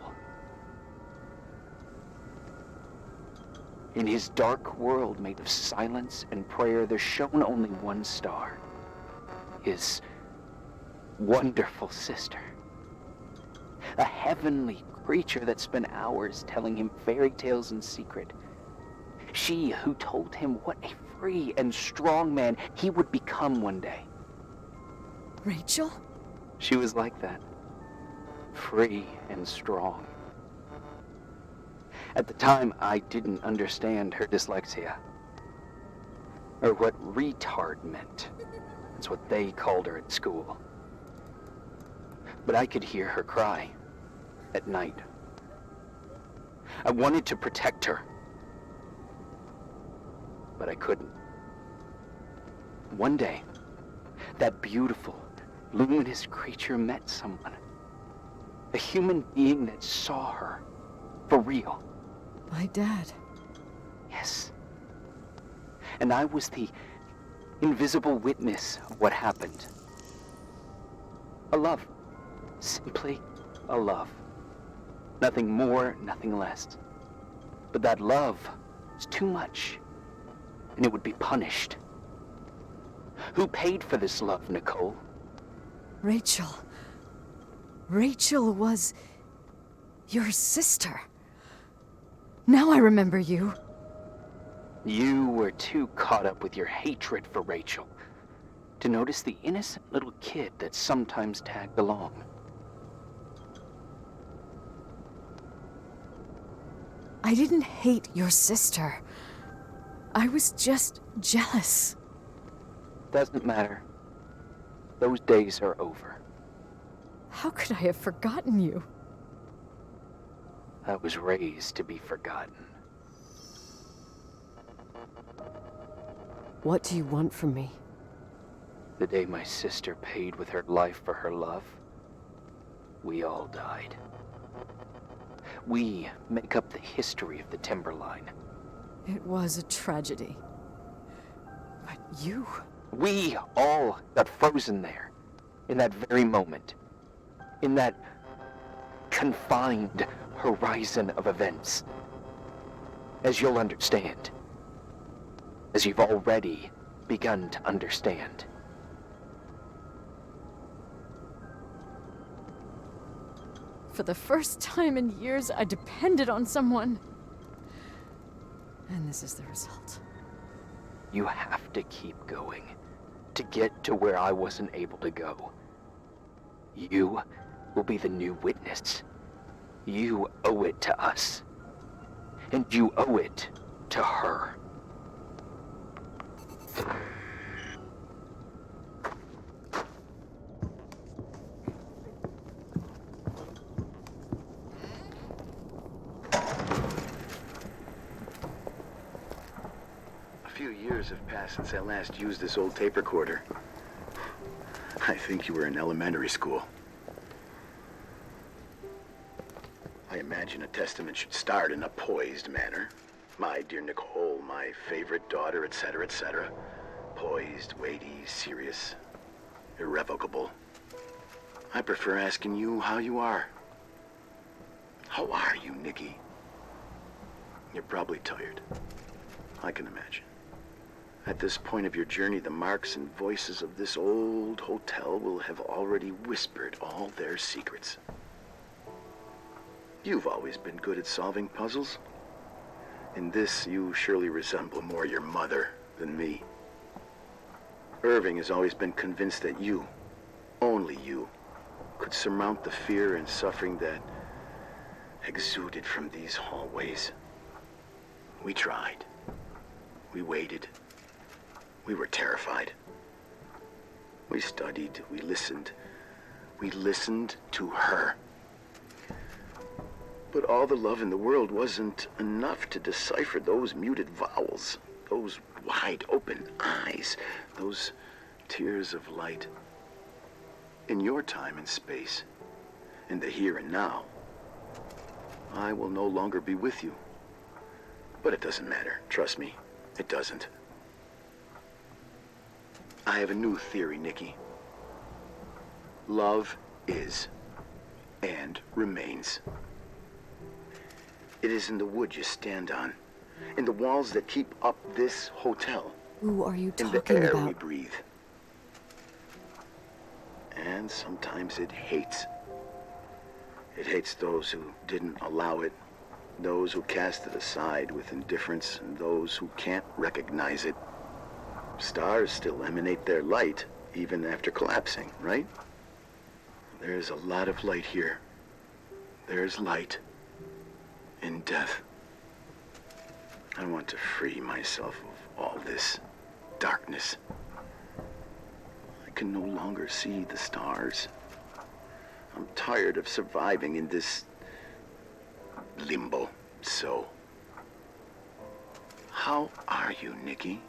In his dark world made of silence and prayer, there shone only one star. His wonderful sister. A heavenly creature that spent hours telling him fairy tales in secret. She who told him what a free and strong man he would become one day. Rachel? She was like that. Free and strong. At the time, I didn't understand her dyslexia. Or what retard meant. That's what they called her at school. But I could hear her cry. At night. I wanted to protect her. But I couldn't. One day, that beautiful, luminous creature met someone. A human being that saw her. For real. My dad. Yes. And I was the invisible witness of what happened. A love. Simply a love. Nothing more, nothing less. But that love is too much, and it would be punished. Who paid for this love, Nicole? Rachel. Rachel was your sister. Now I remember you. You were too caught up with your hatred for Rachel to notice the innocent little kid that sometimes tagged along. I didn't hate your sister. I was just jealous. Doesn't matter. Those days are over. How could I have forgotten you? I was raised to be forgotten. What do you want from me? The day my sister paid with her life for her love, we all died. We make up the history of the Timberline. It was a tragedy. But you... We all got frozen there. in that very moment, in that confined horizon of events, as you'll understand, as you've already begun to understand. For the first time in years, I depended on someone. And this is the result. You have to keep going to get to where I wasn't able to go. You will be the new witness. You owe it to us. And you owe it to her. A few years have passed since I last used this old tape recorder. I think you were in elementary school. I imagine a testament should start in a poised manner. My dear Nicole, my favorite daughter, etc., etc. Poised, weighty, serious, irrevocable. I prefer asking you how you are. How are you, Nikki? You're probably tired. I can imagine. At this point of your journey, the marks and voices of this old hotel will have already whispered all their secrets. You've always been good at solving puzzles. In this, you surely resemble more your mother than me. Irving has always been convinced that you, only you, could surmount the fear and suffering that exuded from these hallways. We tried. We waited. We were terrified. We studied. We listened. We listened to her. But all the love in the world wasn't enough to decipher those muted vowels, those wide open eyes, those tears of light. In your time and space, in the here and now, I will no longer be with you. But it doesn't matter, trust me, it doesn't. I have a new theory, Nikki. Love is and remains. It is in the wood you stand on, in the walls that keep up this hotel, Who are you in the talking air we about? breathe. And sometimes it hates. It hates those who didn't allow it, those who cast it aside with indifference, and those who can't recognize it. Stars still emanate their light, even after collapsing, right? There's a lot of light here. There's light in death. I want to free myself of all this darkness. I can no longer see the stars. I'm tired of surviving in this limbo. So, how are you, Nikki?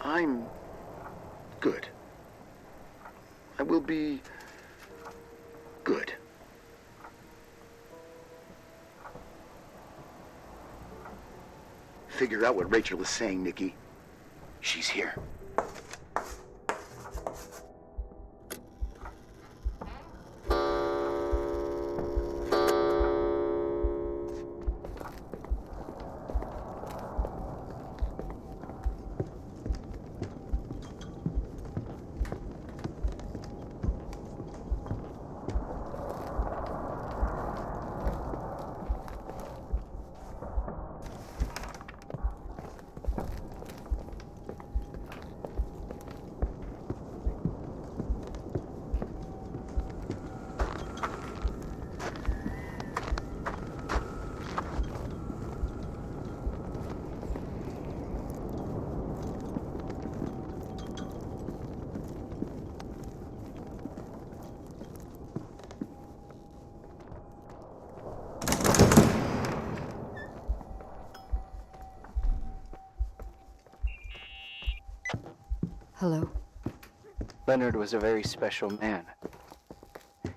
I'm good. I will be good. Figure out what Rachel is saying, Nikki. She's here. Hello? Leonard was a very special man.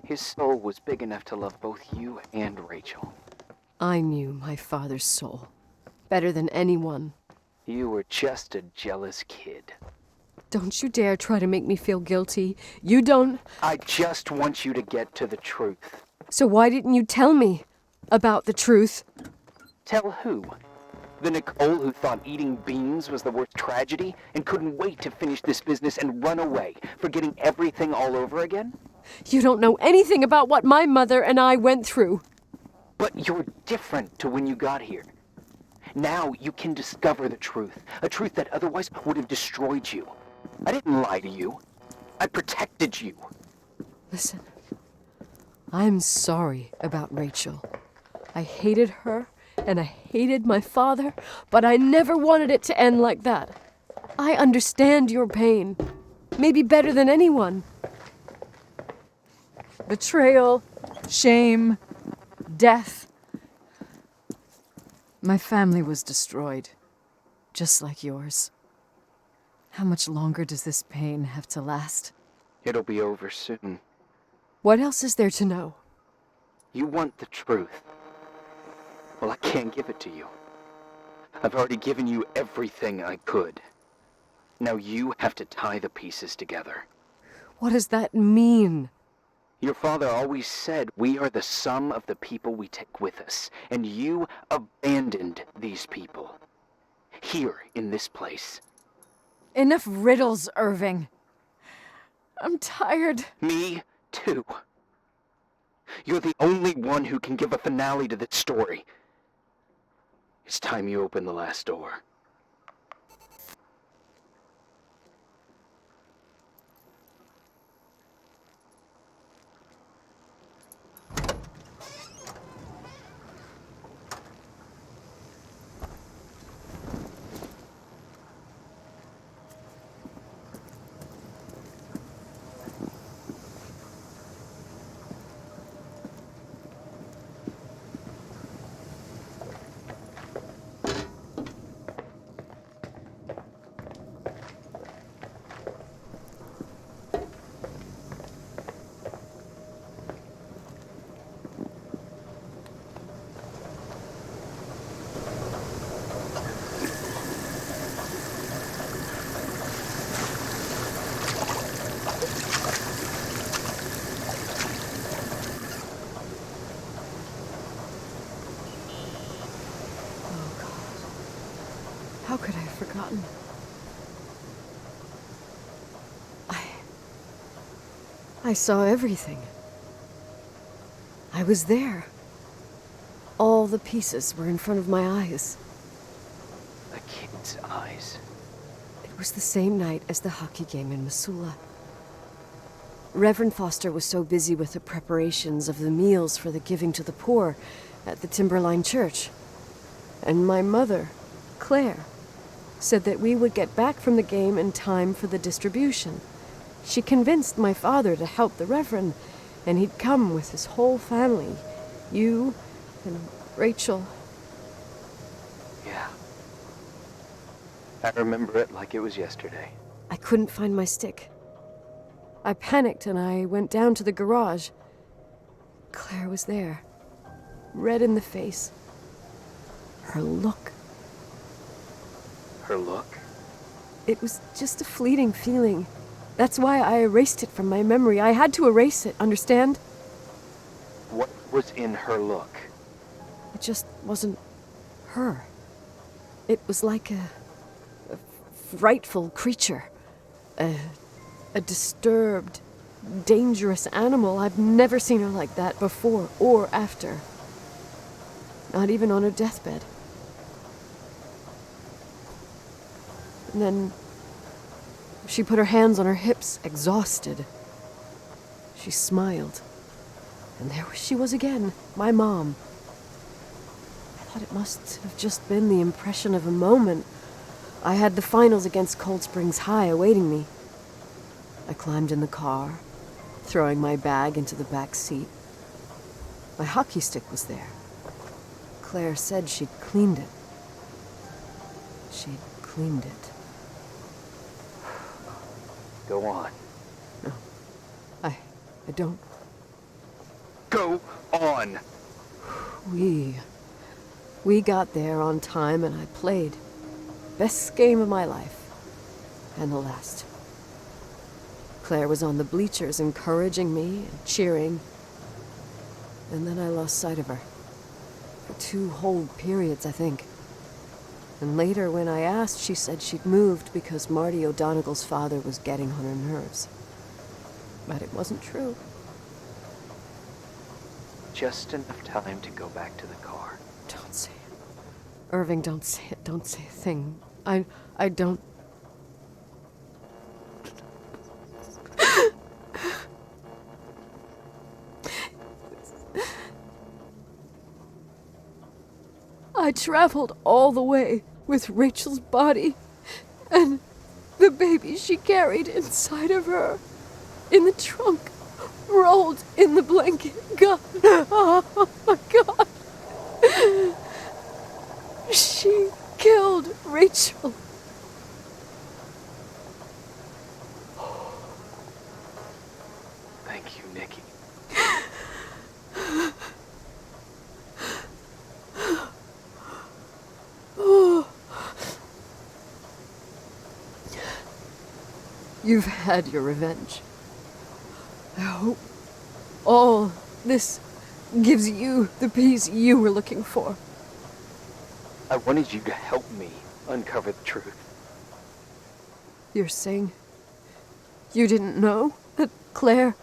His soul was big enough to love both you and Rachel. I knew my father's soul better than anyone. You were just a jealous kid. Don't you dare try to make me feel guilty. You don't... I just want you to get to the truth. So why didn't you tell me about the truth? Tell who? The Nicole who thought eating beans was the worst tragedy and couldn't wait to finish this business and run away, forgetting everything all over again? You don't know anything about what my mother and I went through. But you're different to when you got here. Now you can discover the truth, a truth that otherwise would have destroyed you. I didn't lie to you. I protected you. Listen, I'm sorry about Rachel. I hated her, and I hated my father, but I never wanted it to end like that. I understand your pain, maybe better than anyone. Betrayal, shame, death. My family was destroyed, just like yours. How much longer does this pain have to last? It'll be over soon. What else is there to know? You want the truth. Well, I can't give it to you. I've already given you everything I could. Now you have to tie the pieces together. What does that mean? Your father always said we are the sum of the people we take with us, and you abandoned these people. Here, in this place. Enough riddles, Irving. I'm tired. Me, too. You're the only one who can give a finale to this story. It's time you open the last door. How could I have forgotten? I saw everything. I was there. All the pieces were in front of my eyes. A kid's eyes. It was the same night as the hockey game in Missoula. Reverend Foster was so busy with the preparations of the meals for the giving to the poor at the Timberline Church. And my mother, Claire, said that we would get back from the game in time for the distribution. She convinced my father to help the Reverend, and he'd come with his whole family. You and Rachel. Yeah. I remember it like it was yesterday. I couldn't find my stick. I panicked and I went down to the garage. Claire was there, red in the face. Her look. Her look? It was just a fleeting feeling. That's why I erased it from my memory. I had to erase it, understand? What was in her look? It just wasn't her. It was like a frightful creature. A disturbed, dangerous animal. I've never seen her like that before or after. Not even on her deathbed. And then she put her hands on her hips, exhausted. She smiled. And there she was again, my mom. I thought it must have just been the impression of a moment. I had the finals against Cold Springs High awaiting me. I climbed in the car, throwing my bag into the back seat. My hockey stick was there. Claire said she'd cleaned it. She'd cleaned it. Go on. No, I don't. Go on! We got there on time and I played. Best game of my life. And the last. Claire was on the bleachers encouraging me and cheering. And then I lost sight of her. For 2 whole periods, I think. And later, when I asked, she said she'd moved because Marty O'Donegal's father was getting on her nerves. But it wasn't true. Just enough time to go back to the car. Don't say it. Irving, don't say it. Don't say a thing. I don't... I traveled all the way with Rachel's body and the baby she carried inside of her in the trunk, rolled in the blanket. God, oh my God. She killed Rachel. Thank you, Nikki. You've had your revenge. I hope all this gives you the peace you were looking for. I wanted you to help me uncover the truth. You're saying you didn't know that Claire...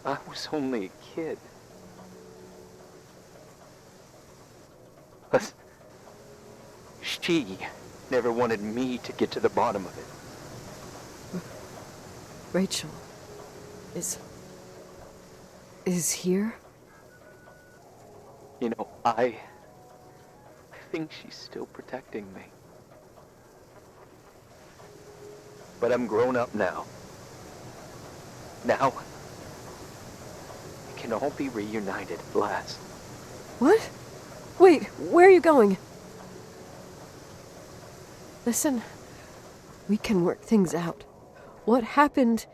I was only a kid. Plus, she never wanted me to get to the bottom of it. Rachel is here? You know, I think she's still protecting me. But I'm grown up now. Now, we can all be reunited at last. What? Wait, where are you going? Listen, we can work things out. What happened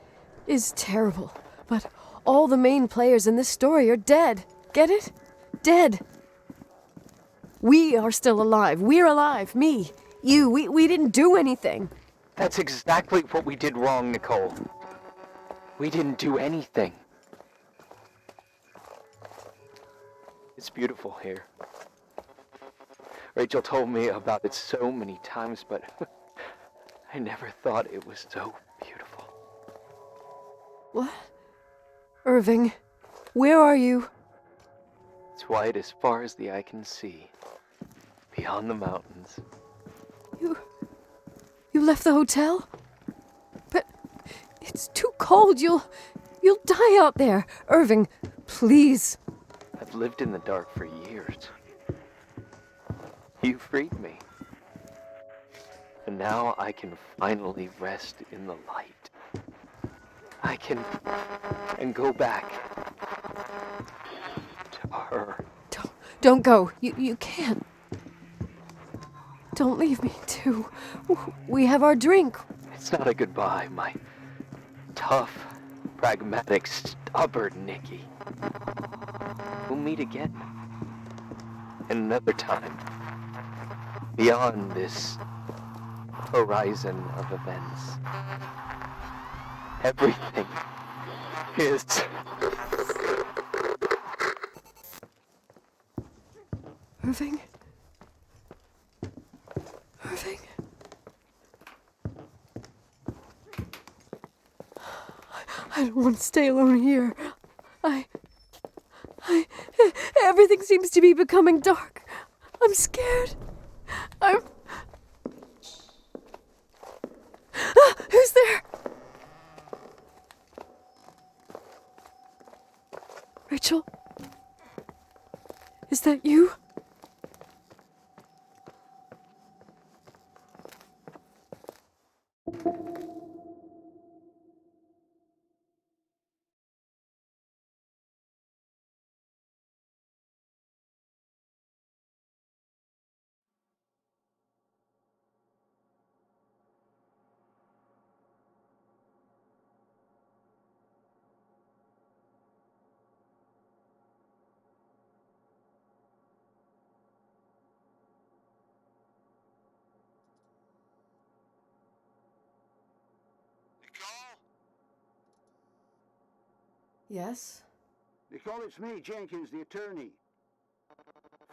is terrible, but all the main players in this story are dead. Get it? Dead. We are still alive. We're alive. Me, you, we didn't do anything. That's exactly what we did wrong, Nicole. We didn't do anything. It's beautiful here. Rachel told me about it so many times, but I never thought it was so beautiful. What? Irving, where are you? It's white as far as the eye can see, beyond the mountains. You left the hotel? But it's too cold. You'll die out there. Irving, please. I've lived in the dark for years. You freed me. And now I can finally rest in the light. I can go back to her. Don't go. You can't. Don't leave me, too. We have our drink. It's not a goodbye, my tough, pragmatic, stubborn Nikki. We'll meet again. Another time. Beyond this horizon of events. Everything is... Irving? Irving? I don't want to stay alone here. Everything seems to be becoming dark. I'm scared. Who's there? Rachel? Is that you? Yes? Nicole, it's me, Jenkins, the attorney.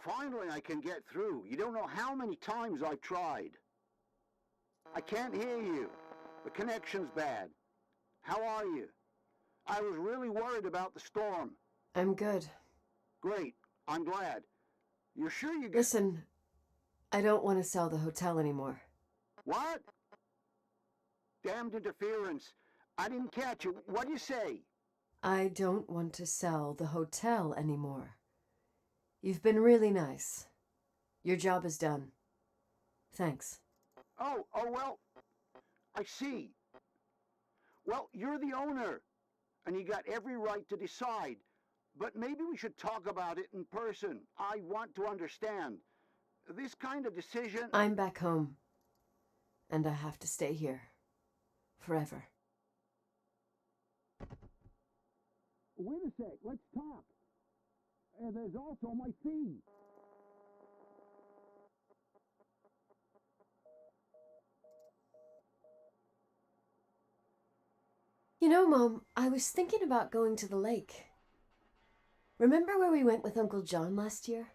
Finally, I can get through. You don't know how many times I've tried. I can't hear you. The connection's bad. How are you? I was really worried about the storm. I'm good. Great. I'm glad. You're sure you Listen, I don't want to sell the hotel anymore. What? Damned interference. I didn't catch you. What'd you say? I don't want to sell the hotel anymore. You've been really nice. Your job is done. Thanks. Oh, well, I see. Well, you're the owner, and you got every right to decide. But maybe we should talk about it in person. I want to understand. This kind of decision... I'm back home, and I have to stay here. Forever. Wait a sec, let's talk. There's also my fee. You know, Mom, I was thinking about going to the lake. Remember where we went with Uncle John last year?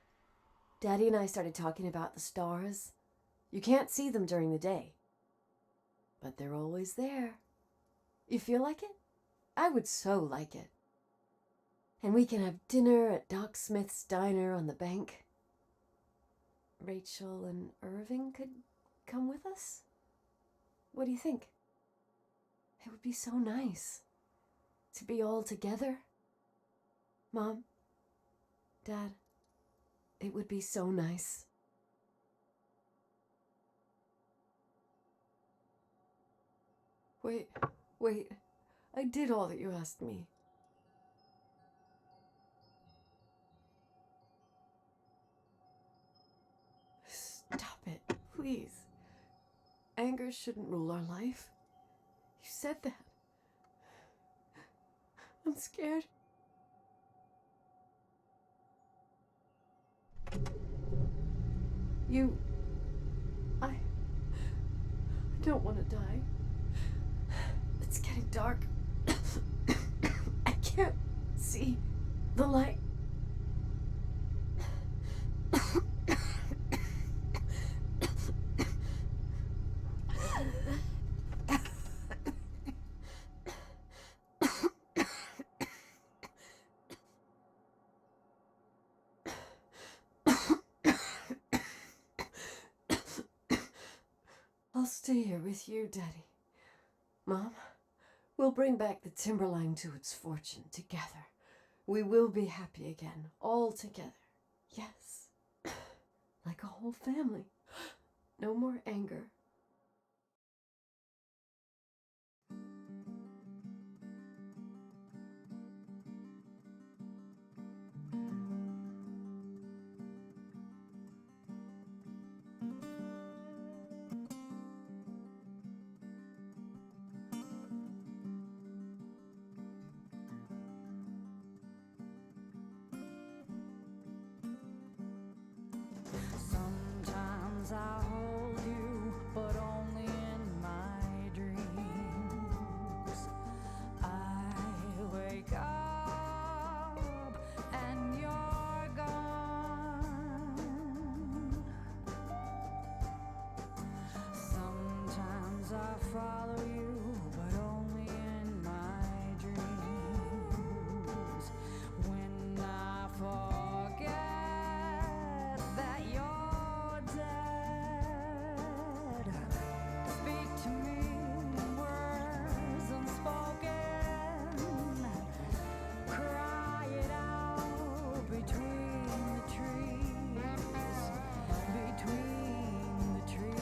Daddy and I started talking about the stars. You can't see them during the day, but they're always there. You feel like it? I would so like it. And we can have dinner at Doc Smith's diner on the bank. Rachel and Irving could come with us? What do you think? It would be so nice to be all together. Mom, Dad, it would be so nice. Wait, I did all that you asked me. Stop it, please. Anger shouldn't rule our life. You said that. I'm scared. I don't want to die. It's getting dark. I can't see the light. I'll stay here with you, Daddy. Mom, we'll bring back the Timberline to its fortune together. We will be happy again, all together. Yes. Like a whole family. No more anger. Sometimes I hold you, but only in my dreams. I wake up and you're gone. Sometimes I follow you, but only in my dreams. When I forget that you're dead, speak to me in words unspoken. Cry it out between the trees, between the trees.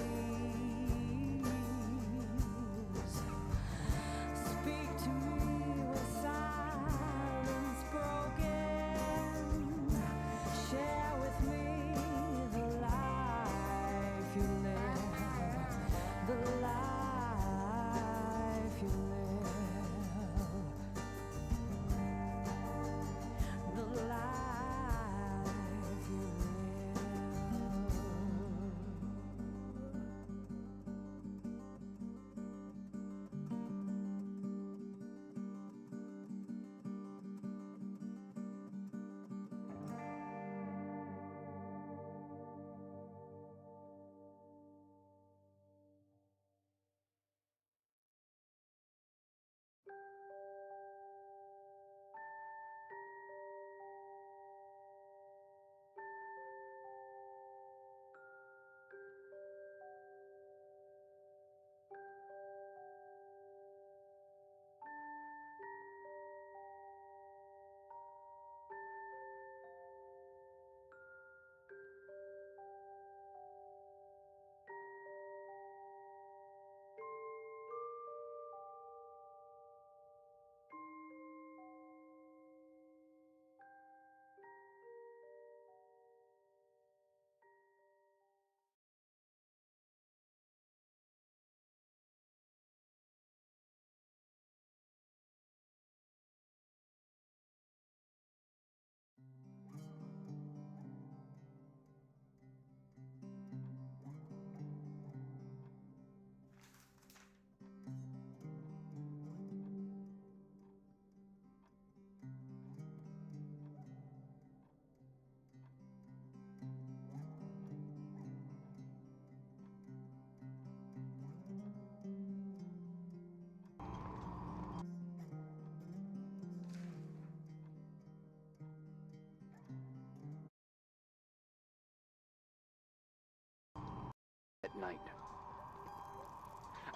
at night.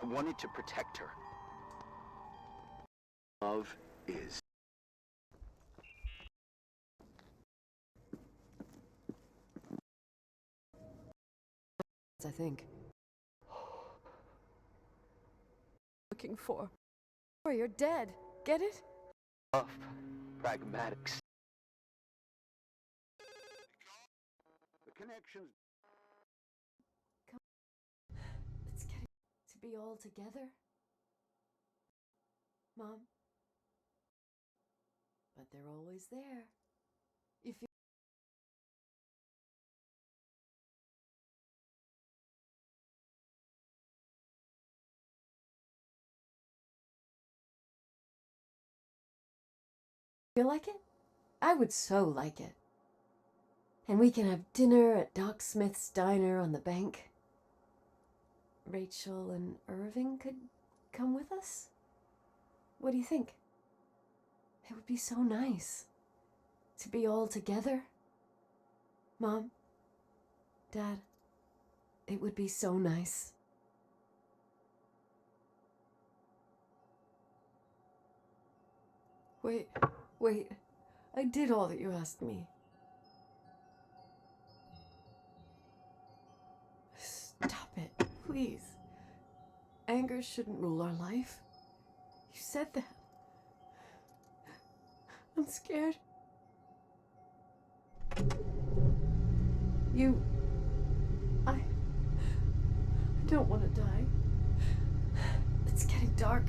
I wanted to protect her. Love is. I think. Looking for. Or you're dead. Get it? Love, pragmatics. The connections. It's getting to be all together. Mom. But they're always there. If you feel like it? I would so like it. And we can have dinner at Doc Smith's diner on the bank. Rachel and Irving could come with us? What do you think? It would be so nice to be all together. Mom, Dad, it would be so nice. Wait, I did all that you asked me. Stop it, please. Anger shouldn't rule our life. You said that. I'm scared. I don't want to die. It's getting dark.